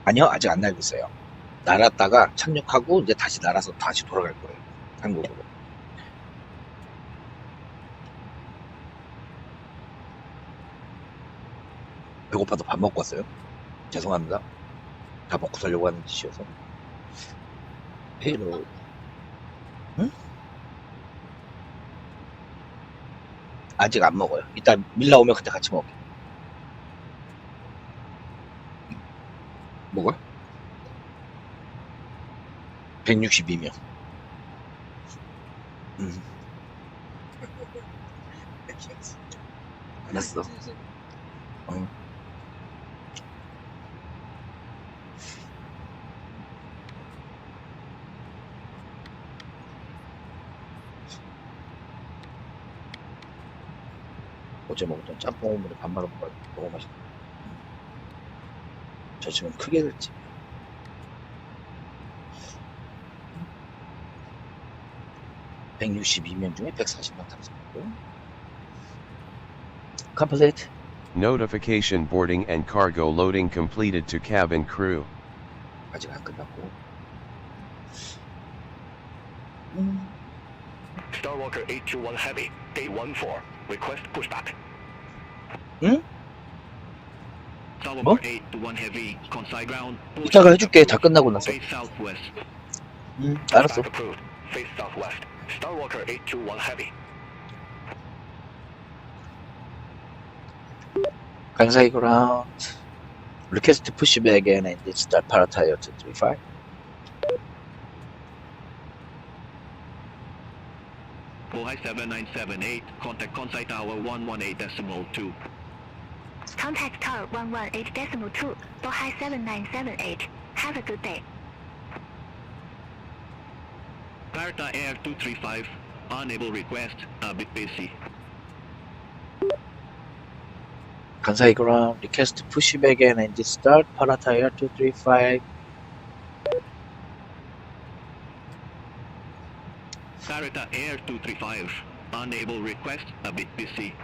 S1: 아니요, 아직 안 날고 있어요. 날았다가 착륙하고 이제 다시 날아서 다시 돌아갈 거예요. 한국으로. 배고파도 밥 먹고 왔어요. 죄송합니다. 다 먹고 살려고 하는 짓이어서. 페이로. 응? 아직 안 먹어요. 이따 밀 나오면 그때 같이 먹을게요. 뭐가? 162명. 알았어. 어제 먹었던 짬뽕 물에 밥 말아 먹어야 너무 맛있다. 저 지금 크게 됐지. (162명) 중에 140명 탑승했고. Complete.
S5: Notification boarding and cargo loading completed to cabin crew.
S1: 아직 안 끝났고.
S2: Starwalker 821 Heavy, Day 14. Request pushback.
S1: 응?
S16: Starwalker 821 Heavy, Consai ground.
S1: 이따가 해줄게. 다 끝나고 나서.
S16: Face southwest.
S1: 알았어.
S2: Approved. Face southwest. Starwalker 821 Heavy.
S1: Kansai ground. Request pushback and start paratire 235.
S16: Bohai 7978, contact Consai Tower 118.2.
S18: Contact Tower 118.2, Bohai 7978. Have a good day.
S16: Parata Air 235, unable request, a bit busy.
S1: Kansai ground. Request pushback and start paratire 235.
S16: Parata Air 235, unable request, a bit busy.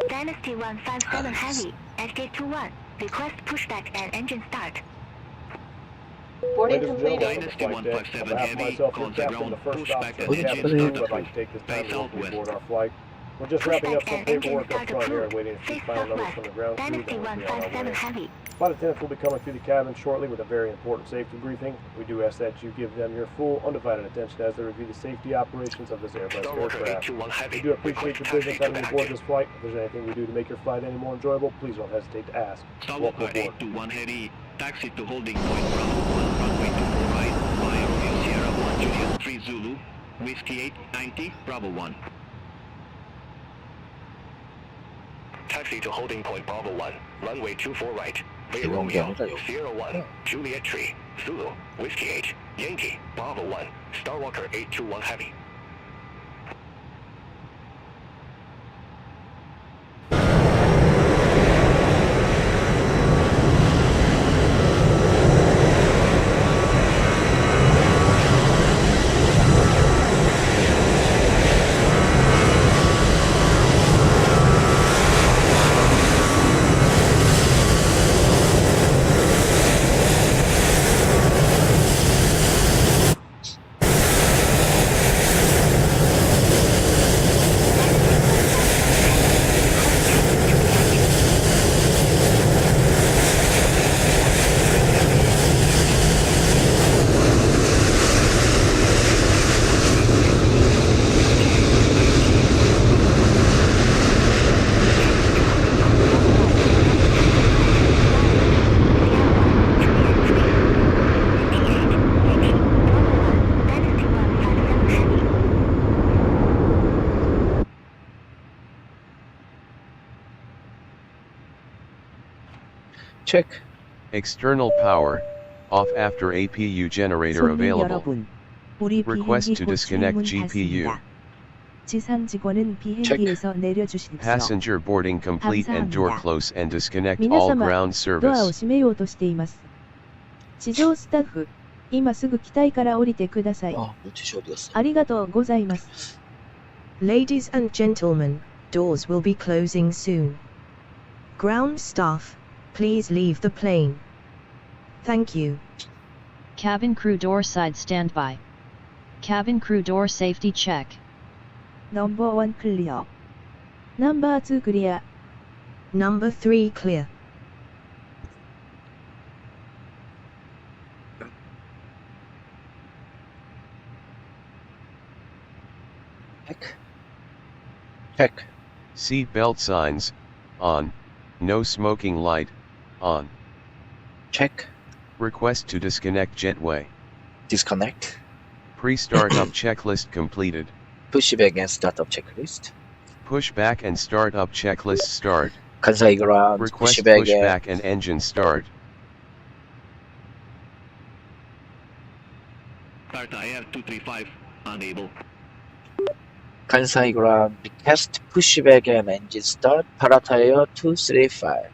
S18: Dynasty 157 Heavy, at gate 21. Request pushback and engine start.
S10: Boarding
S11: Ladies and
S10: completed.
S11: gentlemen,
S16: Dynasty
S11: on the
S16: 157
S11: flight deck,
S16: Heavy,
S11: on behalf of myself, your
S16: Consai
S11: captain,
S16: ground,
S11: the first
S16: pushback
S11: officer,
S16: and
S11: Captain
S16: engine
S11: Crew,
S16: start
S11: I'd like to
S16: approved.
S11: take this time
S16: Face
S11: to welcome you
S16: southwest.
S11: aboard our flight. We're just wrapping up some
S18: Pushback and
S11: paperwork
S18: engine
S11: up
S18: start
S11: front here,
S18: approved.
S11: waiting to see
S18: Face
S11: final numbers
S18: southwest.
S11: from the ground crew,
S18: Dynasty
S11: then we'll be on our
S18: 157
S11: way.
S18: Heavy.
S11: Flight attendants will be coming through the cabin shortly with a very important safety briefing. We do ask that you give them your full, undivided attention as they review the safety operations of this Airbus
S2: Starwalker
S11: aircraft.
S2: 821 Heavy.
S11: We do appreciate your
S2: Request
S11: business
S2: taxi to
S11: having aboard
S2: active.
S11: this flight. If there's anything we do to make your flight any more enjoyable, please don't hesitate to ask. Welcome
S16: Starwalker
S11: aboard.
S16: 821 Heavy, taxi to holding point Bravo 1, runway 24 right, via Romeo Sierra 1 Juliet 3 Zulu, Whiskey 890, Bravo 1.
S2: Taxi to holding point Bravo 1. Runway 24 right. Via Romeo, Sierra 1, Juliet 3, Zulu, Whiskey 8, Yankee, Bravo 1, Starwalker 821 Heavy.
S1: Check.
S5: External power, off after APU generator
S6: 손님
S5: available.
S6: 여러분, 우리
S5: Request
S6: 비행기
S5: to
S6: 곧
S5: disconnect
S6: 출문
S5: GPU.
S6: 닫습니다. 지상 직원은 비행기에서 내려주십시오.
S5: Passenger boarding complete and door
S6: 감사합니다.
S5: close and disconnect all
S7: 皆様、
S5: ground
S7: ドアを
S5: service.
S7: 閉めようとしています。地上スタッフ、今すぐ機体から降りてください。
S1: 물티슈 어디 갔어?
S7: ありがとうございます。
S8: Ladies and gentlemen, doors will be closing soon. Ground staff, Please leave the plane. Thank you.
S12: Cabin crew door side standby. Cabin crew door safety check.
S6: Number 1 clear.
S7: Number 2 clear.
S8: Number 3 clear.
S1: Check.
S5: Seat belt signs, on. No smoking light, on.
S1: Check.
S5: Request to disconnect jetway.
S1: Disconnect.
S5: Pre-startup checklist completed.
S1: Pushback and startup checklist.
S5: Pushback and startup checklist start.
S1: Kansai ground.
S5: Request
S1: pushback
S5: pushback and engine start.
S16: Parta Air 235, unable.
S1: Kansai ground. Request pushback and engine start. Paratire 235.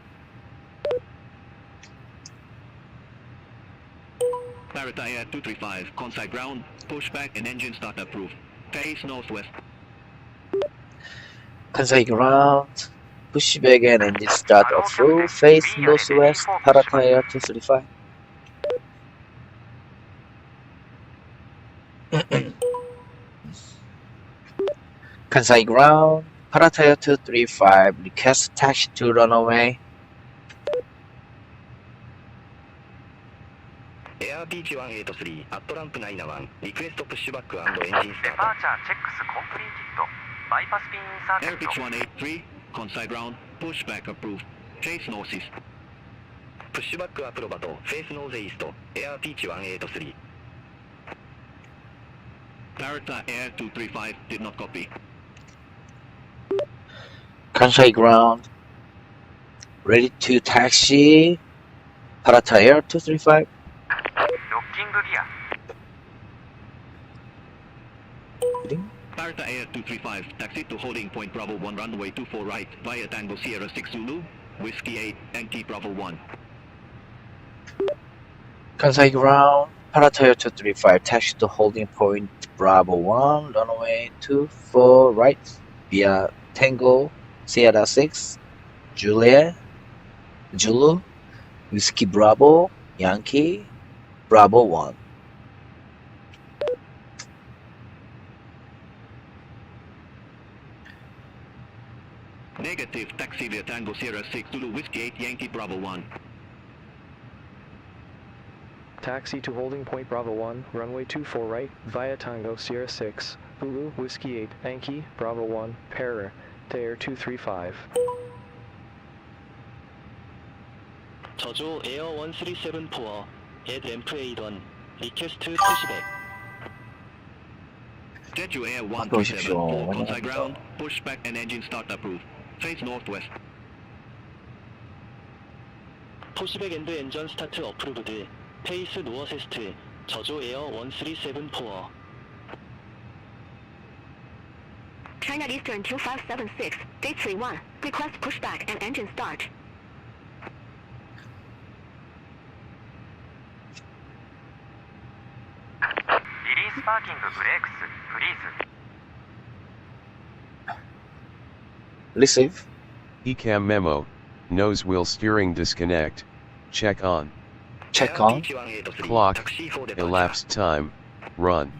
S16: Parta Air 235, Kansai ground, pushback and engine start approved. Face northwest.
S1: Kansai ground. Pushback and engine start approved. Face northwest. Paratire 235. Kansai ground. Paratire 235. Request taxi to runaway.
S15: Air Beach 1883 at ramp 91, request pushback and engine start.
S19: Departure checks completed. Bypass pin
S16: Air
S19: insert.
S16: pitch 183, Kansai ground, pushback approved. Face northeast.
S15: Pushback approved, face northeast, Air Beach 183.
S16: Parta Air 235 did not copy.
S1: Kansai ground. Ready to taxi. Paratire 235.
S19: Locking gear.
S16: Parta Air 235, taxi to holding point Bravo 1 runway 24 right via Tango Sierra 6 Zulu, Whiskey 8, Yankee Bravo 1.
S1: Kansai ground. Paratire 235. Taxi to holding point Bravo 1 runway 24 right via Tango Sierra 6 Juliet Zulu Whiskey Bravo Yankee Bravo 1.
S16: Negative, taxi via Tango Sierra 6 Zulu, Whiskey 8, Yankee Bravo 1.
S4: Taxi to holding point Bravo 1, runway 24 right, via Tango Sierra 6, Zulu, Whiskey 8, Yankee, Bravo 1, Para, to Air 235.
S20: 저조 에어 1374, head ramp 81, request to pushback.
S16: Jeju Air 137, all Kansai ground, pushback and engine start approved. Face northwest.
S20: pushback and engine start approved. Face northeast, 저조 에어 1374.
S18: China Eastern 2576, gate 31, request pushback and engine start.
S19: Release parking brakes. Freeze.
S1: Receive.
S5: ECAM memo. Nose wheel steering disconnect. Check on.
S1: Check on.
S5: Clock. Elapsed time. Run.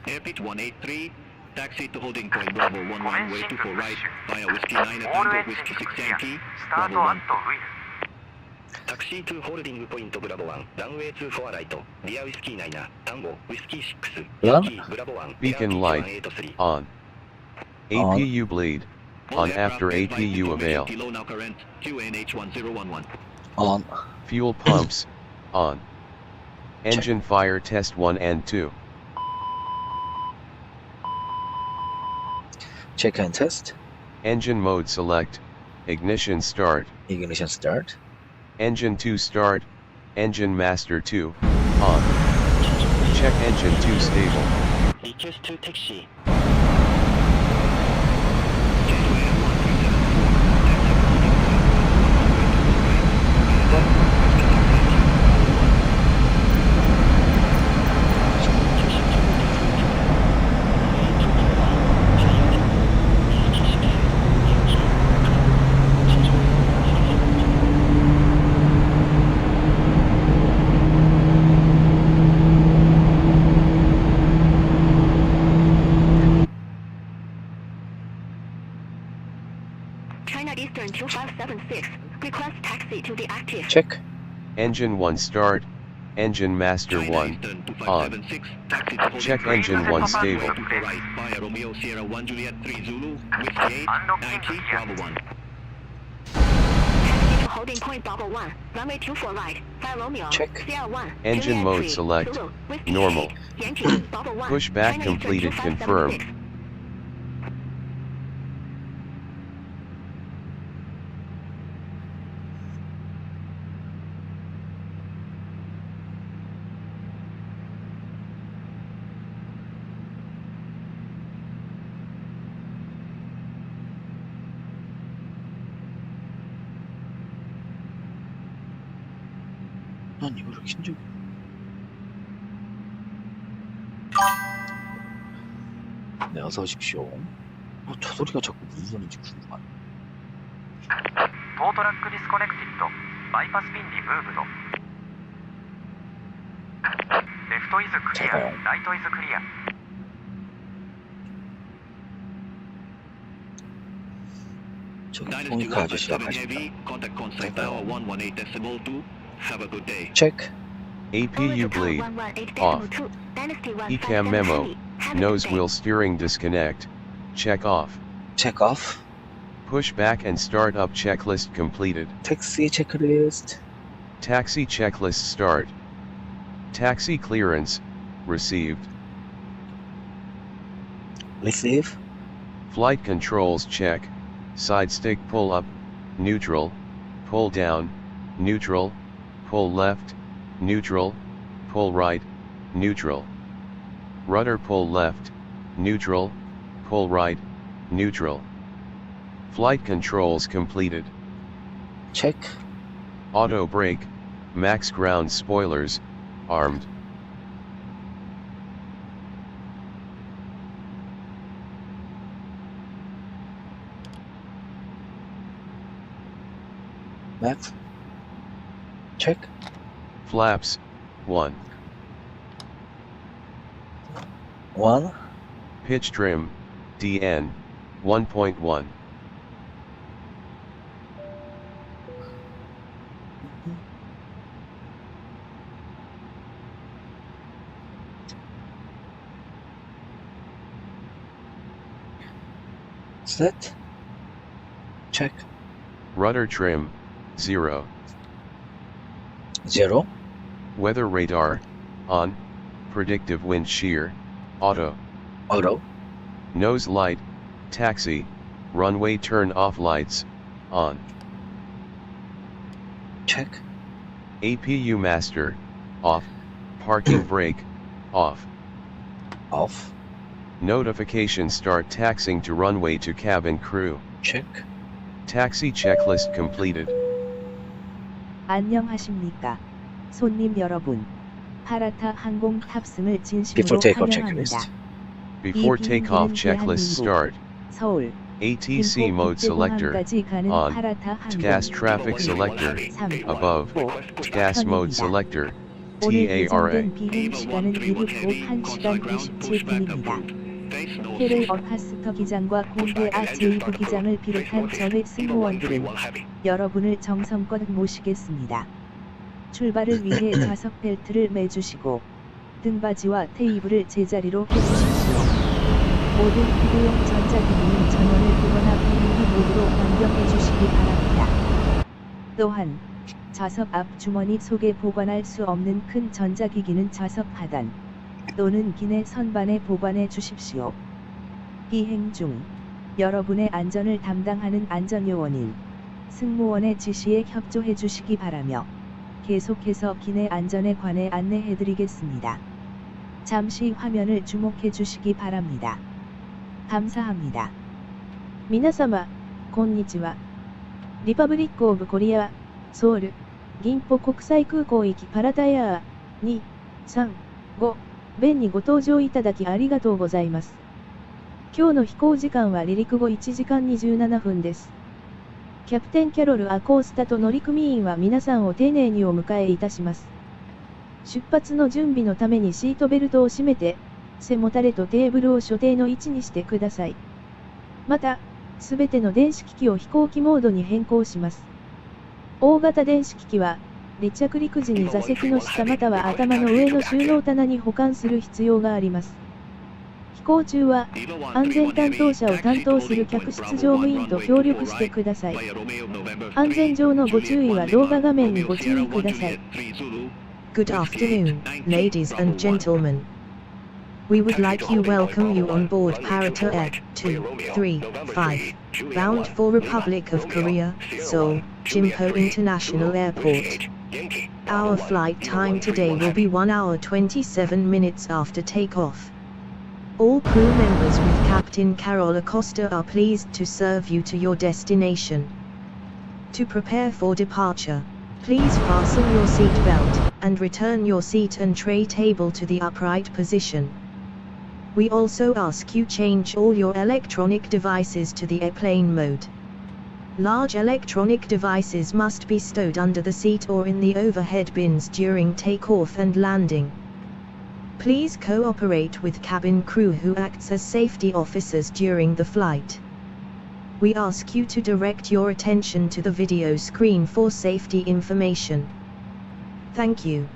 S16: Air pitch 183, taxi to holding point Bravo 1 runway 24 right via Whiskey 9 at Tango Whiskey 6 Yankee, Bravo 1.
S15: Taxi to holding point Bravo 1, runway 24 right, via Whiskey 9, Tango Whiskey 6, Yankee, Bravo 1.
S5: Beacon light. On. APU bleed. On after APU avail.
S16: Low now current, QNH 1011.
S1: On.
S5: Fuel pumps. On. Engine fire test 1 and 2.
S1: Check and test.
S5: Engine mode select. Ignition start.
S1: Ignition start.
S5: Engine 2 start. Engine master 2. On. Check engine 2 stable.
S20: Request to taxi.
S18: 2576. Request taxi to the active.
S1: 체크.
S5: Engine 1 start. Engine master 1 on. Check engine 1 stable.
S16: Via Romeo Sierra 1 Juliet 3 Zulu, Whiskey 8, 90, Bravo 1.
S18: Taxi to holding point Bravo 1. Runway 24 right. Via Romeo.
S1: Check.
S18: Sierra 1.
S5: Engine
S18: Juliet
S5: mode
S18: 3,
S5: select.
S18: Zulu, Whiskey
S5: Normal.
S18: 8, Yankee, Bravo 1.
S5: Pushback
S18: China
S5: completed.
S18: Eastern
S5: Confirm.
S18: 2576.
S1: 난 이거를 킨 적이. 네, 어서 오십시오. 저 소리가 자꾸 무슨 소리인지 궁금하네.
S19: トートラックディスコネクティッドバイパスピンリムーブドレフトイズクリアライトイズクリア
S1: 저기
S16: Dynasty
S1: 포니카 아저씨가
S16: 157
S1: 가신다.
S16: Heavy, contact console tower 118.2. Have a good day.
S5: Check. APU bleed. Off. ECAM memo. Nose wheel steering disconnect. Check off.
S1: Check off.
S5: Pushback and start up checklist completed.
S1: Taxi checklist.
S5: Taxi checklist start. Taxi clearance. Received.
S1: Receive.
S5: Flight controls check. Side stick pull up. Neutral. Pull down. Neutral. Pull left. Neutral. Pull right. Neutral. Rudder pull left. Neutral. Pull right. Neutral. Flight controls completed.
S1: Check.
S5: Auto brake. Max ground spoilers. Armed.
S1: Max. Check.
S5: Flaps. 1.
S1: 1.
S5: Pitch trim. DN. 1.1.
S1: Set. Check.
S5: Rudder trim. 0.
S1: 0.
S5: Weather radar. On. Predictive wind shear. Auto.
S1: Auto.
S5: Nose light. Taxi. Runway turn off lights. On.
S1: Check.
S5: APU master. Off. Parking brake. Off.
S1: Off.
S5: Notification start taxiing to runway to cabin crew.
S1: Check.
S5: Taxi checklist completed.
S6: 안녕하십니까. 손님 여러분. 파라타 항공 탑승을 진심으로
S1: Before takeoff
S6: 환영합니다.
S1: checklist.
S5: Before
S6: 이
S5: takeoff
S6: 비행기는
S5: checklist
S6: 대한민국,
S5: start.
S6: 서울,
S5: ATC mode selector.
S6: 김포국제공항까지 가는
S5: On.
S6: 파라타 항공
S5: Gas traffic selector.
S6: 3,
S5: Above. Gas mode selector.
S6: 오늘
S5: TARA.
S6: 예정된 비행 시간은 미국 오후 1시간 27분입니다. 페를 어카스터 기장과 공대 RJBB 기장을 비롯한 저회 승무원들은 여러분을 정성껏 모시겠습니다. 출발을 위해 좌석 벨트를 매주시고 등받이와 테이블을 제자리로 해주십시오. 모든 휴대용 전자기기는 전원을 끄거나 비행기 모드로 변경해 주시기 바랍니다. 또한 좌석 앞 주머니 속에 보관할 수 없는 큰 전자기기는 좌석 하단 또는 기내 선반에 보관해 주십시오. 비행 중 여러분의 안전을 담당하는 안전요원인 승무원의 지시에 협조해 주시기 바라며 계속해서 기내 안전에 관해 안내해 드리겠습니다. 잠시 화면을 주목해 주시기 바랍니다. 감사합니다.
S7: 皆様、こんにちは。リパブリックオブコリア、ソウル、銀浦国際空港行きパラダイヤー2、3、5、便にご搭乗いただきありがとうございます。今日の飛行時間は離陸後1時間27分です。キャプテンキャロル・アコースタと乗組員は皆さんを丁寧にお迎えいたします。出発の準備のためにシートベルトを締めて、背もたれとテーブルを所定の位置にしてください。また、すべての電子機器を飛行機モードに変更します。大型電子機器は、離着陸時に座席の下または頭の上の収納棚に保管する必要があります。飛行中は、安全担当者を担当する客室乗務員と協力してください。安全上のご注意は動画画面にご注意ください。
S8: Good afternoon, ladies and gentlemen. We would like to welcome you on board Parata Air 235, bound for Republic of Korea, Seoul, Gimpo International Airport. Our flight time today will be 1 hour 27 minutes after takeoff. All crew members with Captain Carol Acosta are pleased to serve you to your destination. To prepare for departure, please fasten your seat belt and return your seat and tray table to the upright position. We also ask you change all your electronic devices to the airplane mode. Large electronic devices must be stowed under the seat or in the overhead bins during takeoff and landing. Please cooperate with cabin crew who acts as safety officers during the flight. We ask you to direct your attention to the video screen for safety information. Thank you.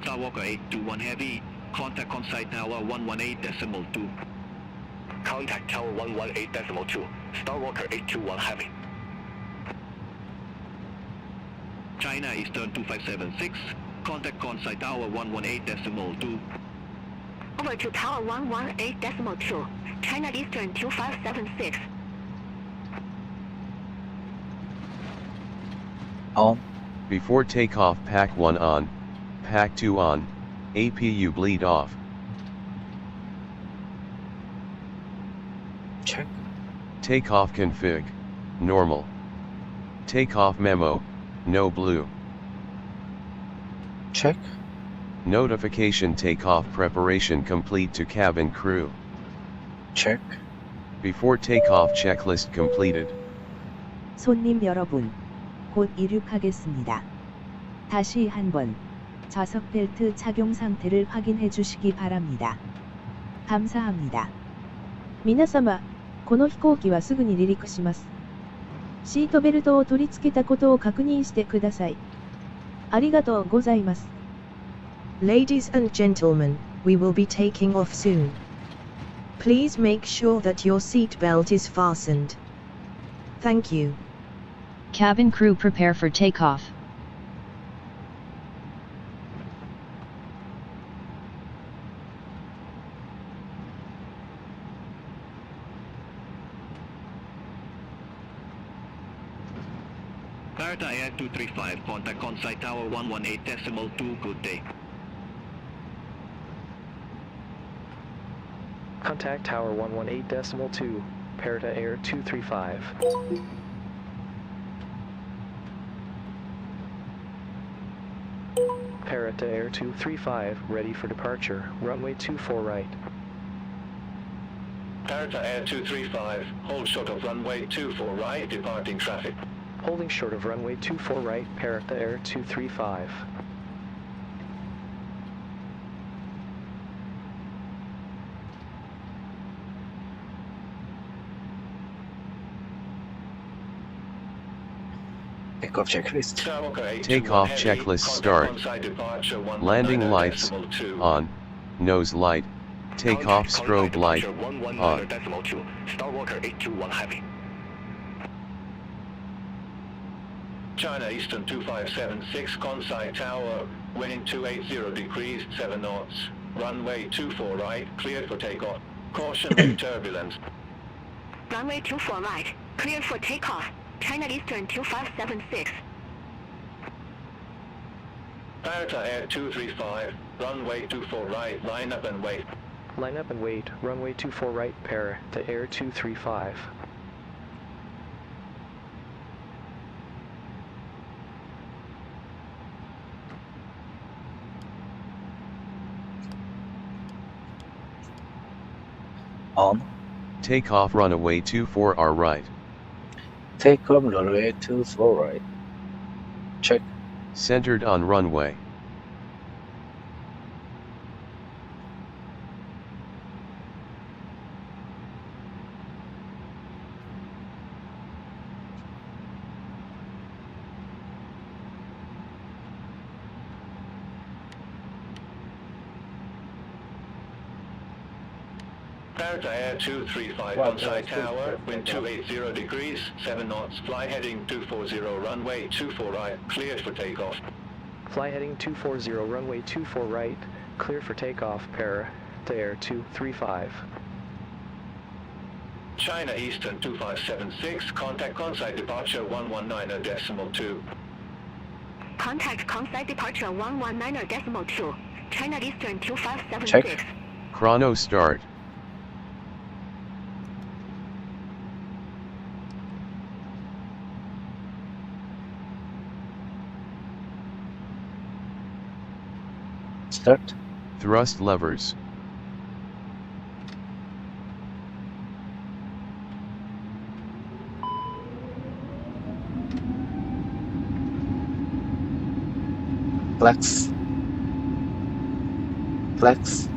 S16: Skywalker 821 Heavy, contact on site tower 118.2.
S15: Contact tower 118.2, Skywalker 821 Heavy.
S16: China Eastern 2576, contact on site tower 118.2.
S18: Over to tower 118.2, China Eastern 2576.
S5: Before takeoff, pack 1 on, pack 2 on, APU bleed off.
S1: Check.
S5: Takeoff config, normal. Takeoff memo, no blue.
S1: Check.
S5: Notification takeoff preparation complete to cabin crew.
S1: Check.
S5: Before takeoff checklist completed.
S6: 손님 여러분, 곧 이륙하겠습니다. 다시 한번 좌석 벨트 착용 상태를 확인해 주시기 바랍니다. 감사합니다.
S7: 皆様、この飛行機はすぐに離陸します。シートベルトを取り付けたことを確認してください。ありがとうございます。
S8: Ladies and gentlemen, we will be taking off soon. Please make sure that your seat belt is fastened. Thank you.
S12: Cabin crew prepare for takeoff.
S16: Parata Air 235, contact on site tower 118.2, good day.
S4: Contact tower 118.2, Parata Air 235. Parata Air 235, ready for departure, runway 24 right.
S2: Parata Air 235, hold short of runway 24 right, departing traffic.
S4: Holding short of runway 24 right, Parata Air 235.
S1: Takeoff checklist.
S5: Takeoff checklist start. Landing lights on. Nose light. Takeoff strobe light on.
S15: Skywalker 821 Heavy.
S2: China Eastern 2576, Consai Tower, wind 280 degrees, 7 knots. Runway 24 right, cleared for takeoff. Caution with turbulence.
S18: Runway 24 right, cleared for takeoff. China Eastern 2576.
S2: Parata Air 235, runway 24 right, line up and wait.
S4: Line up and wait, runway 24 right, pair to Air 235.
S1: On.
S5: Takeoff runway 24 R right.
S1: Takeoff runway 24 right. Check.
S5: Centered on runway.
S2: Parata Air 235 on side tower, wind 280 degrees, 7 knots, fly heading 240, runway 24 right, cleared for takeoff.
S4: Fly heading 240, runway 24 right, clear for takeoff, pair to Air 235.
S2: China Eastern 2576, contact conside departure 119.2.
S18: Contact conside departure 119.2. China Eastern 2576.
S1: Check.
S5: Chrono start.
S1: Start.
S5: Thrust levers.
S1: Flex. Flex.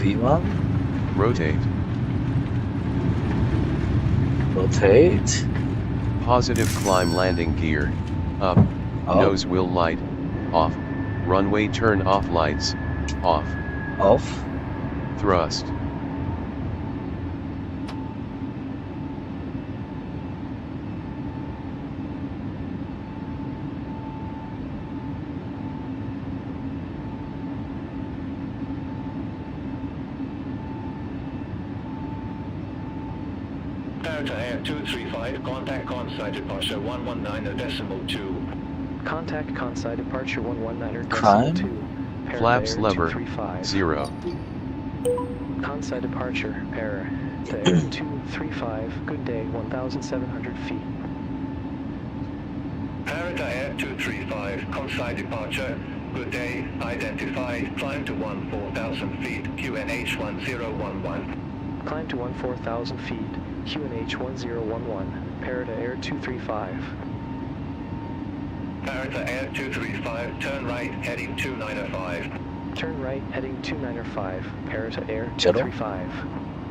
S1: V1.
S5: Rotate.
S1: Rotate.
S5: Positive climb landing gear. Up. Nose wheel light. Off. Runway turn off lights. Off.
S1: Off.
S5: Thrust.
S2: Parata Air 235, contact conside departure 119.2.
S4: Contact conside departure 119.2. Pair
S5: Flaps
S4: to Air
S5: lever
S4: 235.
S5: 0.
S4: Conside departure, pair to Air 235, good day, 1,700 feet.
S2: Parata Air 235, conside departure, good day, identify, climb to 14,000 feet, QNH 1011.
S4: Climb to 14,000 feet, QNH 1011, pair to Air 235.
S2: Parata Air 235, turn right, heading 295.
S4: Turn right, heading 295, pair to Air 235.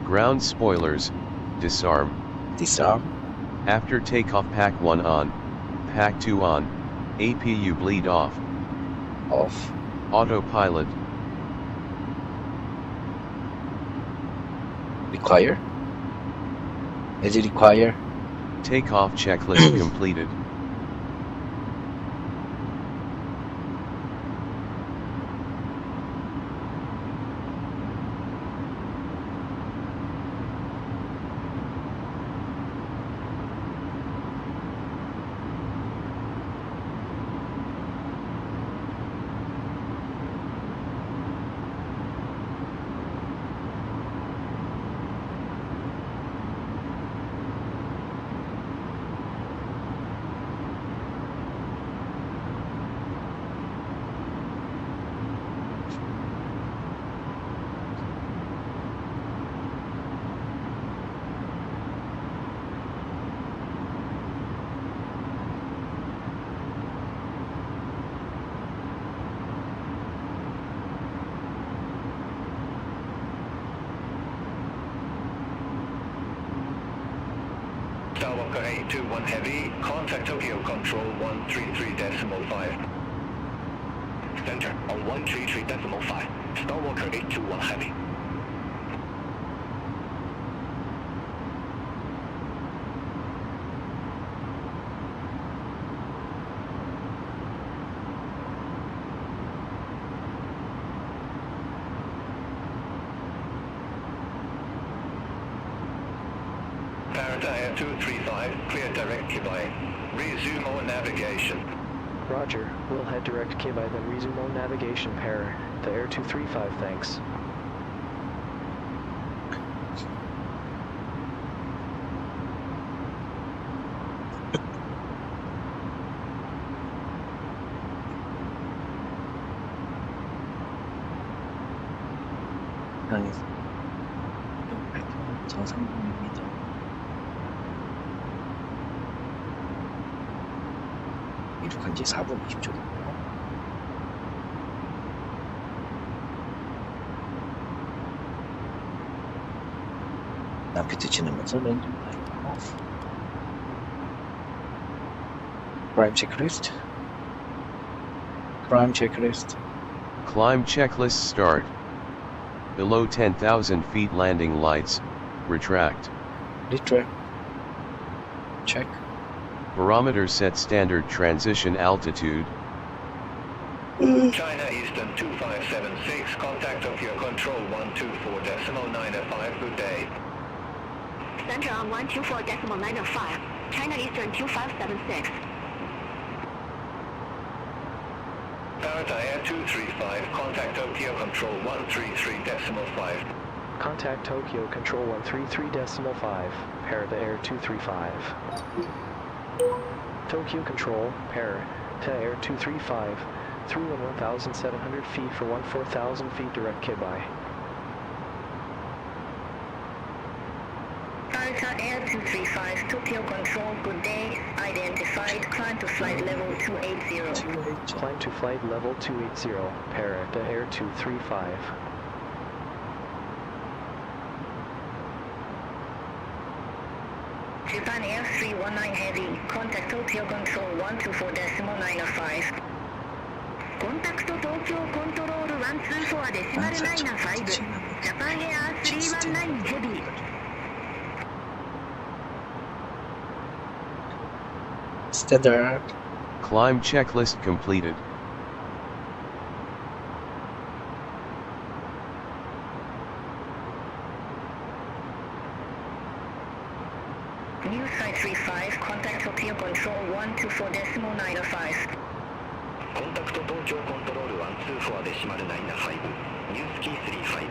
S5: Ground spoilers, disarm.
S1: Disarm.
S5: After takeoff pack 1 on, pack 2 on, APU bleed off.
S1: Off.
S5: Autopilot.
S1: Require. Is it require?
S5: Takeoff checklist completed.
S2: Skywalker 821 Heavy, contact Tokyo Control 133.5.
S15: Center on 133.5, Skywalker 821 Heavy.
S2: Parrot Air 235, clear direct Kibai. Resume on navigation.
S4: Roger, we'll head direct Kibai then resume on navigation pair to Air 235, thanks.
S1: 저상공입니다. 이륙한 지 4분 20초 됐고요. 남피트 지나면서 랜딩 라인 오프. Climb checklist. Climb checklist.
S5: Climb checklist start. Below 10,000 feet landing lights, retract.
S1: Retract. Check.
S5: Barometer set standard transition altitude.
S2: China Eastern 2576, contact Tokyo Control 124.905, good day.
S18: Center on 124.905, China Eastern 2576.
S2: Parrot Air 235, contact Tokyo Control 133.5.
S4: Contact Tokyo Control 133.5, Parrot Air 235. Tokyo Control, Parrot Air 235, through on 1,700 feet for 14,000 feet direct Kibai.
S18: Parrot Air 235, Tokyo Control, good day, identified, climb to flight level 280.
S4: Climb to flight level 280, Parrot Air 235.
S18: Japan Air 319 Heavy, contact Tokyo Control 124.905. Contact Tokyo Control 124.905, Japan Air 319 Heavy.
S1: Standard.
S5: Climb checklist completed.
S18: New Site 35, contact Tokyo Control 124.905.
S16: Contact Tokyo Control 124.905, New Ski 35.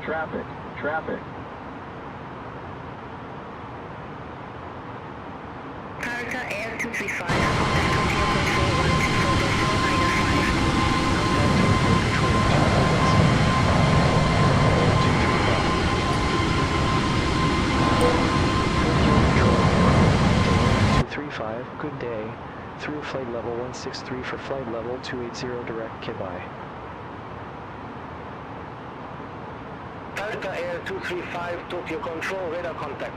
S13: Traffic, traffic.
S18: Parrot Air 235, contact Tokyo Control
S4: 235, good day, through flight level 163 for flight level 280 direct Kibai.
S15: Parrot Air 235, Tokyo Control, radar contact.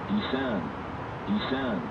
S13: Descend, descend.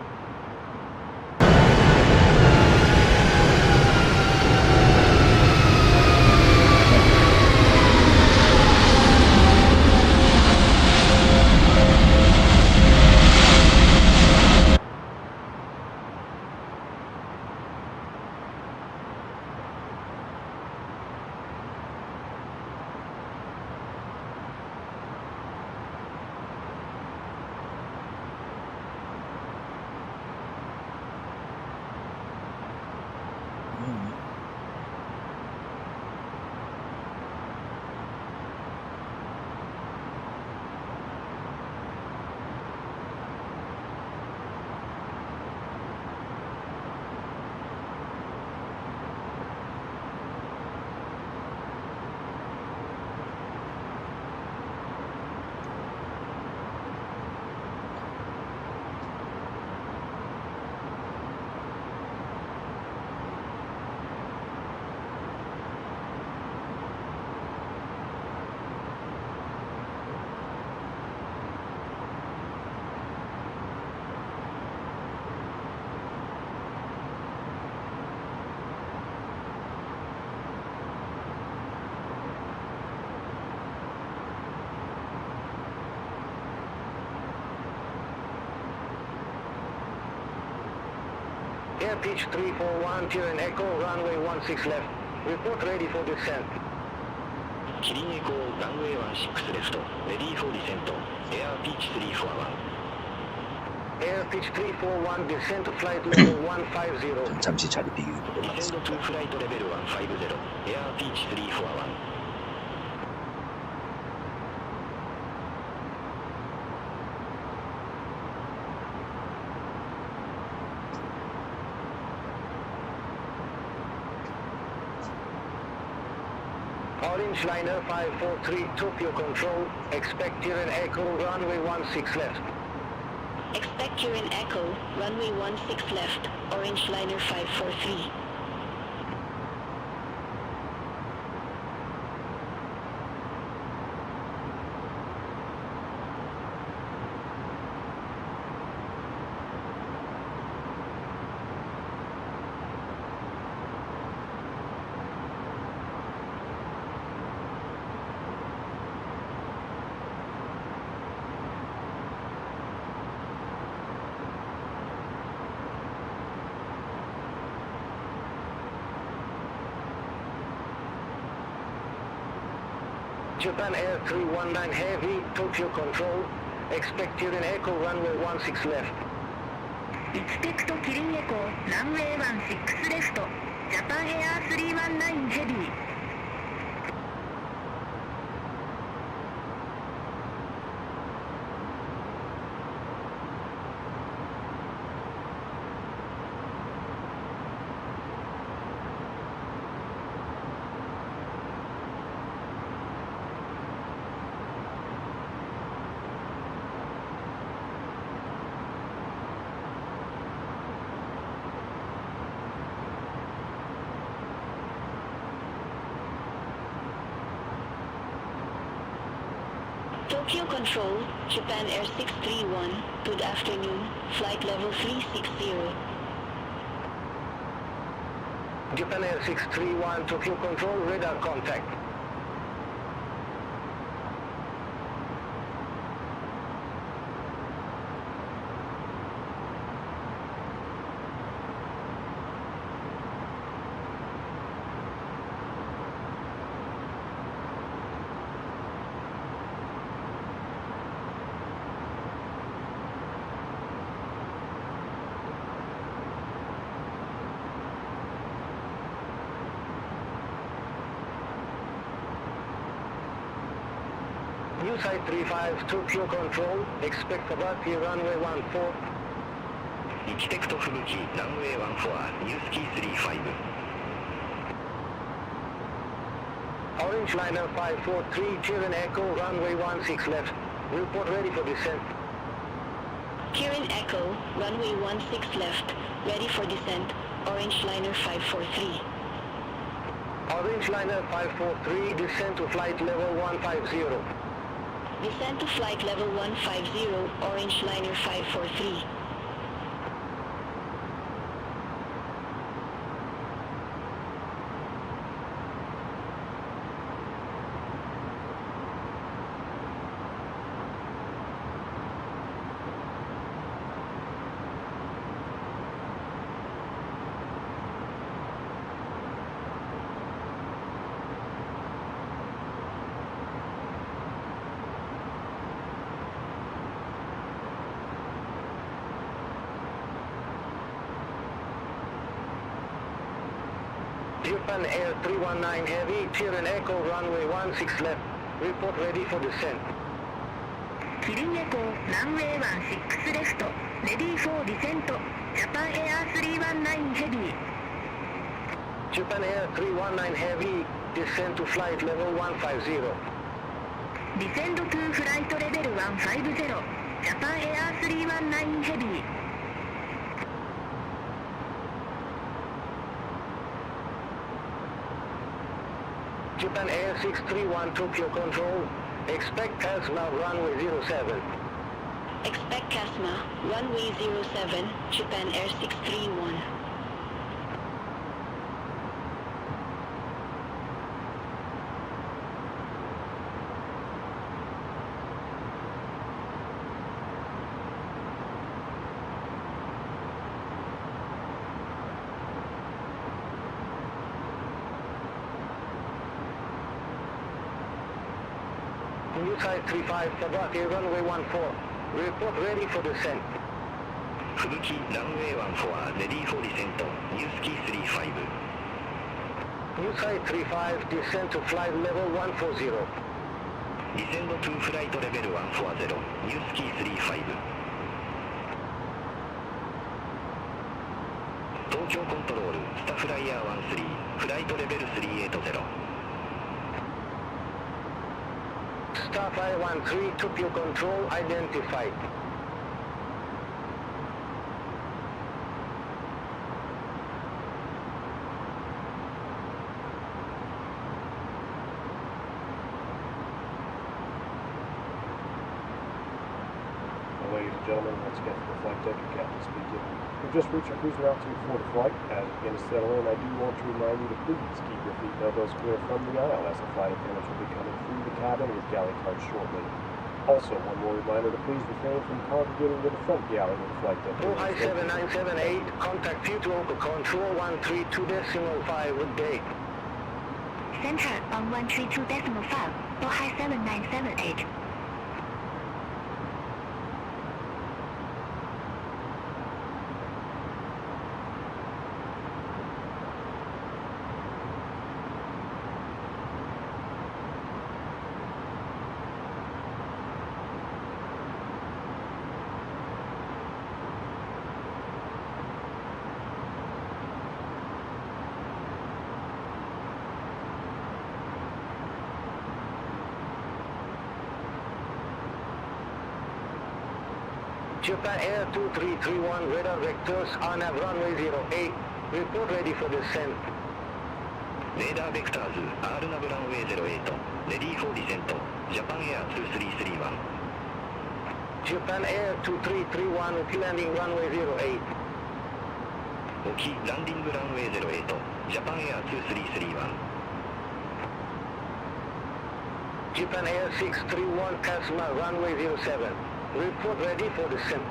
S15: Air pitch 341, Tiran Echo, runway 16 left. Report ready for descent.
S20: キリンエコーランウェイ16レフト、レディーフォーディセント、エアピーチ341。
S15: Air pitch 341, descent to flight level 150.
S1: 잠시 자리 비교해 보도록
S20: Descend
S1: 하겠습니다.
S20: to flight level 150, air pitch 341.
S15: Orange liner 543, Tokyo control. Expect Tiran Echo, runway 16 left.
S18: Expect Tiran Echo, runway 16 left, Orange liner 543.
S15: Japan Air 319 Heavy, Tokyo control. Expect Tiran Echo, runway 16 left.
S18: Expect Kirin Echo, runway 16 left, Japan Air 319 Heavy. Tokyo control, Japan Air 631, good afternoon, flight level 360.
S15: Japan Air 631, Tokyo control, radar contact. New site 35, Tokyo control, expect about the runway 14.
S20: Expect Fuji, runway 14, new ski 35.
S15: Orange liner 543, Tiran Echo, runway 16 left. Report ready for descent.
S18: Tiran Echo, runway 16 left, ready for descent, Orange liner 543.
S15: Orange liner 543, descent to flight level 150.
S18: Descent to flight level 150, Orange liner 543.
S15: Japan Air 319 Heavy, Tiran Echo, runway 16 left. Report ready for descent.
S18: Kirin Echo, runway 16 left, ready for descent, Japan Air 319 Heavy.
S15: Japan Air 319 Heavy, descent to flight level 150.
S18: Descend to flight level 150, Japan Air 319 Heavy.
S15: Japan Air 631, Tokyo control. Expect Casma, runway 07.
S18: Expect Casma, runway 07, Japan Air 631.
S15: New side 35, Sabaki, runway 14. Report ready for descent.
S16: 吹雪ランウェイ14 ready for descent. New ski 35.
S15: New side 35, descent to flight level 140.
S16: Descend to flight level 140. New ski 35. 東京コントロール、スタフライヤー13、フライトレベル380。
S15: Starfire 13, Tokyo control identified.
S11: Ladies and gentlemen, once again from the flight deck, your captain speaking. We've just reached our cruising altitude for the flight. As we begin to settle in, I do want to remind you to please keep your feet and elbows clear from the aisle as the flight attendants will be coming through the cabin with galley cards shortly. Also, one more reminder to please refrain from congregating with the front galley with the flight deck.
S15: High 7978, contact future control 132.5 with day.
S18: Center on 132.5, High 7978.
S15: Japan Air 2331, radar vectors on runway 08. Report ready for descent.
S16: レーダーベクターズ R ナブランウェイ08、レディーフォーディセント、ジャパンエア2331。
S15: Japan Air 2331, OK landing runway 08.
S16: 沖ランディングランウェイ08、ジャパンエア2331。
S15: Japan Air 631, Kasma runway 07. Report ready for descent.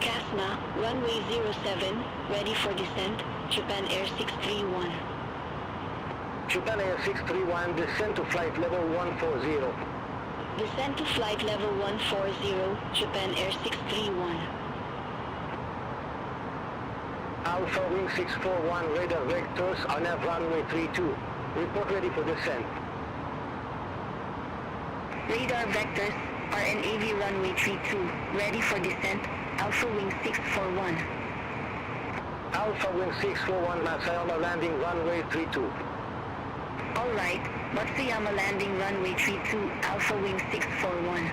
S18: Kasma, runway 07, ready for descent, Japan Air 631.
S15: Japan Air 631, descend to flight level 140.
S18: Descent to flight level 140, Japan Air 631.
S15: Alpha Wing 641, radar vectors on runway 32. Report ready for descent.
S18: Radar vectors are an AV runway 32, ready for descent, Alpha Wing 641.
S15: Alpha Wing 641, Matsuyama landing runway 32.
S18: Alright, Matsuyama landing runway 32, Alpha Wing 641.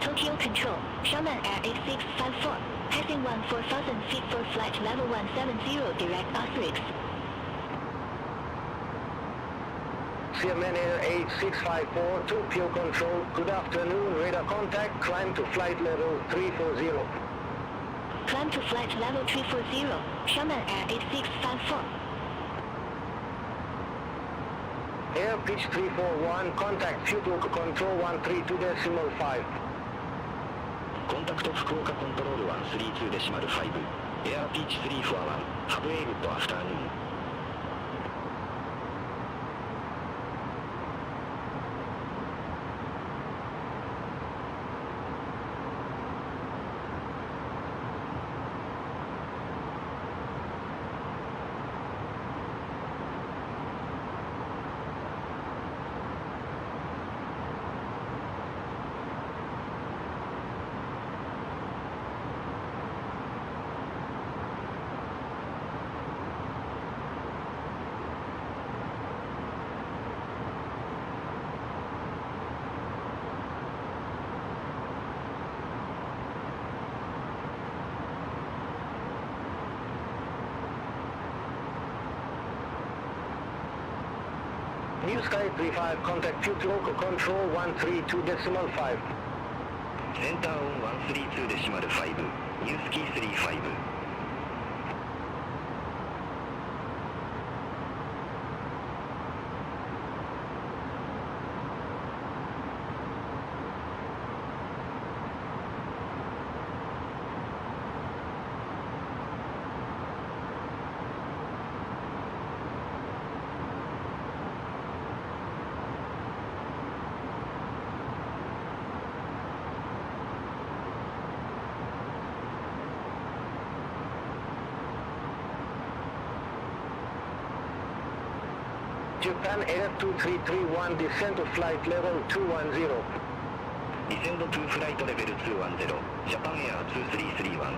S18: Tokyo Control, Sherman Air 8654, passing 14,000 feet for flight level 170 direct Asterisk.
S15: CMN Air 8654, Tokyo Control, good afternoon, radar contact, climb to flight level 340.
S18: Climb to flight level 340, Sherman Air 8654.
S15: Air pitch 341, contact Fukuoka Control 132.5.
S16: コンタクト福岡コントロール132デシマル5、エアピーチ341、ハブエイグッドアフターヌーン。
S15: New Sky 35, contact Fukuoka Control 132.5.
S16: センターオン132デシマル5、ニュースキー35。
S15: Japan Air 2331 descend to flight level 210.
S16: Descend to flight level 210, Japan Air 2331.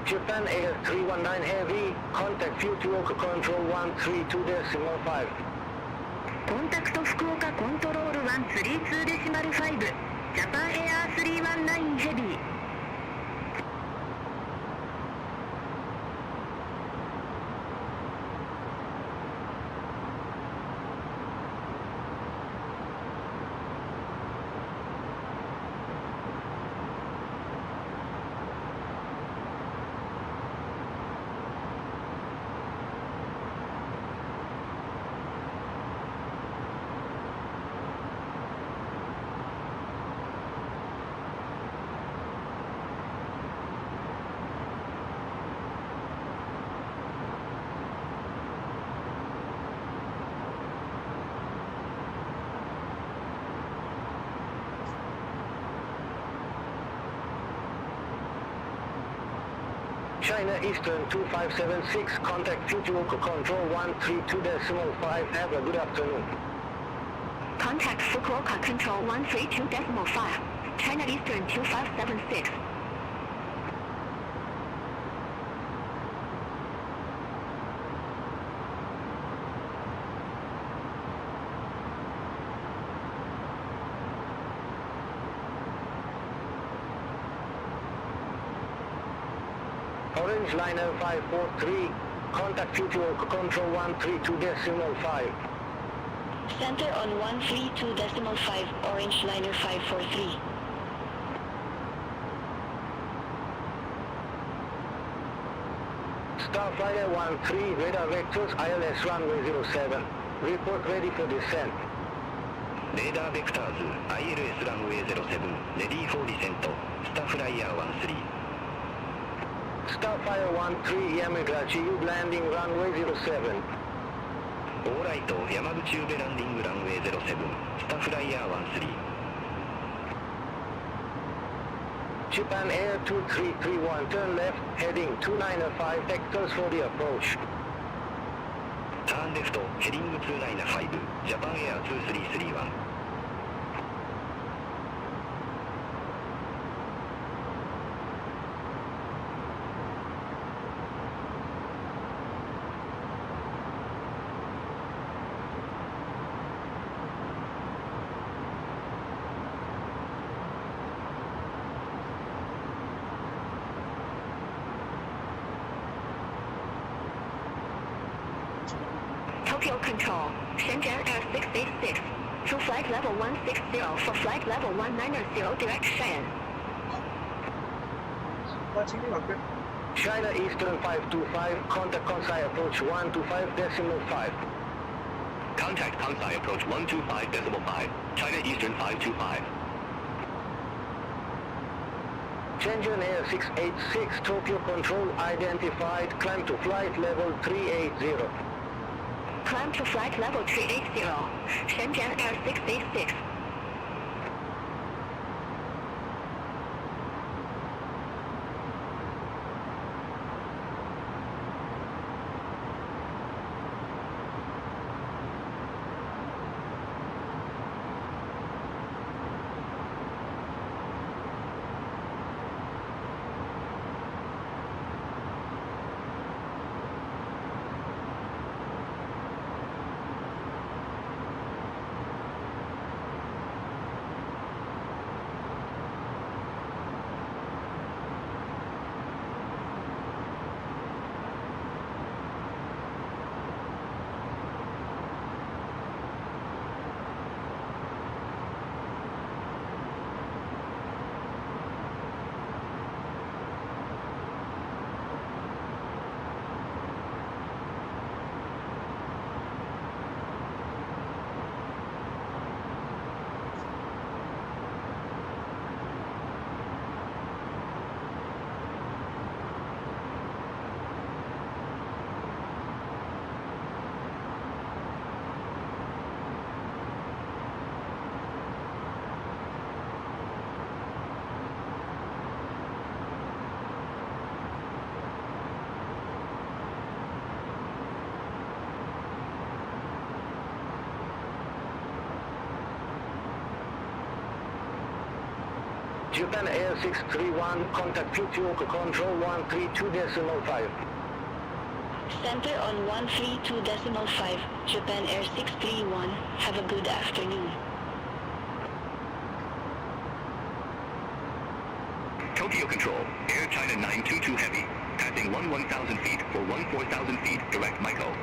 S15: Japan Air 319 Heavy, contact Fukuoka Control 132.5.
S18: Contact Fukuoka Control 132.5. Japan Air 319 Heavy.
S15: China Eastern 2576, contact Fukuoka Control 132.5. Have a good afternoon.
S18: Contact Fukuoka Control 132.5. China Eastern 2576.
S15: Orange Liner 543, contact Fukuoka Control 132.5.
S18: Center on 132.5, Orange Liner 543.
S15: Starfighter 13, radar vectors ILS runway 07. Report ready for descent.
S16: Radar vectors ILS runway 07, ready for descent. Starflyer 13.
S15: Starfire 13, Yamaguchi Ube landing runway 07.
S16: Alright, Yamaguchi Ube landing runway 07, Starflyer 13.
S15: Japan Air 2331, turn left, heading 295 hectares for the approach.
S16: Turn left, heading 295, Japan Air 2331.
S18: Tokyo Control, Shenzhen Air 686, to flight level 160 for flight level 190 direct Cheyenne.
S15: China Eastern 525, contact Kansai approach 125.5.
S2: Contact Kansai approach 125.5, China Eastern 525.
S15: Shenzhen Air 686, Tokyo Control identified, climb to flight level 380.
S18: Climb to flight level 380, Shenzhen Air 686.
S15: Japan Air 631, contact Fukuoka Control 132.5.
S18: Center on 132.5, Japan Air 631. Have a good afternoon.
S2: Tokyo Control, Air China 922 Heavy, passing 11,000 feet for 14,000 feet, direct MIHOU.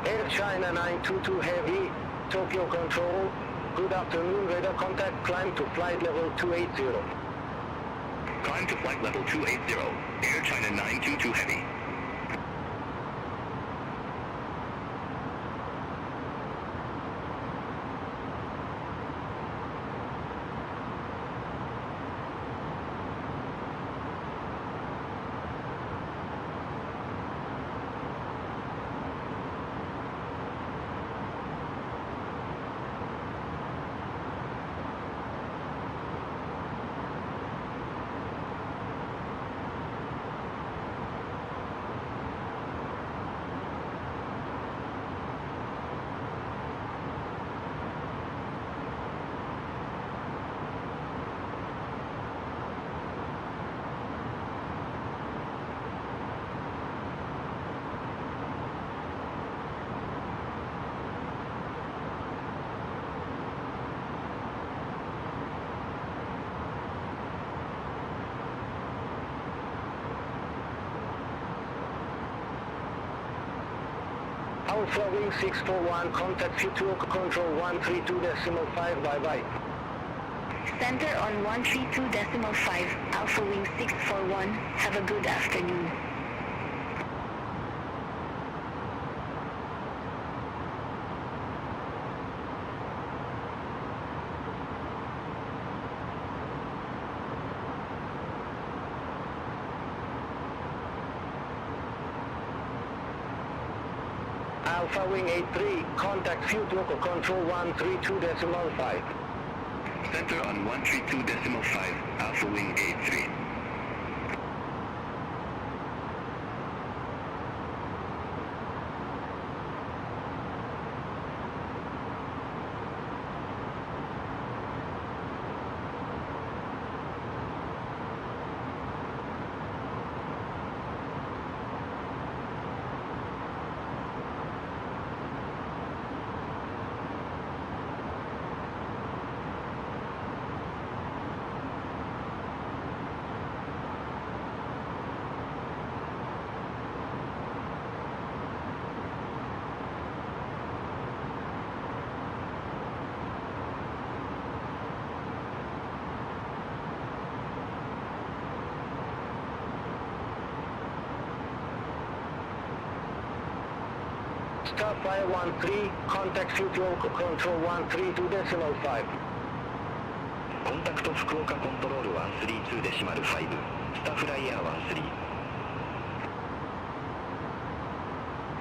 S15: Air China 922 Heavy, Tokyo Control, good afternoon, radar contact, climb to flight level 280.
S2: Climb to flight level 280, Air China 922 Heavy.
S15: Alpha Wing 641, contact Fukuoka Control 132.5, bye-bye.
S18: Center on 132.5, Alpha Wing 641. Have a good afternoon.
S15: Alpha Wing 83, contact Fukuoka Control 132.5.
S2: Center on 132.5, Alpha Wing 83.
S15: Starfire 13, contact Fukuoka Control 132.5.
S16: コンタクト福岡コントロール132デシマル5、スタフライヤー13。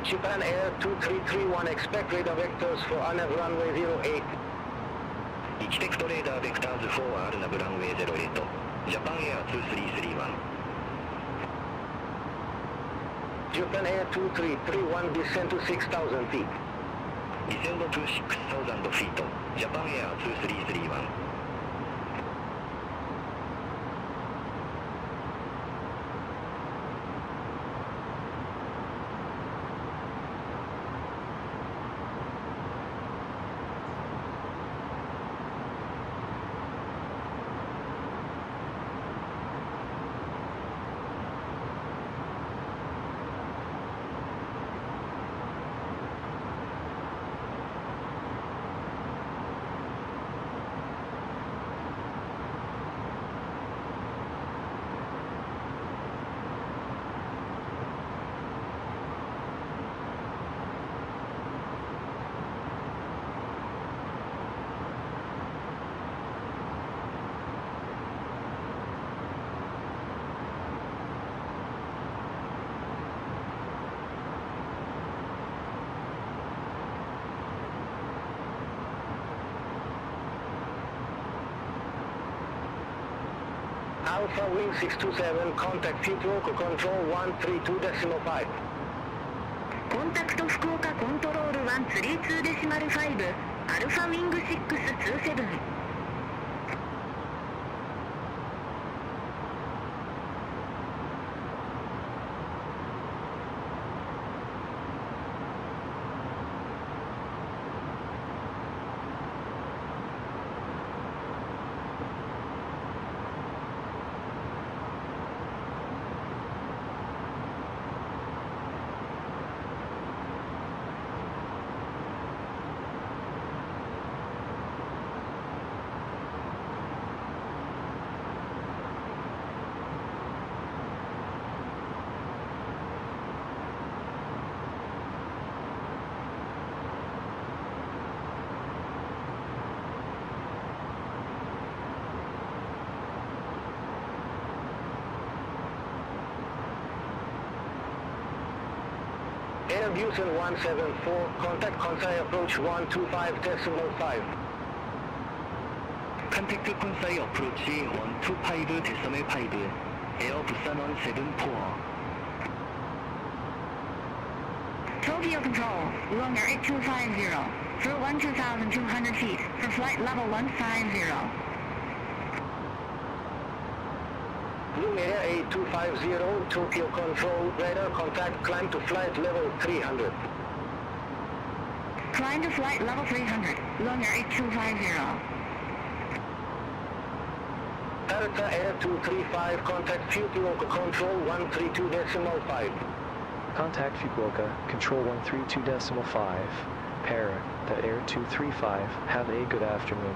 S15: Japan Air 2331, expect radar vectors for ANAV runway 08.
S16: イキテクトレーダーベクターズ4はアルナブランウェイ08、ジャパンエア2331。
S15: Japan Air 2331, descend to 6,000 feet.
S16: Descend to 6,000 feet, Japan Air 2331.
S15: Alpha Wing 627, contact Fukuoka Control 132.5.
S18: コンタクト福岡コントロール132.5、アルファウィング627。
S15: Airbus 174, contact Kansai approach 125.5.
S20: Contact Kansai approach 125.5. Air Busan 174.
S18: Tokyo Control, Lunar 8250, through 12,200 feet, for flight level 150.
S15: Lunar 8250, Tokyo Control, radar contact, climb to flight level 300.
S18: Climb to flight level 300, Lunar 8250.
S15: Delta Air 235, contact Fukuoka Control 132.5.
S4: Contact Fukuoka, Control 132.5. Pair, the Air 235, have a good afternoon.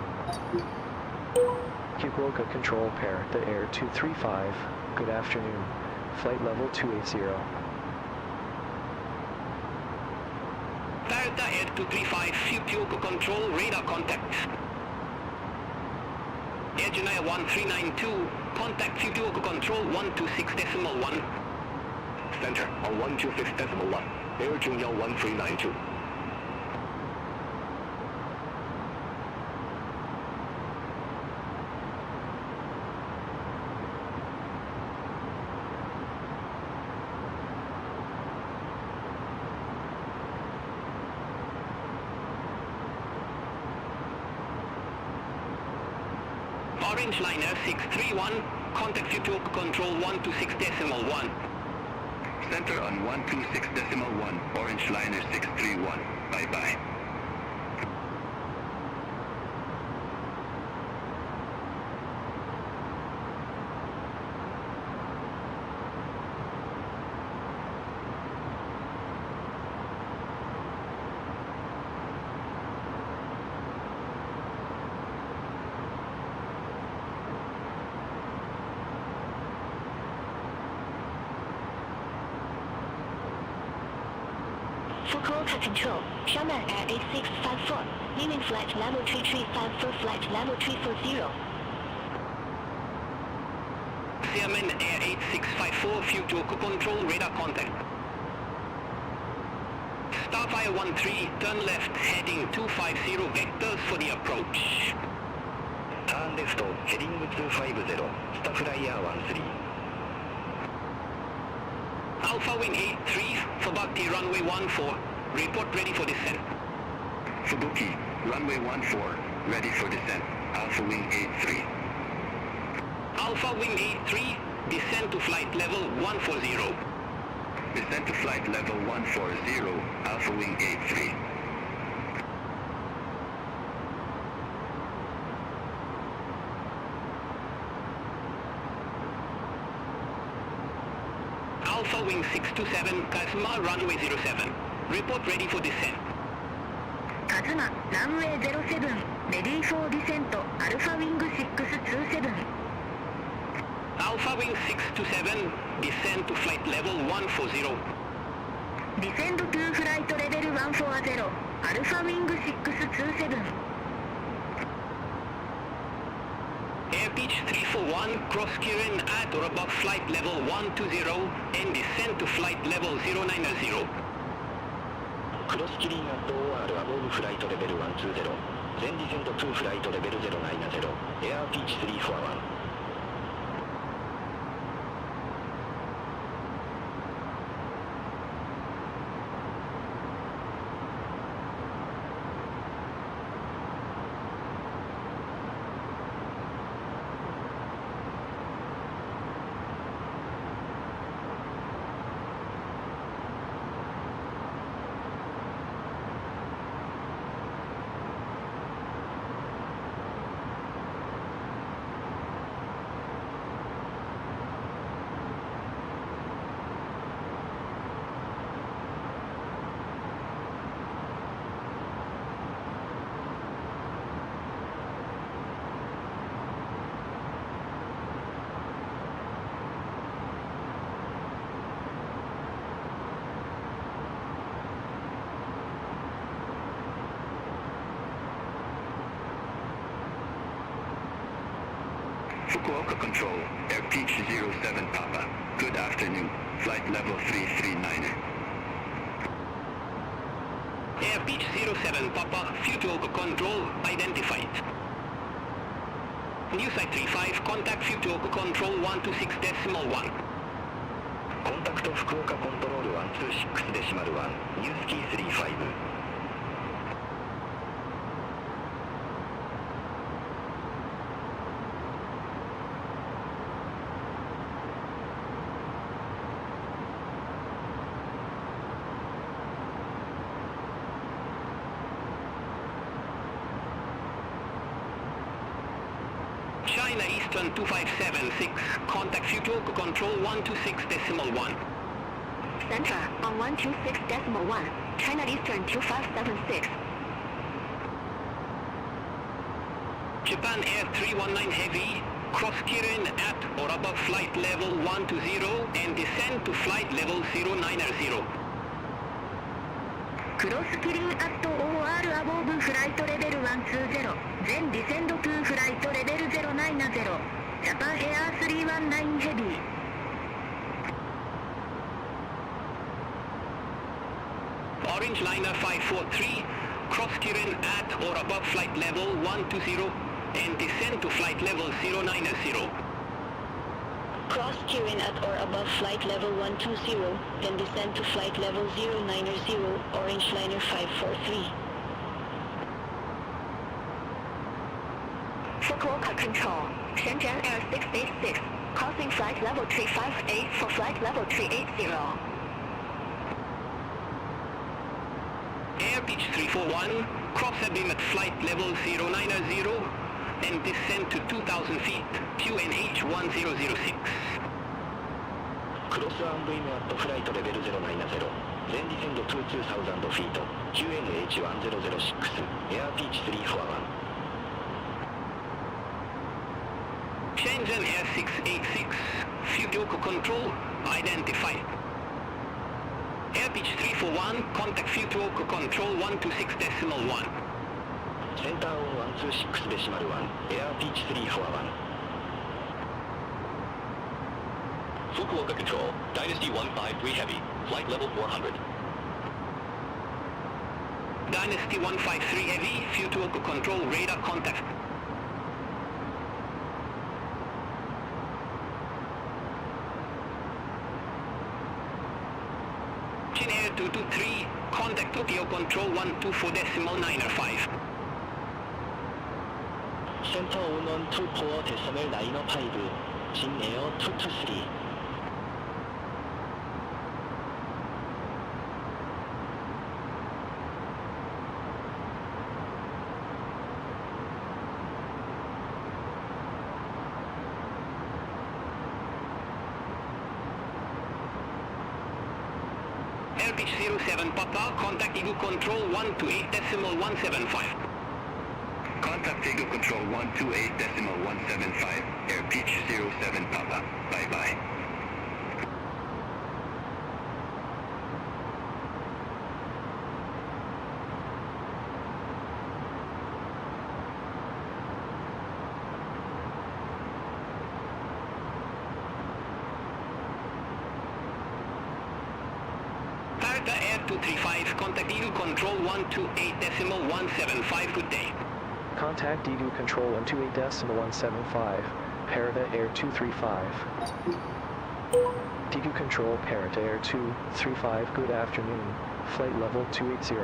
S4: Fukuoka Control Pair, the Air 235, good afternoon. Flight level 280.
S2: Delta Air 235, Fukuoka Control, radar contact. Engineer 1392, contact Fukuoka Control 126.1.
S15: Center on 126.1, Air Junior 1392.
S2: Orange Liner 631, contact Fukuoka Control 126.1.
S15: Center on 126.1, Orange Liner 631. Bye-bye.
S18: Fukuoka Control, Xiamen Air 8654, leaving flight level 3354, flight level 340.
S2: Xiamen Air 8654, Fukuoka Control, radar contact. Starfire 13, turn left, heading 250 vectors for the approach.
S20: Turn left, heading 250, Starflyer 13.
S2: Alpha Wing 83, Fubuki runway 14, report ready for descent.
S15: Fubuki, runway 14, ready for descent. Alpha Wing 83.
S2: Alpha Wing 83, descend to flight level 140.
S15: Descent to flight level 140, Alpha Wing 83.
S2: Alpha Wing 627, Kazuma runway 07, report ready for descent.
S18: Kazuma, runway 07, ready for descent, Alpha Wing 627.
S2: Alpha Wing 627, descend to flight level 140.
S18: Descend to flight level 140, Alpha Wing 627.
S2: Air pitch 341, cross Kirin at or above flight level 120 and descend to flight level 090.
S20: Cross Kirin at OR above flight level 120, then descend to flight level 090, air pitch 341.
S15: Fukuoka Control, Air Pitch 07 Papa. Good afternoon. Flight level 339.
S17: Air pitch 07 Papa, future control identified. New site 35, contact future control 126.1.
S20: コンタクト福岡コントロール126デシマル1、ニュースキー35。
S17: China Eastern 2576, contact future control 126.1.
S18: Center on 126.1, China Eastern 2576.
S17: Japan Air 319 Heavy, cross Kirin at or above flight level 120 and descend to flight level 090.
S18: クロスキリンアット OR アボーブフライトレベル120、全ディセンドトゥフライトレベル090、ジャパンエア319ヘビー。
S17: Orange Liner 543, cross Kirin at or above flight level 120 and descend to flight level 090.
S18: Cross Kirin at or above flight level 120, then descend to flight level 090, Orange Liner 543. Fukuoka Control, Shenzhen Air 686, crossing flight level 358 for flight level 380.
S17: Air pitch 341, cross heading at flight level 090 and descend to 2000 feet, QNH 1006.
S20: クロスアンドイムアットフライトレベル090、全ディセンド2 2000 フィート、QNH 1006、エアピーチ341。
S17: Shenzhen Air 686, future control identified. Air pitch 341, contact future control 126.1.
S20: センターオン126デシマル1、エアピーチ341。
S2: Fukuoka Control, Dynasty 153 Heavy, flight level 400.
S17: Dynasty 153 Heavy, future control radar contact. Chin Air 223, contact Tokyo Control 124.95.
S20: 센터 온 124 데시멀 905, 진 에어 223.
S17: Air pitch 07 Papa, contact Eagle Control 128.175.
S2: Contact Eagle Control 128.175, air pitch 07 Papa, bye-bye.
S17: Parata Air 235, contact Eagle Control 128.175, good day.
S4: Contact DDU Control 128.175, Parata Air 235. DDU Control Parata Air 235, good afternoon, flight level 280.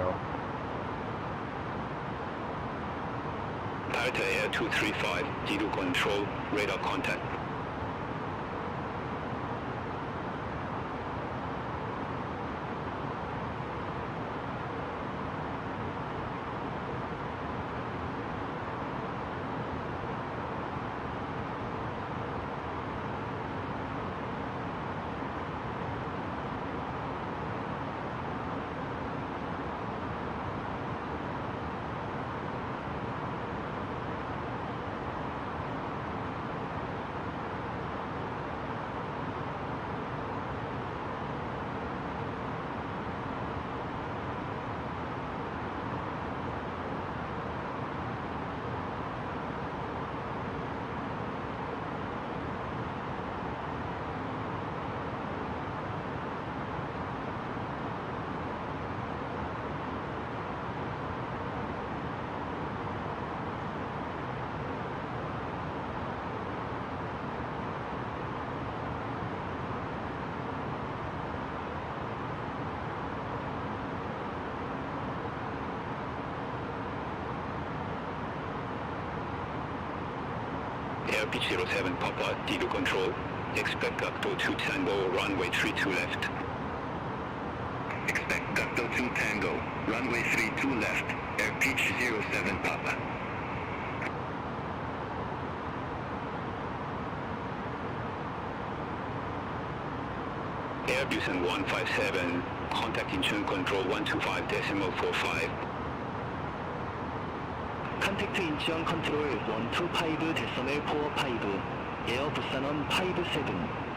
S2: Parata Air 235, DDU Control, radar contact. pitch 07 Papa, Digo Control. Expect Gakdo 2 Tango, runway 32 left.
S16: Expect Gakdo 2 Tango, runway 32 left, air pitch 07 Papa.
S2: Airbus and 157, contact engine control 125.45.
S20: 컨택트 인치언 컨트롤 125.45 에어 부산원 57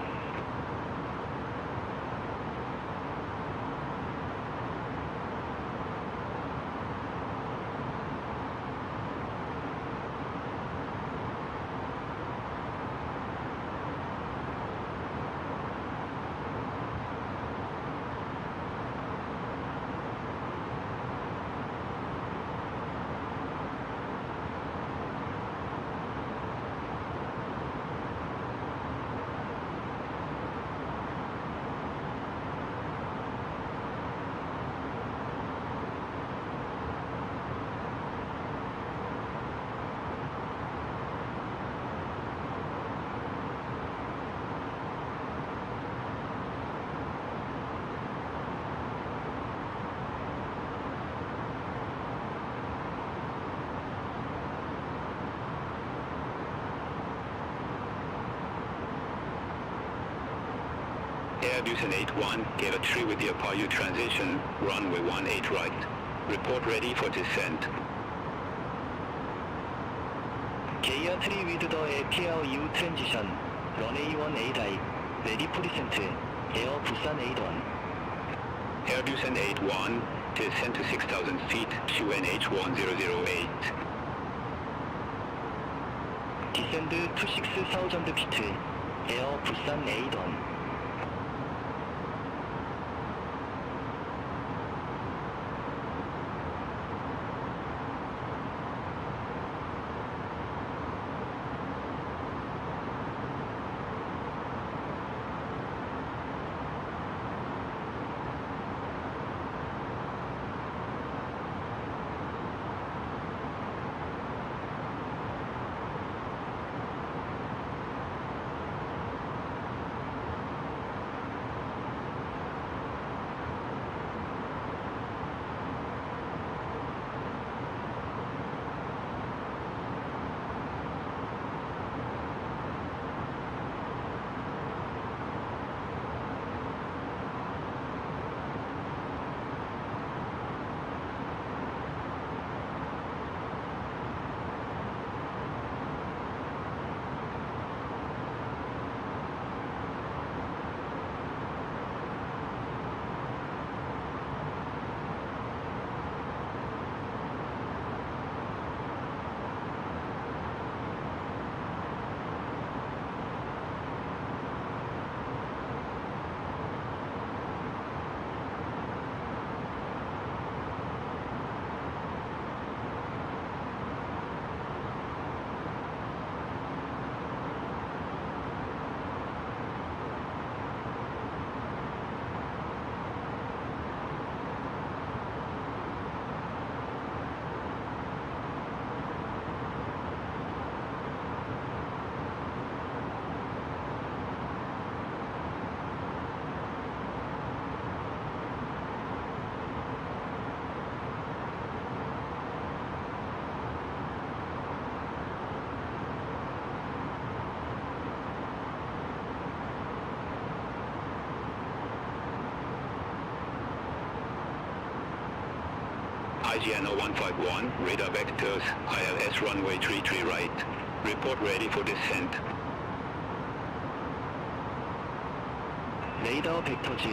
S2: Airbus and 81, get a tree with the Apayu transition, runway 18 right. Report ready for descent.
S20: 게이어 트리 위드 더 APU 트랜지션 runway 18 right ready for descent 에어 부산 81
S2: Airbus and 81, descent to 6,000 feet, QNH 1008.
S20: descend to 6,000 feet 에어 부산 81
S2: IGNO 151, radar vectors, ILS runway 33 right. Report ready for descent.
S20: 레이더 벡터즈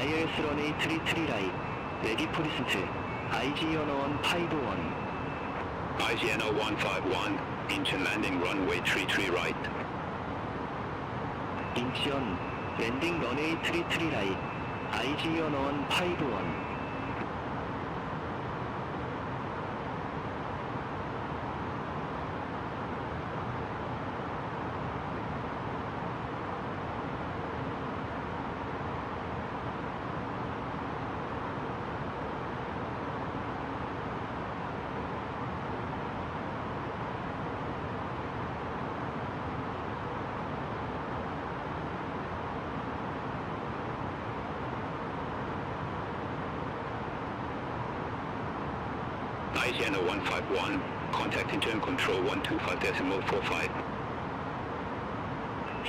S20: ILS runway 33 right ready for descent IGNO 151
S2: IGNO 151, engine landing runway 33 right.
S20: 인천 랜딩 runway 33 right IGNO 151
S2: ILS ICN 151, contact internal control 125.45.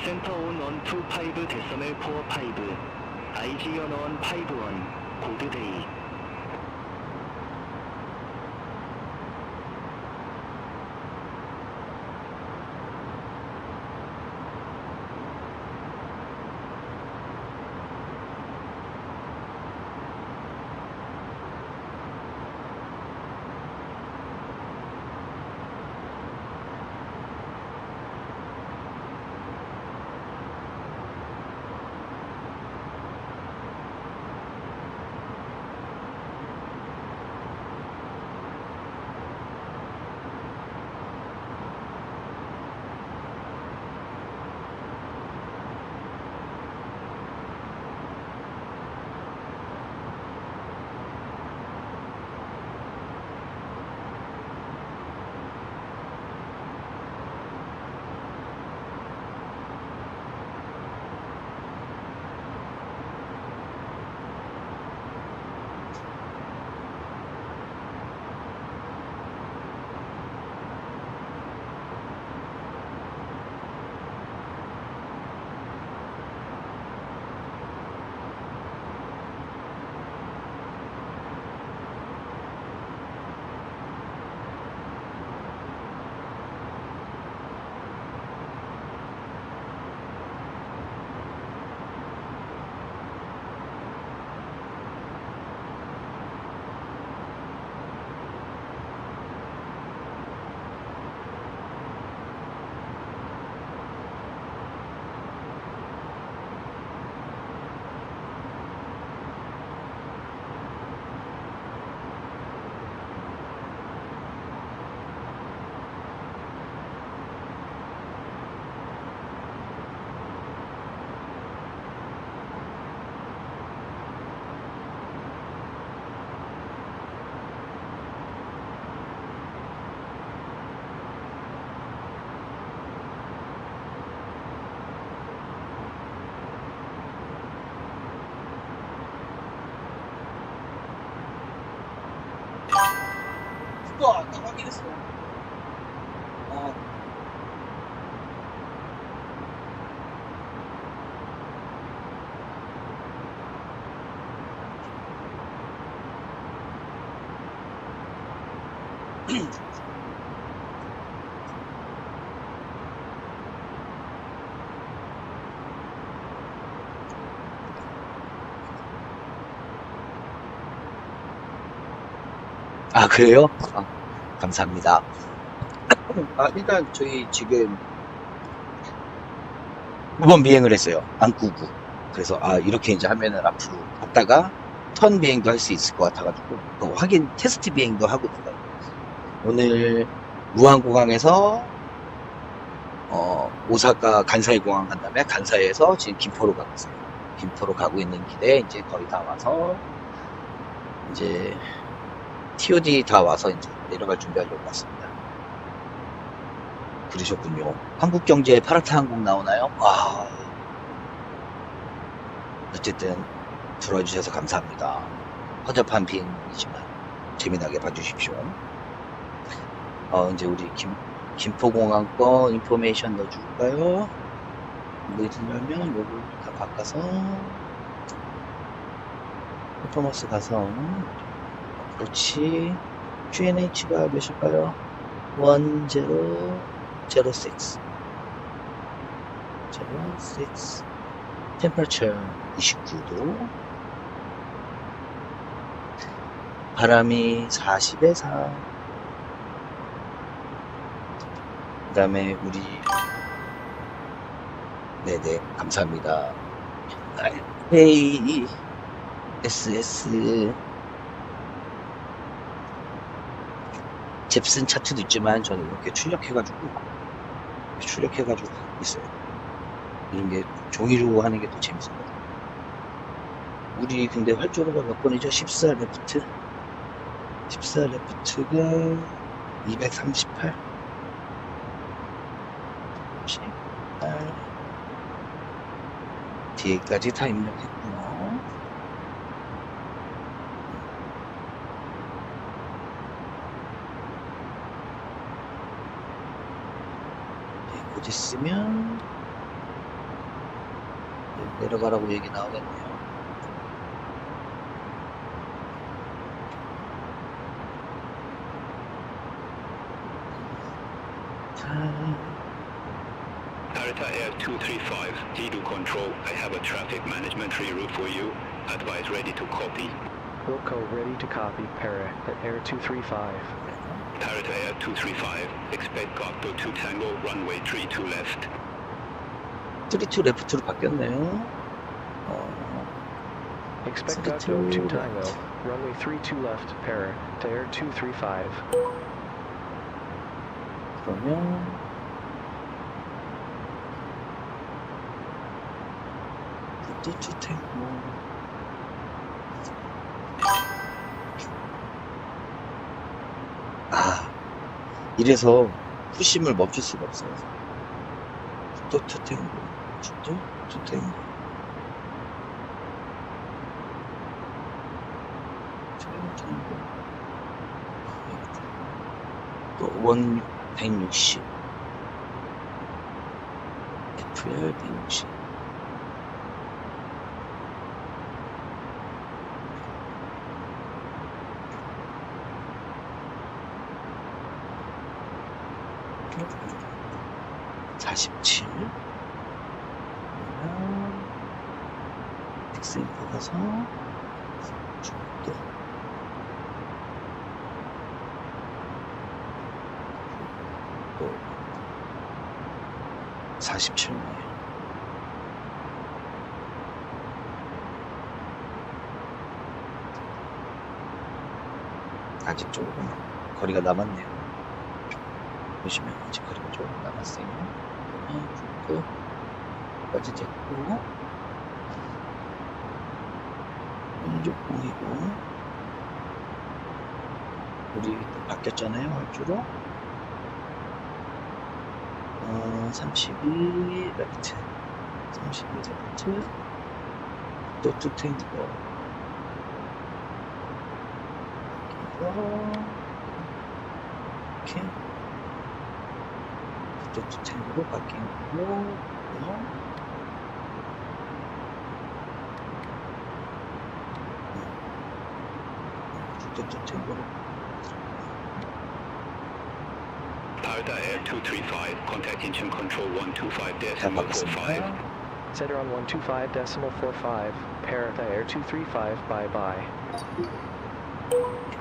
S20: 센터 온 125 데시멀 45 IGN 온 51 고드 데이
S1: 그거 아까 확인했어. 아, 그래요? 감사합니다. 일단 저희 지금 9번 비행을 했어요. 안꾸고. 그래서 이렇게 이제 하면은 앞으로 갔다가 턴 비행도 할 수 있을 것 같아가지고 또 확인 테스트 비행도 하고 있어요. 오늘 무안공항에서 오사카 간사이 공항 간 다음에 간사이에서 지금 김포로 가고 있어요. 김포로 가고 있는 길에 이제 거의 다 와서 이제 TOD 다 와서 이제 내려갈 준비하려고 왔습니다. 그러셨군요. 한국경제에 파라타 항공 나오나요? 와, 어쨌든 들어주셔서 감사합니다. 허접한 비행이지만 재미나게 봐주십시오. 이제 우리 김포공항 거 인포메이션 넣어줄까요? 넣으려면 요걸 다 바꿔서 퍼포먼스 가서 그렇지. QNH가 몇일까요? 1006 06 Temperature 29도 바람이 40에 4 그 다음에 우리 네네 감사합니다. 헤이 SS 잽슨 차트도 있지만 저는 이렇게 출력해가지고 있어요. 이런 게 종이로 하는 게 더 재밌습니다. 우리 근데 활주로가 몇 번이죠? 14 레프트 14 레프트가 238 뒤에까지 다 입력했고요. 어디 있으면 내려가라고 얘기 나오겠네요.
S2: Parita Air 235, Zidu Control, I have a traffic management reroute for you. Advise ready to copy.
S4: Wilco ready to copy, Para at Air 235.
S2: Parita Air 235, expect Cockpit 2 Tango, runway 32 left.
S1: 32 레프트로 바뀌었네요.
S4: Expect Octo 2 Tango, runway 32 left, Para to Air 235.
S1: 그러면 뚜뚜 탱고. 이래서 푸심을 멈출 수가 없어요. 뚜뚜 탱고, 뚜뚜 탱고. 또 160 FL 160 47 엑스인포 가서 또 47마일. 아직 조금 거리가 남았네요. 보시면 아직 거리가 조금 남았어요. 끝까지 됐고, 왼쪽 공이고, 우리 바뀌었잖아요, 활주로. 32 레프트, 32 레프트, 또 두 탱고, 이렇게 또 두 탱고로 바뀐 거고, 또 두 탱고로.
S2: Parita Air 235, contact engine control 125.45.
S4: Center on 125.45, Parita Air 235, bye-bye.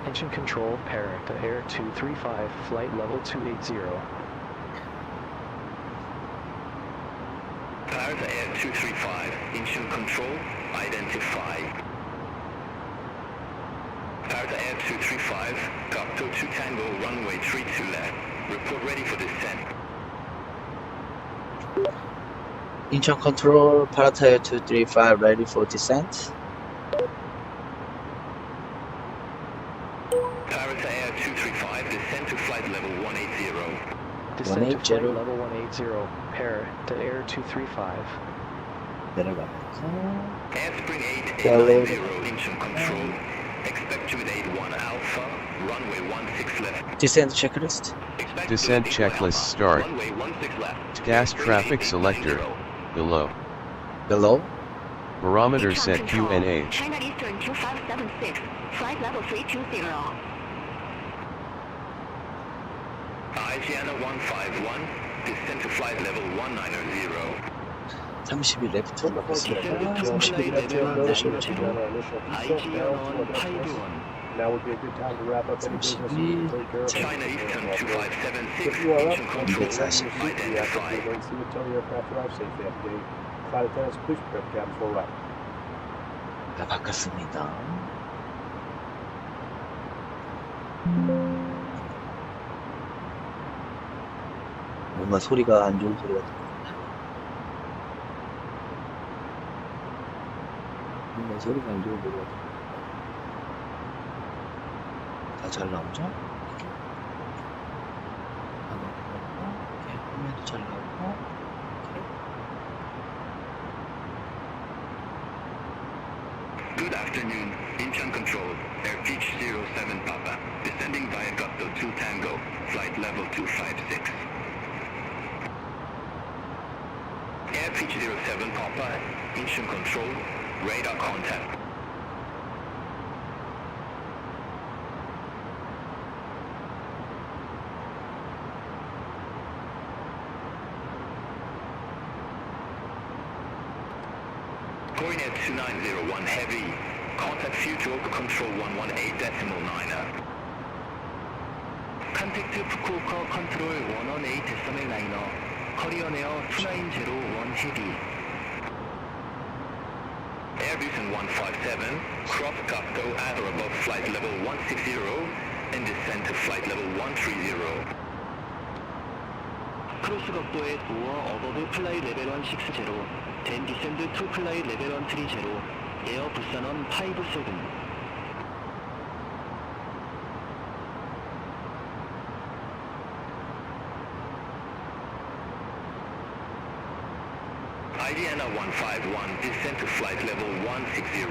S4: Engine control, Parita Air 235, flight level 280.
S2: Parita Air 235, engine control, identify. Parita Air 235, Cockpit 2 Tango, runway 32 left. Report ready for descent.
S1: Engine control, Parita Air 235, ready for descent.
S2: Parita Air 235, descend to flight level 180.
S4: Descent to flight level 180, Para to Air 235.
S1: 내려가면서
S2: Airspring 880, engine control. Expect to 81 Alpha, runway 16 left.
S1: Descent checklist.
S5: Descent checklist start. Gas traffic selector. Below.
S1: Below.
S5: Barometer set QNH.
S18: China Eastern 2576, flight level 320.
S2: Asiana 151, descend to flight level 190.
S1: 32 레프트 바꿨습니다. 32 레프트 내셔야죠.
S11: Now would be a good time to wrap up any business and take care of
S2: China Eastern 2576,
S11: If you are up,
S2: engine control,
S11: identify.
S2: identify.
S11: See the tow aircraft arrive safely at the gate. Flight attendants, please prepare the cabin for a ride.
S1: 다 바꿨습니다. 뭔가 소리가 안 좋은 소리가 들립니다. 뭔가 소리가 안 좋은 소리가 들립니다. 다 잘 나오죠? 이렇게 화면도 잘 나오고,
S2: Good afternoon, engine control, Air Beach 07 Papa, descending via Gupto 2 Tango, flight level 256. FH07 Papa, engine control, radar contact. Going at 2901 heavy, contact future control 118.9er.
S20: 컨택트 후쿠오카 컨트롤 118 데시멀 라이너 커리어 에어 2901 헤비
S2: Airbus 157, cross Gupto at or above flight level 160 and descend to flight level 130.
S20: 크로스 각도에 도어 어버브 플라이 레벨 160 된 디센드 투 플라이 레벨 130 에어 부산원 57
S2: IDNA 151, descend to flight level 160.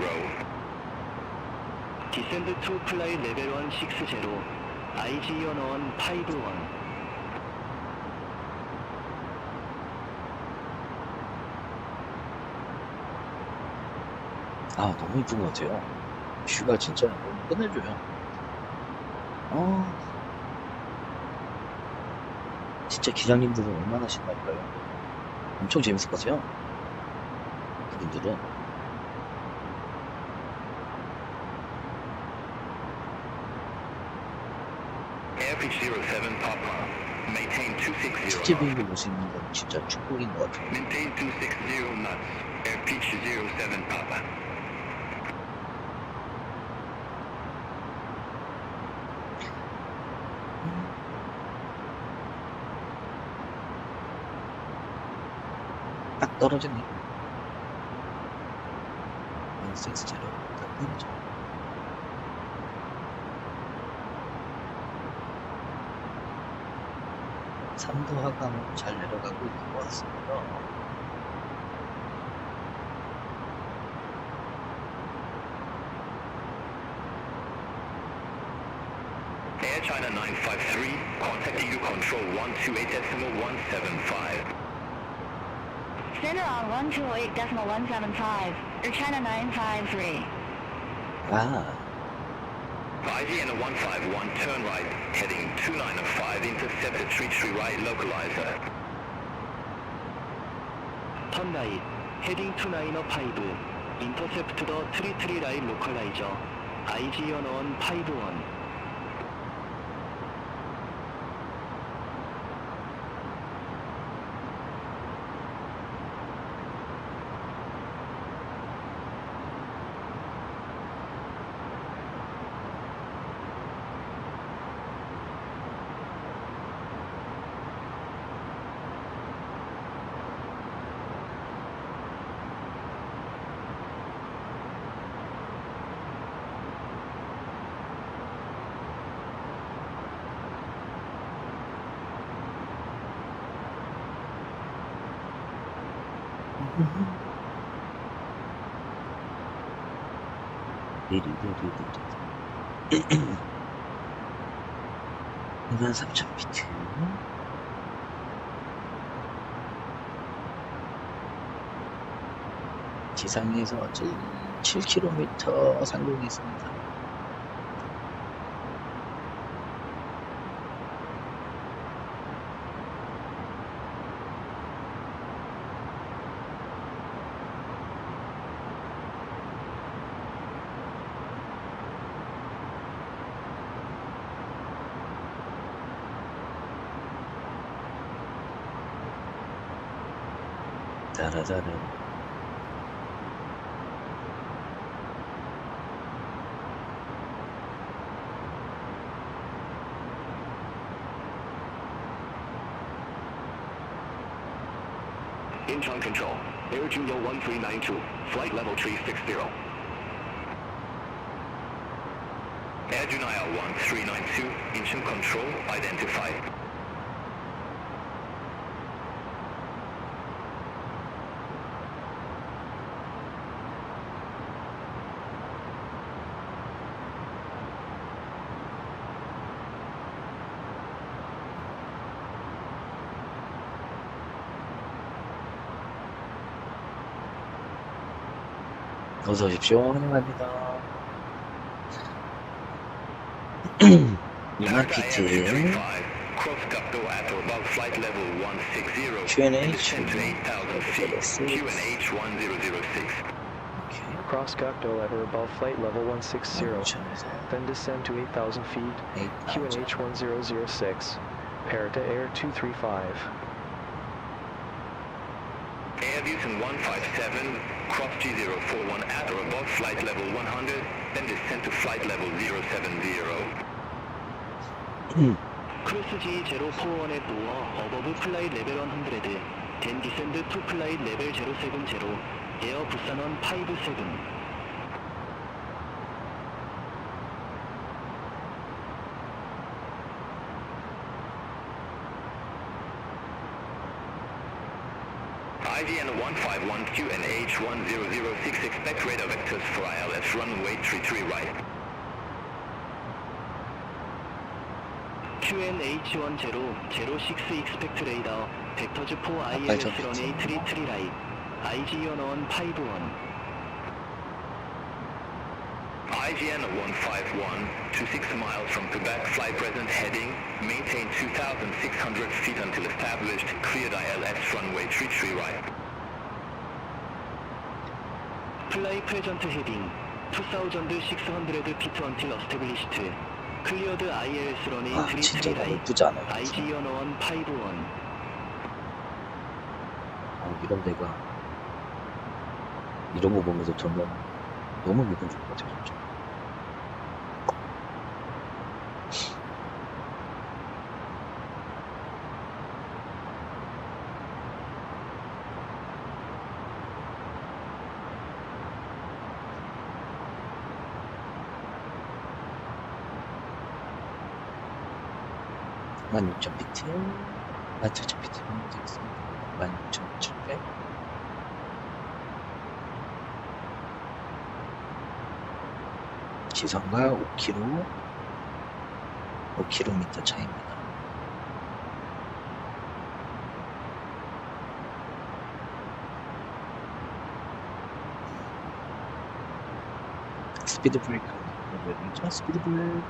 S20: 디센드 투 플라이 레벨 160 IGN 151
S1: 아, 너무 이쁜 것 같아요. 뷰가 진짜 너무 끝내줘요. 진짜 기장님들은 얼마나 신날까요? 엄청 재밌을 것 같아요. 그분들은.
S2: FH07 Papa, maintain 260.
S1: 실제 비행기 볼 수 있는 건 진짜 축복인 것 같아요.
S2: Maintain 260 knots. FH07 Papa.
S1: 딱 떨어지네. 160 딱 떨어져. 삼도 하강으로 잘 내려가고 있는 것 같습니다.
S2: Air China 953, contact EU control 128.175.
S18: Center on 128.175, Air China 953.
S1: 아,
S2: IDN 151, turn right, heading 2905, intercept at 33 right, localizer.
S20: 턴 라이트 헤딩 2905 인터셉트 더 33 라인 로컬라이저 IGN 151
S1: 이건 3000피트. 지상에서 7km 상공했습니다. 따라다라.
S2: Incheon control, Air Junior 1392, flight level 360. Air Junior 1392, Incheon control identified.
S1: 어서 오십시오. 환영합니다. 이만 PT QNH
S4: Cross Gokdo lever above flight level 160, then descend to 8,000 feet, QNH 1006, pair to air 235.
S2: Airbusen 157, cross G041 at or above flight level 100, then descend to flight level 070.
S20: Cruise G041 at above flight level 100, then descend to flight level 070, Air Busan 157.
S2: IVN 151 QNH 1006, expect radar vectors for ILS runway 33 right.
S20: QNH 1006 expect radar vectors for ILS runway 33 right. IGN 151.
S2: IGN 151, 26 miles from Quebec, flight present heading, maintain 2,600 feet until established, cleared ILS runway 33 right.
S20: Flight present heading, 2,600 feet until established, cleared ILS runway 33 right. IGN 151.
S1: 이런 데가 이런 거 보면서 저는 너무 기분 좋을 것 같아요. 진짜. 만 6,000피트, 17,000피트면 되겠습니다. 16,700. 지선과 5km 차이입니다. 스피드 브레이크 죠 스피드 브레이크.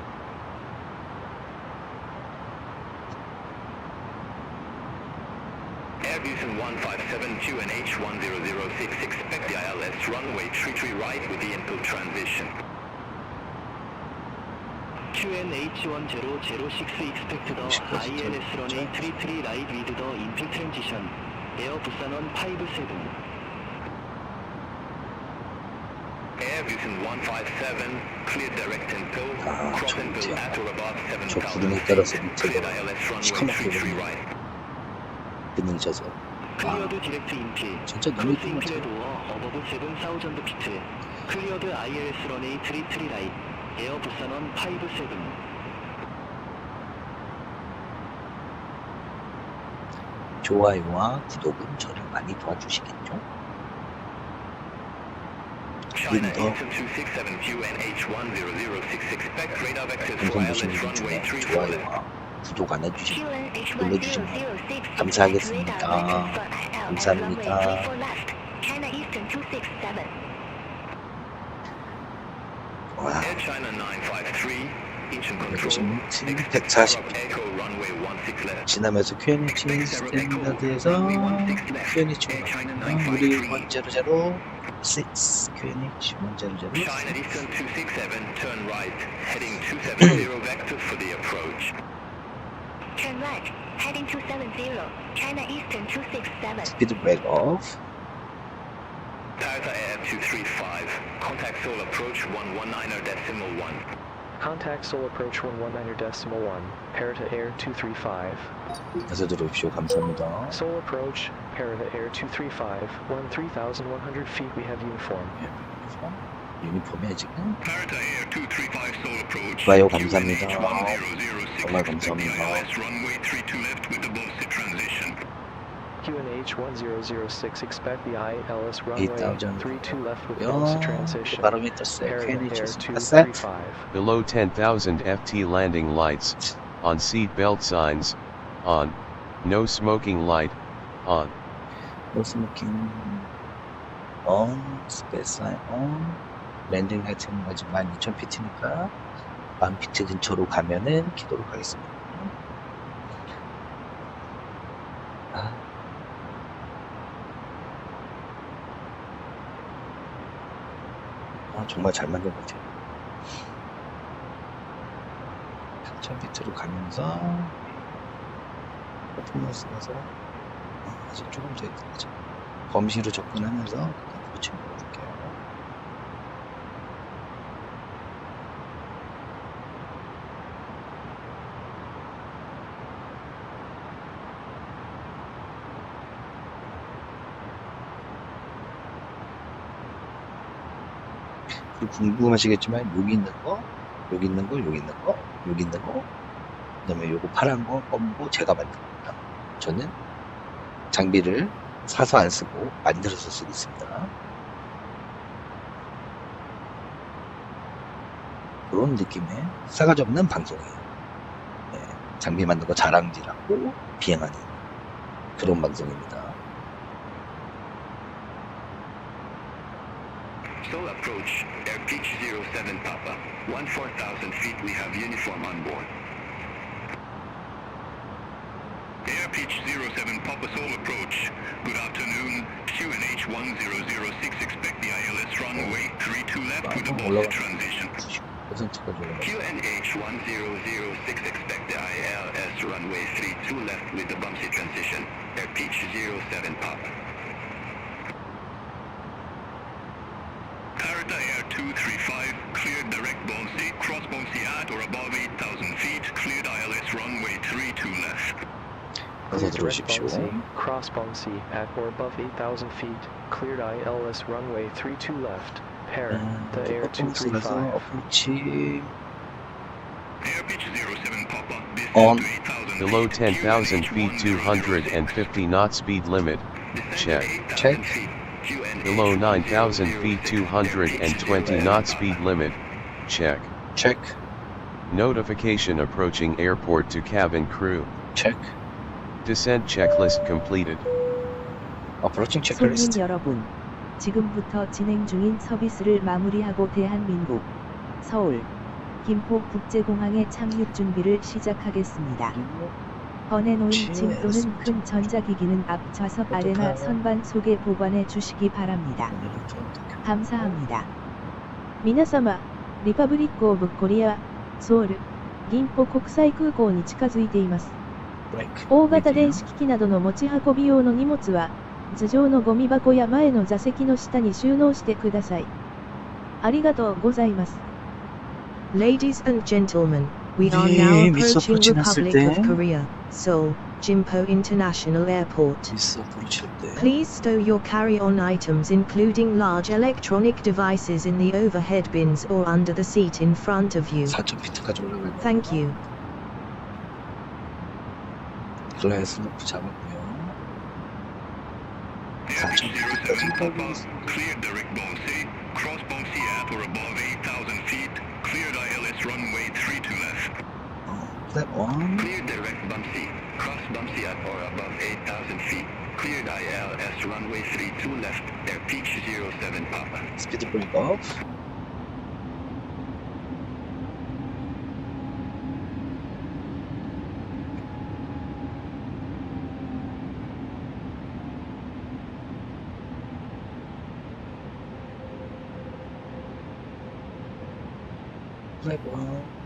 S2: Airbusen 157 QNH 1006, expect the ILS runway 33 right with the input transition.
S20: QNH 1006 expect the ILS runway 33 right with the input transition. Air Busan 157.
S2: Airbusen 157, cleared direct infill, cross infill at or above 7,000 feet, cleared ILS runway 33 right.
S1: 늦어서
S20: Cleared direct infill,
S1: 진짜 너무
S20: cross
S1: 예쁜 것
S20: infill
S1: 같아요.
S20: door above 7,000 feet, cleared ILS runway 33 right. Air Busan 157.
S1: 좋아요와 구독은 저를 많이 도와주시겠죠?
S2: China 8267 QNH 1006, expect radar vectors for
S1: 방송
S2: ILS
S1: 보시는 분
S2: runway
S1: 중에
S2: 34
S1: 좋아요와 구독 안 해주시면 눌러주시면 감사하겠습니다. 감사합니다. 와,
S2: Air China 953, engine control,
S1: 140
S2: Echo runway 16 left.
S1: 지나면서 QNH 스탠다드에서 QNH 우리 100 6 QNH 100
S2: China Eastern 267, turn right, heading 270, vector for the approach.
S18: Turn right, heading 270, China Eastern 267.
S1: 스피드 브레이크 오프.
S2: Toyota Air 235, contact Seoul approach 119.1.
S4: Contact Seoul approach 119.1, pair to air 235.
S1: 어서 들어오십시오. 감사합니다.
S4: Seoul approach, pair to air 235, 3,100 feet we have uniform.
S1: 유니폼이야 지금.
S2: Toyota Air 235, Seoul approach.
S1: 좋아요 감사합니다.
S2: 1006,
S1: 정말 감사합니다.
S2: ILS runway 32 left with the Bolsa transition.
S4: QNH 1006, expect the ILS runway 32 left with
S1: 요,
S4: Bolsa transition.
S1: 바람이 떴어요.
S4: Pair to
S1: QNH
S4: air
S1: 스탠다드.
S4: 235.
S5: Below 10,000 FT landing lights, on seat belt signs, on, no smoking light, on.
S1: 노 스모킹. 스페이스라인 랜딩 하이트는 아직 12,000피트니까 10,000피트 근처로 가면은 키도록 하겠습니다. 정말 잘 만든 것 같아요. 1000피트로 가면서 퍼포먼스 나서 아직 조금 저기까지 범시로 접근하면서 그냥 붙이는 거 볼게요. 궁금하시겠지만 여기 있는 거, 여기 있는 거, 여기 있는 거, 여기 있는 거, 그 다음에 요거 파란 거, 검은 거 제가 만든 겁니다. 저는 장비를 사서 안 쓰고 만들어서 쓰고 있습니다. 그런 느낌의 싸가지 없는 방송이에요. 네, 장비 만든 거 자랑질하고 비행하는 그런 방송입니다.
S15: Soul approach, air pitch 07 Papa. 14,000 feet, we have uniform on board.
S2: Air pitch 07 Papa Soul approach. Good afternoon. QNH 1006, expect the ILS runway 32 left with a bullshit transition.
S15: QNH 1006, expect the ILS runway 32 left with the bumpy transition. Air pitch 07 Papa.
S2: Parata Air 235, cleared direct bouncy, cross bouncy at or above 8,000 feet, cleared ILS runway 32 left.
S4: Direct bouncy, cross bouncy at or above 8,000 feet, cleared ILS runway 32 left, pair, the Air 235.
S2: Air pitch 07 Papa,
S5: on, below 10,000 feet 250 knot speed limit, check. Below 9,000 feet 220 knot speed limit, check. Notification approaching airport to cabin crew.
S1: check.
S5: Descent checklist completed.
S1: Approaching checklist.
S6: 손님 여러분, 지금부터 진행 중인 서비스를 마무리하고 대한민국 서울 김포 국제공항의 착륙 준비를 시작하겠습니다. 번해놓은 짐 또는 큰 전자기기는 앞 좌석 아래나 선반 속에 보관해 주시기 바랍니다. 감사합니다.
S7: 皆様、リパブリックオブコリア、ソウル、銀浦国際空港に近づいています。大型電子機器などの持ち運び用の荷物は、頭上のゴミ箱や前の座席の下に収納してください。ありがとうございます。
S8: Ladies and gentlemen, we are now approaching Republic of Korea, Seoul, Gimpo International Airport. Please stow your carry-on items including large electronic devices in the overhead bins or under the seat in front of you. Thank you.
S1: 글라이스 높이 잡았고요. 4,000피트까지
S2: cleared direct bouncy, cross bouncy at or above 8,000 feet, cleared ILS runway 32 left.
S1: That one.
S15: Cleared direct bumpy, cross bumpy at or above 8,000 feet, cleared ILS runway 32 left, air pitch 07 Papa.
S1: Speed break off. Flag 1.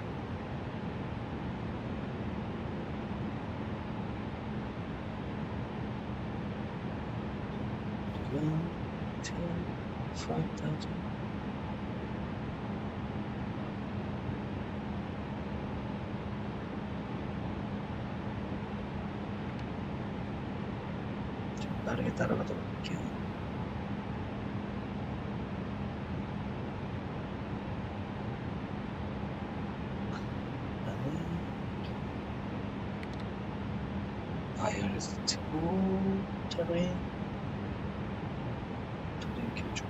S1: 빠르게 따라가도록 할게요. IRS 찍고 terrain 켜줘.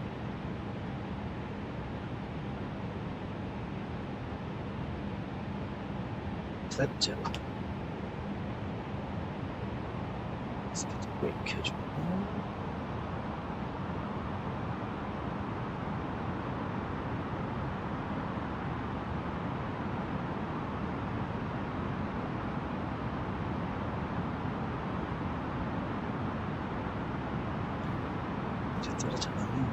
S1: 셋째 스피드 브레이크 켜주고 이제 떨어져가네.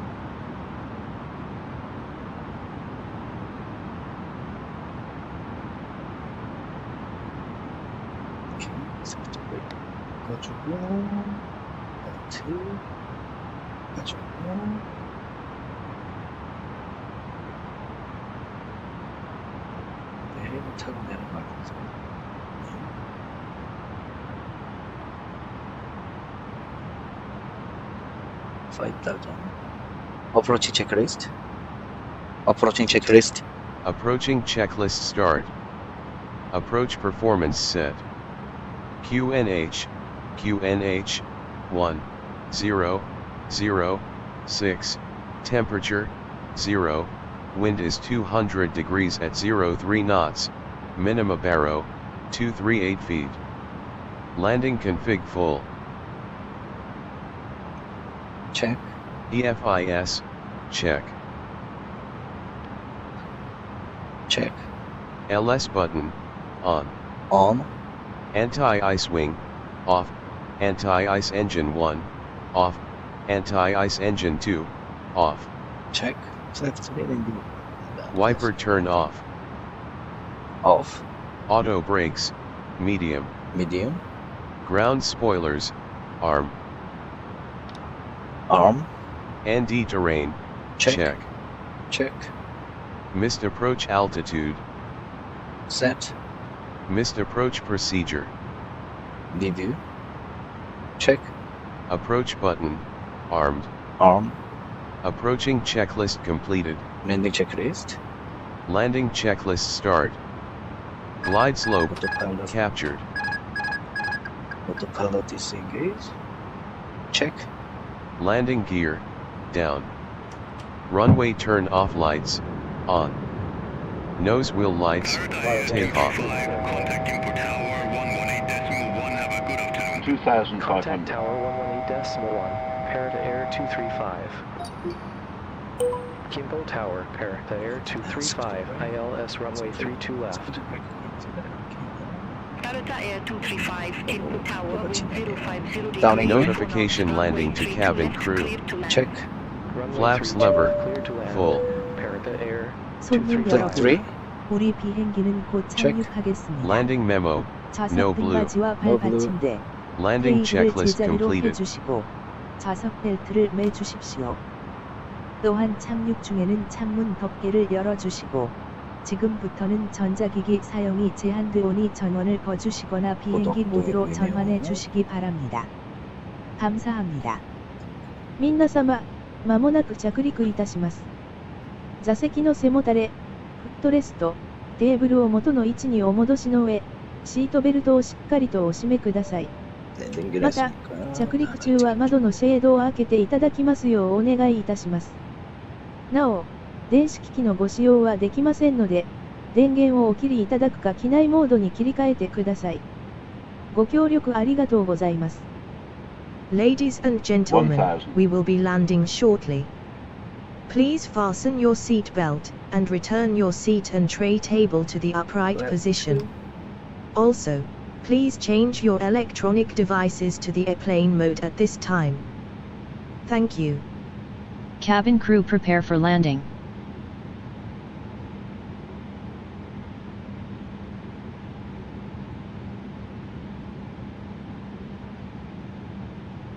S1: 이렇게 살짝을 가지고 나트 가지고 해를 타고 내려가면서 Approaching checklist. Approaching checklist.
S5: Approaching checklist start. Approach performance set. QNH 1 0 0 6 temperature 0 wind is 200 degrees at 03 knots minima baro 238 feet landing config full
S1: check
S5: EFIS check LS button on anti-ice wing off anti-ice engine 1 off anti-ice engine 2 off
S1: check
S5: wiper turn off auto brakes medium ground spoilers arm ND terrain check missed approach altitude
S1: set
S5: missed approach procedure
S1: review check
S5: approach button armed approaching checklist completed
S1: landing checklist
S5: start glide slope captured
S1: autopilot disengage check
S5: landing gear down runway turn off lights on nose wheel lights take off
S13: Contact 2,500
S4: contact tower 118.1 pair to air 235 Kimbo Tower, pair to air 235, ILS runway 32 left.
S14: Air 235, Kimbo Tower, wind 050
S1: Downing
S5: notification landing to cabin crew.
S1: Check.
S5: Flaps lever, full.
S4: Pair to air
S6: 손님
S1: 235.
S6: 여러분, 우리 비행기는 곧 착륙하겠습니다.
S5: Landing memo, no
S6: 좌석
S5: blue.
S6: 등받이와 발 받침대,
S5: Landing
S6: 테이블을
S5: checklist
S6: 제자리로
S5: completed.
S6: 해주시고 좌석 벨트를 매주십시오. 또한 착륙 중에는 창문 덮개를 열어주시고 지금부터는 전자기기 사용이 제한되오니 전원을 꺼주시거나 비행기 모드로 전환해 주시기 바랍니다. 감사합니다.
S7: 皆様、まもなく着陸いたします。座席の背もたれ、フットレスト、テーブルを元の位置にお戻しの上、シートベルトをしっかりとお締めください。また、着陸中は窓のシェードを開けていただきますようお願いいたします。なお、電子機器のご使用はできませんので、電源をお切りいただくか機内モードに切り替えてください。ご協力ありがとうございます。
S8: Ladies and gentlemen, we will be landing shortly. Please fasten your seat belt and return your seat and tray table to the upright position. Also, please change your electronic devices to the airplane mode at this time. Thank you.
S12: Cabin crew prepare for landing.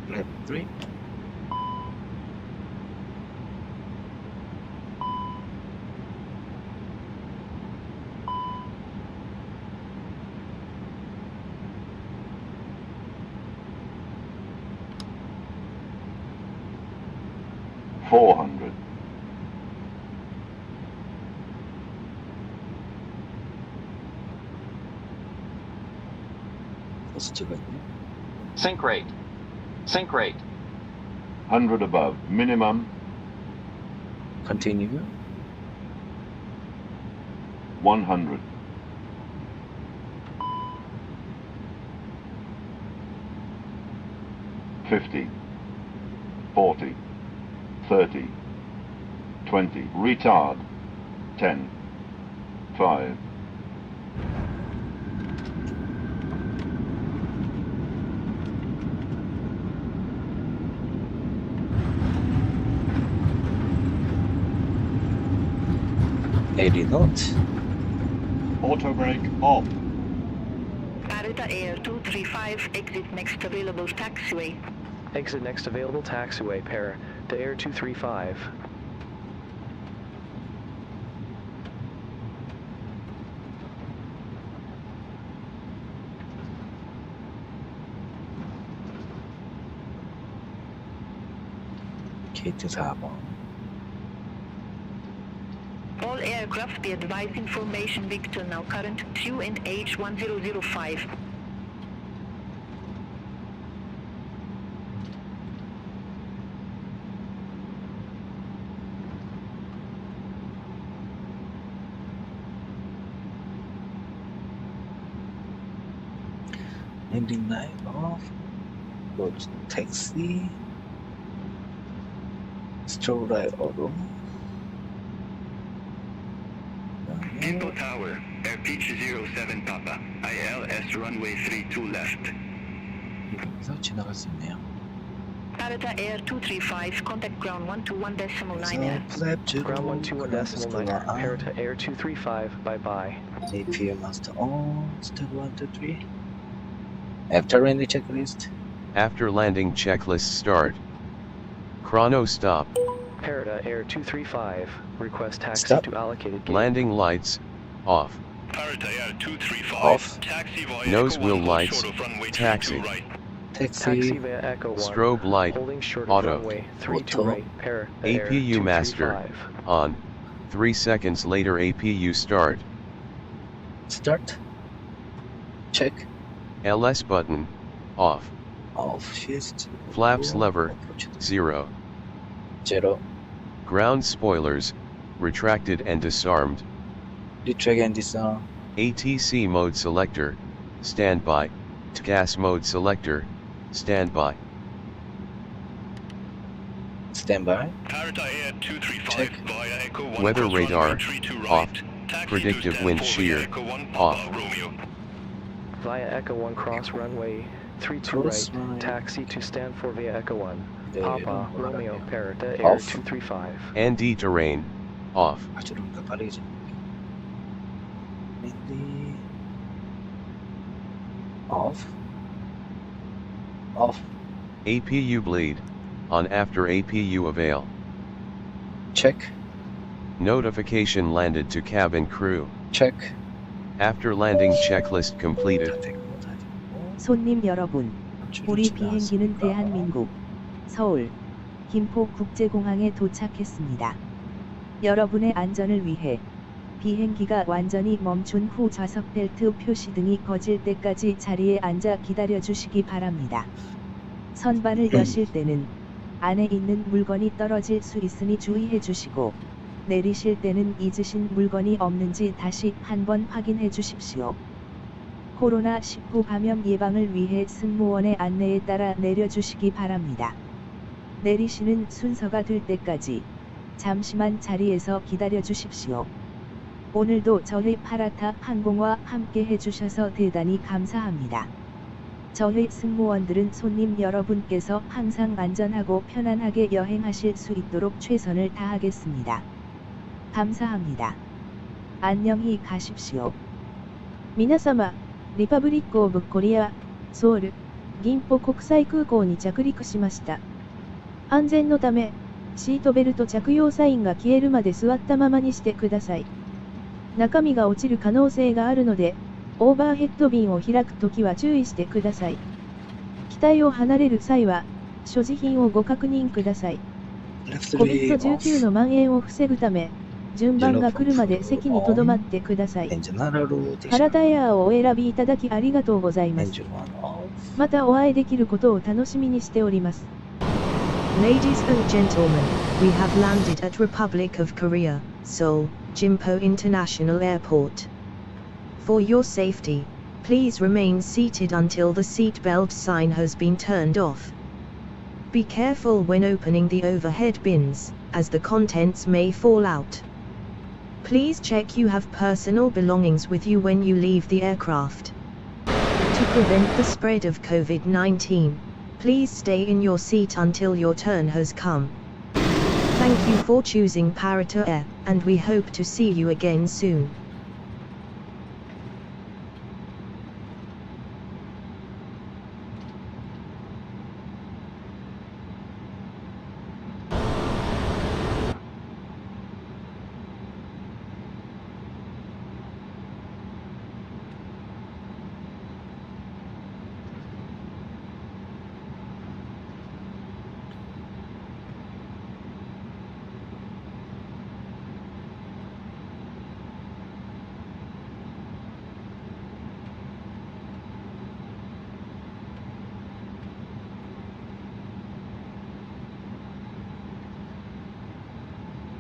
S1: Level 3.
S13: Sink rate. 100 above. Minimum.
S1: Continue.
S13: 100. $50, 40, 30, 20. Retard. 10, 5.
S1: 80 knots.
S13: Auto brake off.
S14: Parita Air 235, exit next available taxiway.
S4: Exit next available taxiway, pair to Air 235.
S1: 게이트 4번.
S14: All aircraft be advised information Victor now current QNH 1005.
S1: Landing line off. Go to taxi. Stroll right auto.
S15: Info Tower, Air Peach 07 Papa, ILS runway 32 left.
S1: 여기서 지나갈 수 있네요.
S14: Parita Air 235, contact ground 121.9.
S1: Flap to
S4: Ground 121.9, Parita Air 235, bye-bye.
S1: APM master on, step 1 to 3. After landing checklist.
S5: After landing checklist start. Chrono stop.
S4: Parita Air 235, request taxi
S1: Stop.
S4: to allocated gate.
S5: Landing lights off.
S2: Parita Air 235,
S1: Off.
S2: taxi via
S5: Nose
S2: Echo
S5: wheel
S2: 1
S5: lights,
S2: short of runway
S5: taxi.
S2: 32 right.
S4: Taxi
S1: Taxi.
S4: via Echo 1.
S5: Strobe light,
S4: Holding short
S5: auto.
S4: of runway 32
S1: Auto.
S4: right, Parita Air
S5: APU master,
S4: 235.
S5: on. 3 seconds later APU start.
S1: Start. Check.
S5: LS button, off.
S1: Off. Shift.
S5: Flaps lever,
S1: Approach.
S5: 0.
S1: 0.
S5: Ground spoilers, retracted and disarmed.
S1: Retract and disarm.
S5: ATC mode selector, standby. TCAS mode selector, standby.
S1: Standby.
S2: Parita Air 235
S1: Check.
S2: via Echo 1
S5: Weather
S2: cross
S5: radar,
S2: runway 32 right.
S5: off.
S2: Taxi
S5: Predictive
S2: to stand
S5: wind
S2: for
S5: shear,
S2: via Echo 1 Papa
S5: off.
S2: Romeo.
S4: Via Echo 1 cross runway 32
S1: Cross
S4: right,
S1: runway.
S4: taxi to stand for via Echo 1.
S1: 네,
S4: Papa
S1: 이런 거
S4: Romeo,
S1: 하네요.
S4: Parita Air
S1: Off.
S4: 235.
S5: ND terrain, off.
S1: 아주 더 빠르게. Mainly off. Off.
S5: APU bleed, on after APU avail.
S1: Check.
S5: Notification landed to cabin crew.
S1: Check.
S5: After landing checklist completed.
S1: 다 됐고, 다 됐고.
S6: 손님 여러분, 우리
S1: 지나갔습니다.
S6: 비행기는 대한민국 서울 김포 국제공항에 도착했습니다. 여러분의 안전을 위해 비행기가 완전히 멈춘 후 좌석 벨트 표시 등이 꺼질 때까지 자리에 앉아 기다려 주시기 바랍니다. 선반을 여실 때는 안에 있는 물건이 떨어질 수 있으니 주의해 주시고 내리실 때는 잊으신 물건이 없는지 다시 한번 확인해 주십시오. 코로나19 감염 예방을 위해 승무원의 안내에 따라 내려주시기 바랍니다. 내리시는 순서가 될 때까지 잠시만 자리에서 기다려 주십시오. 오늘도 저희 파라타 항공과 함께 해주셔서 대단히 감사합니다. 저희 승무원들은 손님 여러분께서 항상 안전하고 편안하게 여행하실 수 있도록 최선을 다하겠습니다. 감사합니다. 안녕히 가십시오.
S7: 皆様、リパブリックオブコリア、ソウル、銀浦国際空港に着陸しました。安全のため、シートベルト着用サインが消えるまで座ったままにしてください。中身が落ちる可能性があるので、オーバーヘッドビンを開くときは注意してください。機体を離れる際は、所持品をご確認ください。COVID-19 の蔓延を防ぐため、順番が来るまで席にとどまってください。パラダエアーをお選びいただきありがとうございます。またお会いできることを楽しみにしております。
S8: Ladies and gentlemen, we have landed at Republic of Korea, Seoul, Gimpo International Airport. For your safety, please remain seated until the seatbelt sign has been turned off. Be careful when opening the overhead bins, as the contents may fall out. Please check you have personal belongings with you when you leave the aircraft. To prevent the spread of COVID-19, please stay in your seat until your turn has come. Thank Thank you for choosing Parrot Air, and we hope to see you again soon.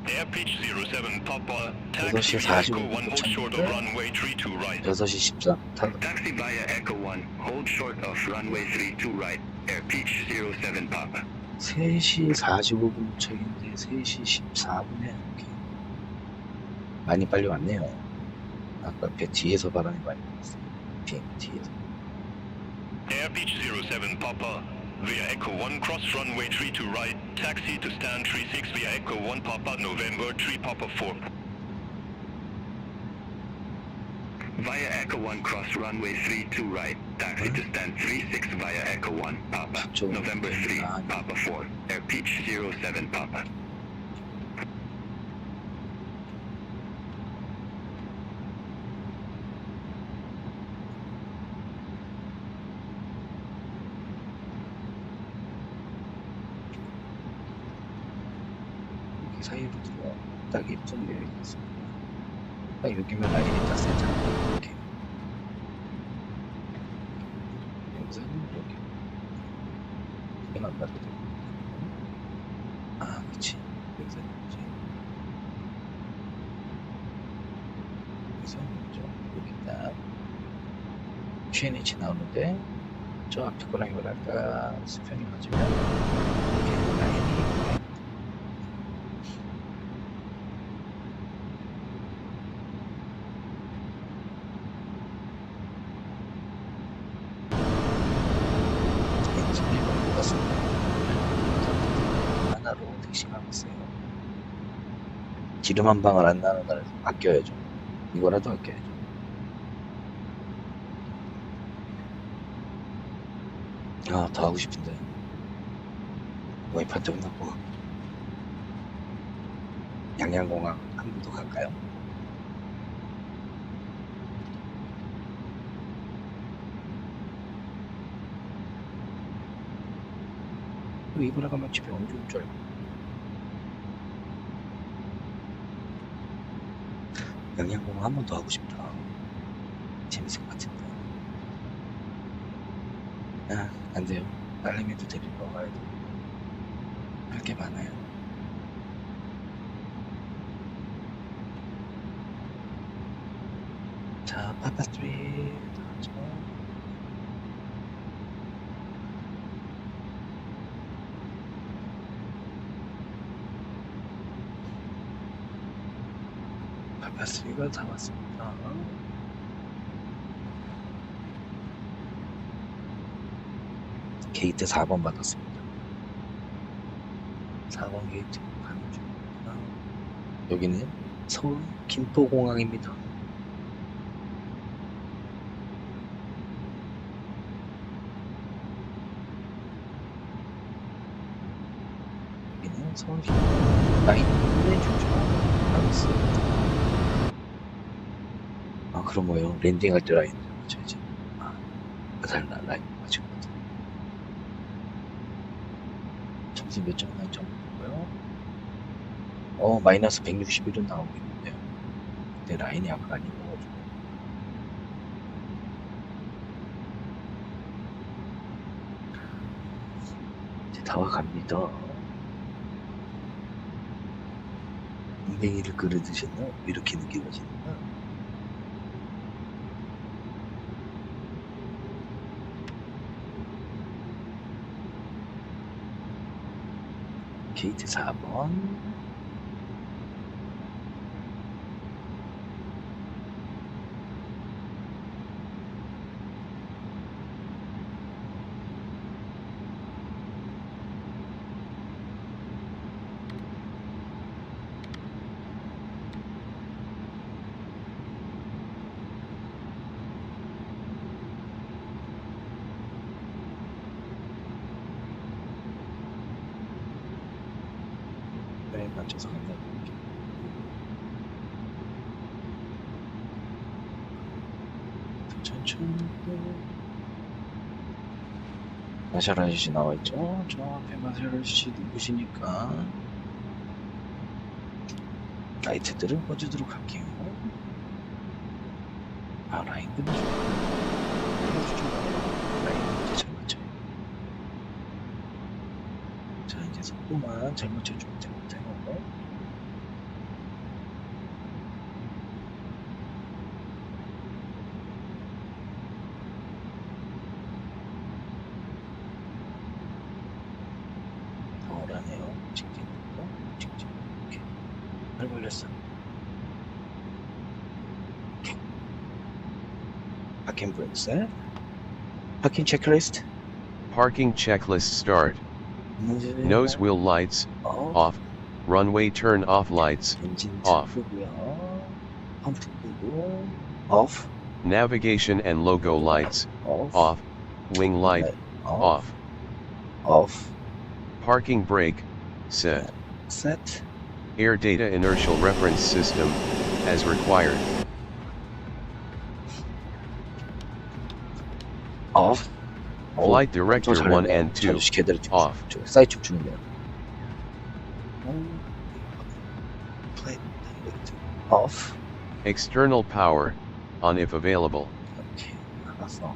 S2: Air pitch 07 Papa,
S1: 6시
S2: taxi via
S1: 45분
S2: Echo 1, hold short of runway 32 right.
S1: 6시 14분 타고
S20: Taxi via Echo 1, hold short of runway 32 right, air pitch 07 Papa.
S1: 3시 45분 도착인데 3시 14분에 이렇게 많이 빨리 왔네요. 아까 배 뒤에서 바람이 많이 불었어요. 비행기 뒤에서.
S2: Air pitch 07 Papa, via Echo 1 cross runway 32 right, taxi to stand 36 via Echo 1 Papa November 3 Papa 4.
S20: Via Echo 1 cross runway 32 right, taxi to stand 36 via Echo 1 Papa, November 3 Papa 4, air pitch 07 Papa.
S1: 여기 사이로 들어와 딱 입점 되어 있습니다. 딱 여기면 라인이 딱 세잖아요. 이렇게 여기서는 이렇게 이만 봐도 되고 아 그치 여기서는 이제 여기서 여기 딱 QNH 나오는데 저 앞에 거랑 이걸 아까 스편이 맞으면 이렇게 라인이 하나로 택시가 왔어요. 기름 한 방울 안 나는 날 아껴야죠. 이거라도 아껴야죠. 아, 더 하고 싶은데 와이파이도 끝났고 양양공항 한 번 더 갈까요? 이번에 가면 집에 언제 올 줄 알고 양양공항 한 번 더 하고 싶다. 재밌을 것 같은데 아 안돼요. 딸내미도 데리러 가야 돼. 할 게 많아요. 자 파파3 나왔죠. 파파3가 다 왔습니다. 게이트 4번 받았습니다. 4번 게이트 가는 중입니다. 여기는 서울 김포공항입니다. 여기는 서울 김포공항 라인에 조심하고 있습니다. 아 그럼 뭐요? 랜딩할 때 라인을 맞춰야지. 아 달라 라인 맞춘 것 같아. 점수 몇 점 나온 점이고요. 마이너스 161은 나오고 있는데요. 근데 라인이 아까 아니어가지고 이제 다 와갑니다. 엉덩이를 그려드셨나? 이렇게 느껴지는구나. 게이트 4번 맞춰서 간다. 천천히. 마샬 아저씨 나와있죠? 저 앞에 마샬 아저씨 누구시니까 라이트들을 꺼주도록 할게요. 아, 라인 끊어줘. 라인 이제 잘 맞춰요. 자, 이제 속도만 잘 맞춰주면 돼요. 잘 걸렸어. Parking brake set. Parking checklist.
S5: Parking checklist start. Nose wheel lights off. Runway turn off lights off.
S1: Off.
S5: Navigation and logo lights off. Wing light off.
S1: Off.
S5: Parking brake set.
S1: Set.
S5: Air data inertial reference system as required.
S1: Off.
S5: Flight director 1 and 2 off.
S1: 사이드 집중돼요. Flight director off.
S5: External power on if available.
S1: 오케이, 알았어.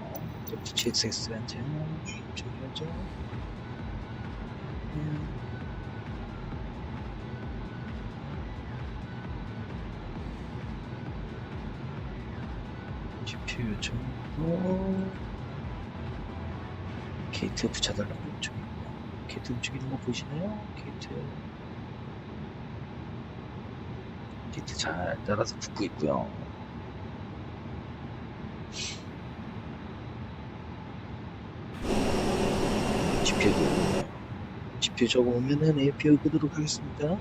S1: GXX 벤트 저기죠. GPU 좀 게이트 붙여달라고 요청이고요. 게이트 움직이는 거 보이시나요? 게이트 잘 따라서 붙고 있고요. GPU 저거 오면은 APU 끄도록 하겠습니다.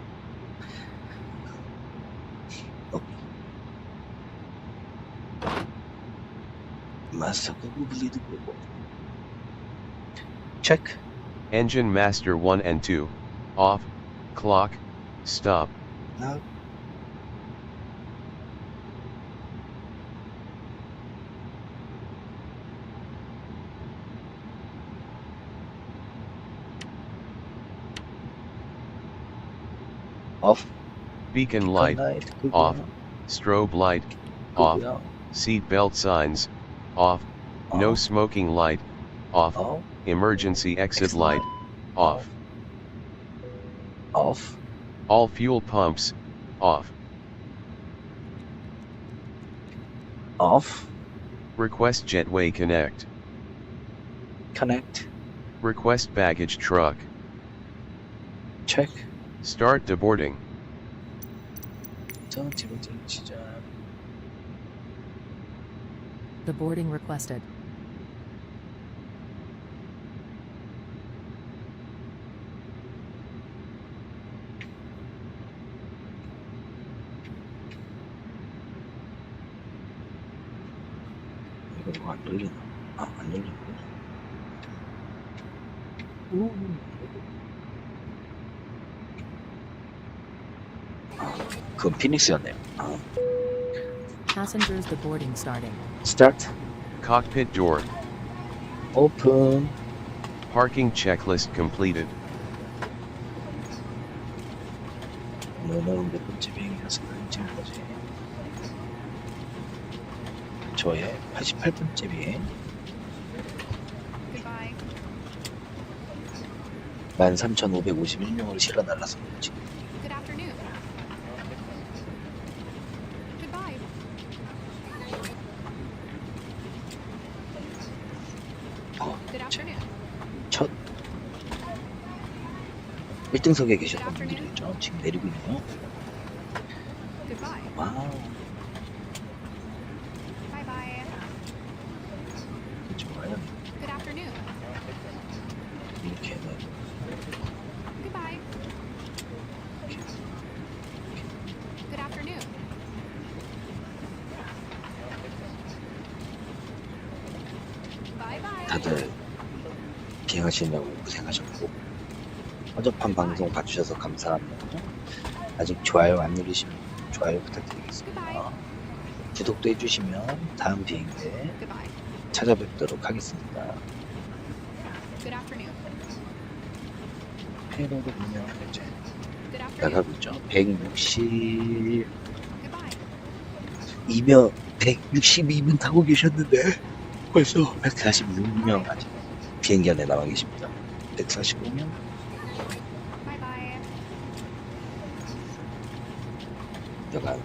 S1: 마스터 끄고 블리드 끄고. Check.
S5: Engine master 1 and 2 off. Clock stop.
S1: Now. Off.
S5: Beacon light off. Strobe light off. Seat belt signs off. No smoking light off. Emergency exit light off.
S1: Off.
S5: All fuel pumps off.
S1: Off.
S5: Request jetway connect.
S1: Connect.
S5: Request baggage truck.
S1: Check.
S5: Start deboarding.
S3: The boarding requested.
S1: 이거 안 돌리나? 아, 안 돌리구나. 그건 피닉스였네요.
S3: Passengers deboarding starting.
S1: Start.
S5: Cockpit door.
S1: Open.
S5: Parking checklist completed.
S1: 너는 몇 번째 비행이라서 그런지 거지. 저의 88번째 비행. 13,551명을 실어 날라서 그렇지.
S9: Good afternoon. Goodbye. Good afternoon.
S1: 첫 1등석에 계셨던 분들이죠. 지금 내리고 있네요.
S9: Goodbye.
S1: 와우.
S9: Bye bye.
S1: 좋아요.
S9: Good afternoon.
S1: 이렇게 해서
S9: Goodbye. Good afternoon. Bye bye.
S1: 다들 비행하시느라고 고생하셨고 허접한 방송 봐주셔서 감사합니다. 아직 좋아요 안 누르시면 좋아요 부탁드리겠습니다. 구독도 해주시면 다음 비행기에 찾아뵙도록 하겠습니다. 페로로 보면 이제 나가고 있죠. 162명 타고 계셨는데 벌써 146명 아직 비행기 안에 남아 계십니다. 145명. 여간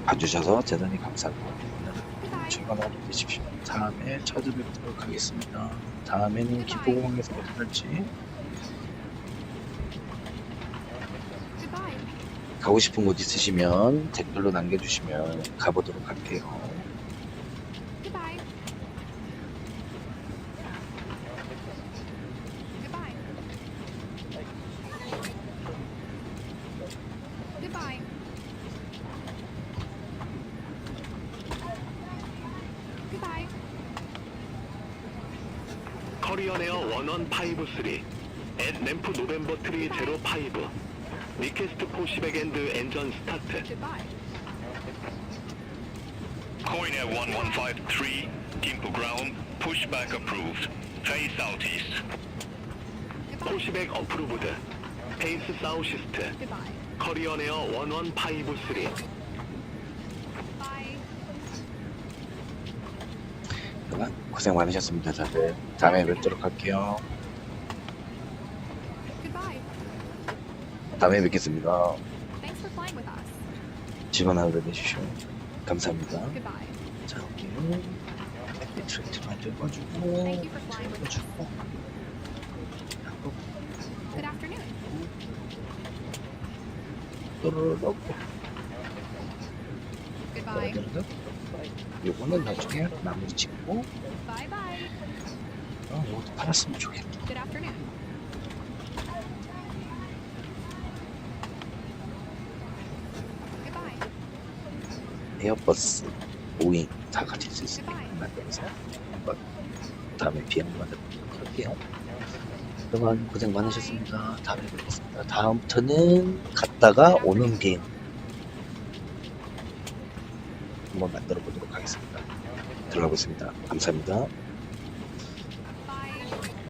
S1: 봐주셔서 대단히 감사합니다. 출발하고 계십시오. 다음에 찾아뵙도록 하겠습니다. 다음에는 기포공항에서 어디 갈지 가고 싶은 곳 있으시면 댓글로 남겨주시면 가보도록 할게요.
S2: 코리안 에어 1153 at 램프 노벤버 트리 05 리퀘스트 푸시백 앤드 엔전 스타트. Coin Air 1153 team to ground pushback approved face southeast. 푸시백 어프루브드 페이스 사우시스트 코리안 에어 1153.
S1: 고생 많으셨습니다. 다들 다음에 뵙도록 할게요. 다음에 뵙겠습니다. 즐거운 하루 되십시오. 감사합니다. 자, 여기는 리트랙트 만들어가지고 또르륵 요거는 나중에 마무리 짓고 이것도 팔았으면 좋겠다. 에어버스, 보잉 다 같이 쓸 수 있게 만들어서 한번 다음에 비행 만들도록 할게요. 그동안 고생 많으셨습니다. 다음에 뵙겠습니다. 다음부터는 갔다가 오는 비행 한번 만들어 보도록 하겠습니다. 들어가고 있습니다. 감사합니다.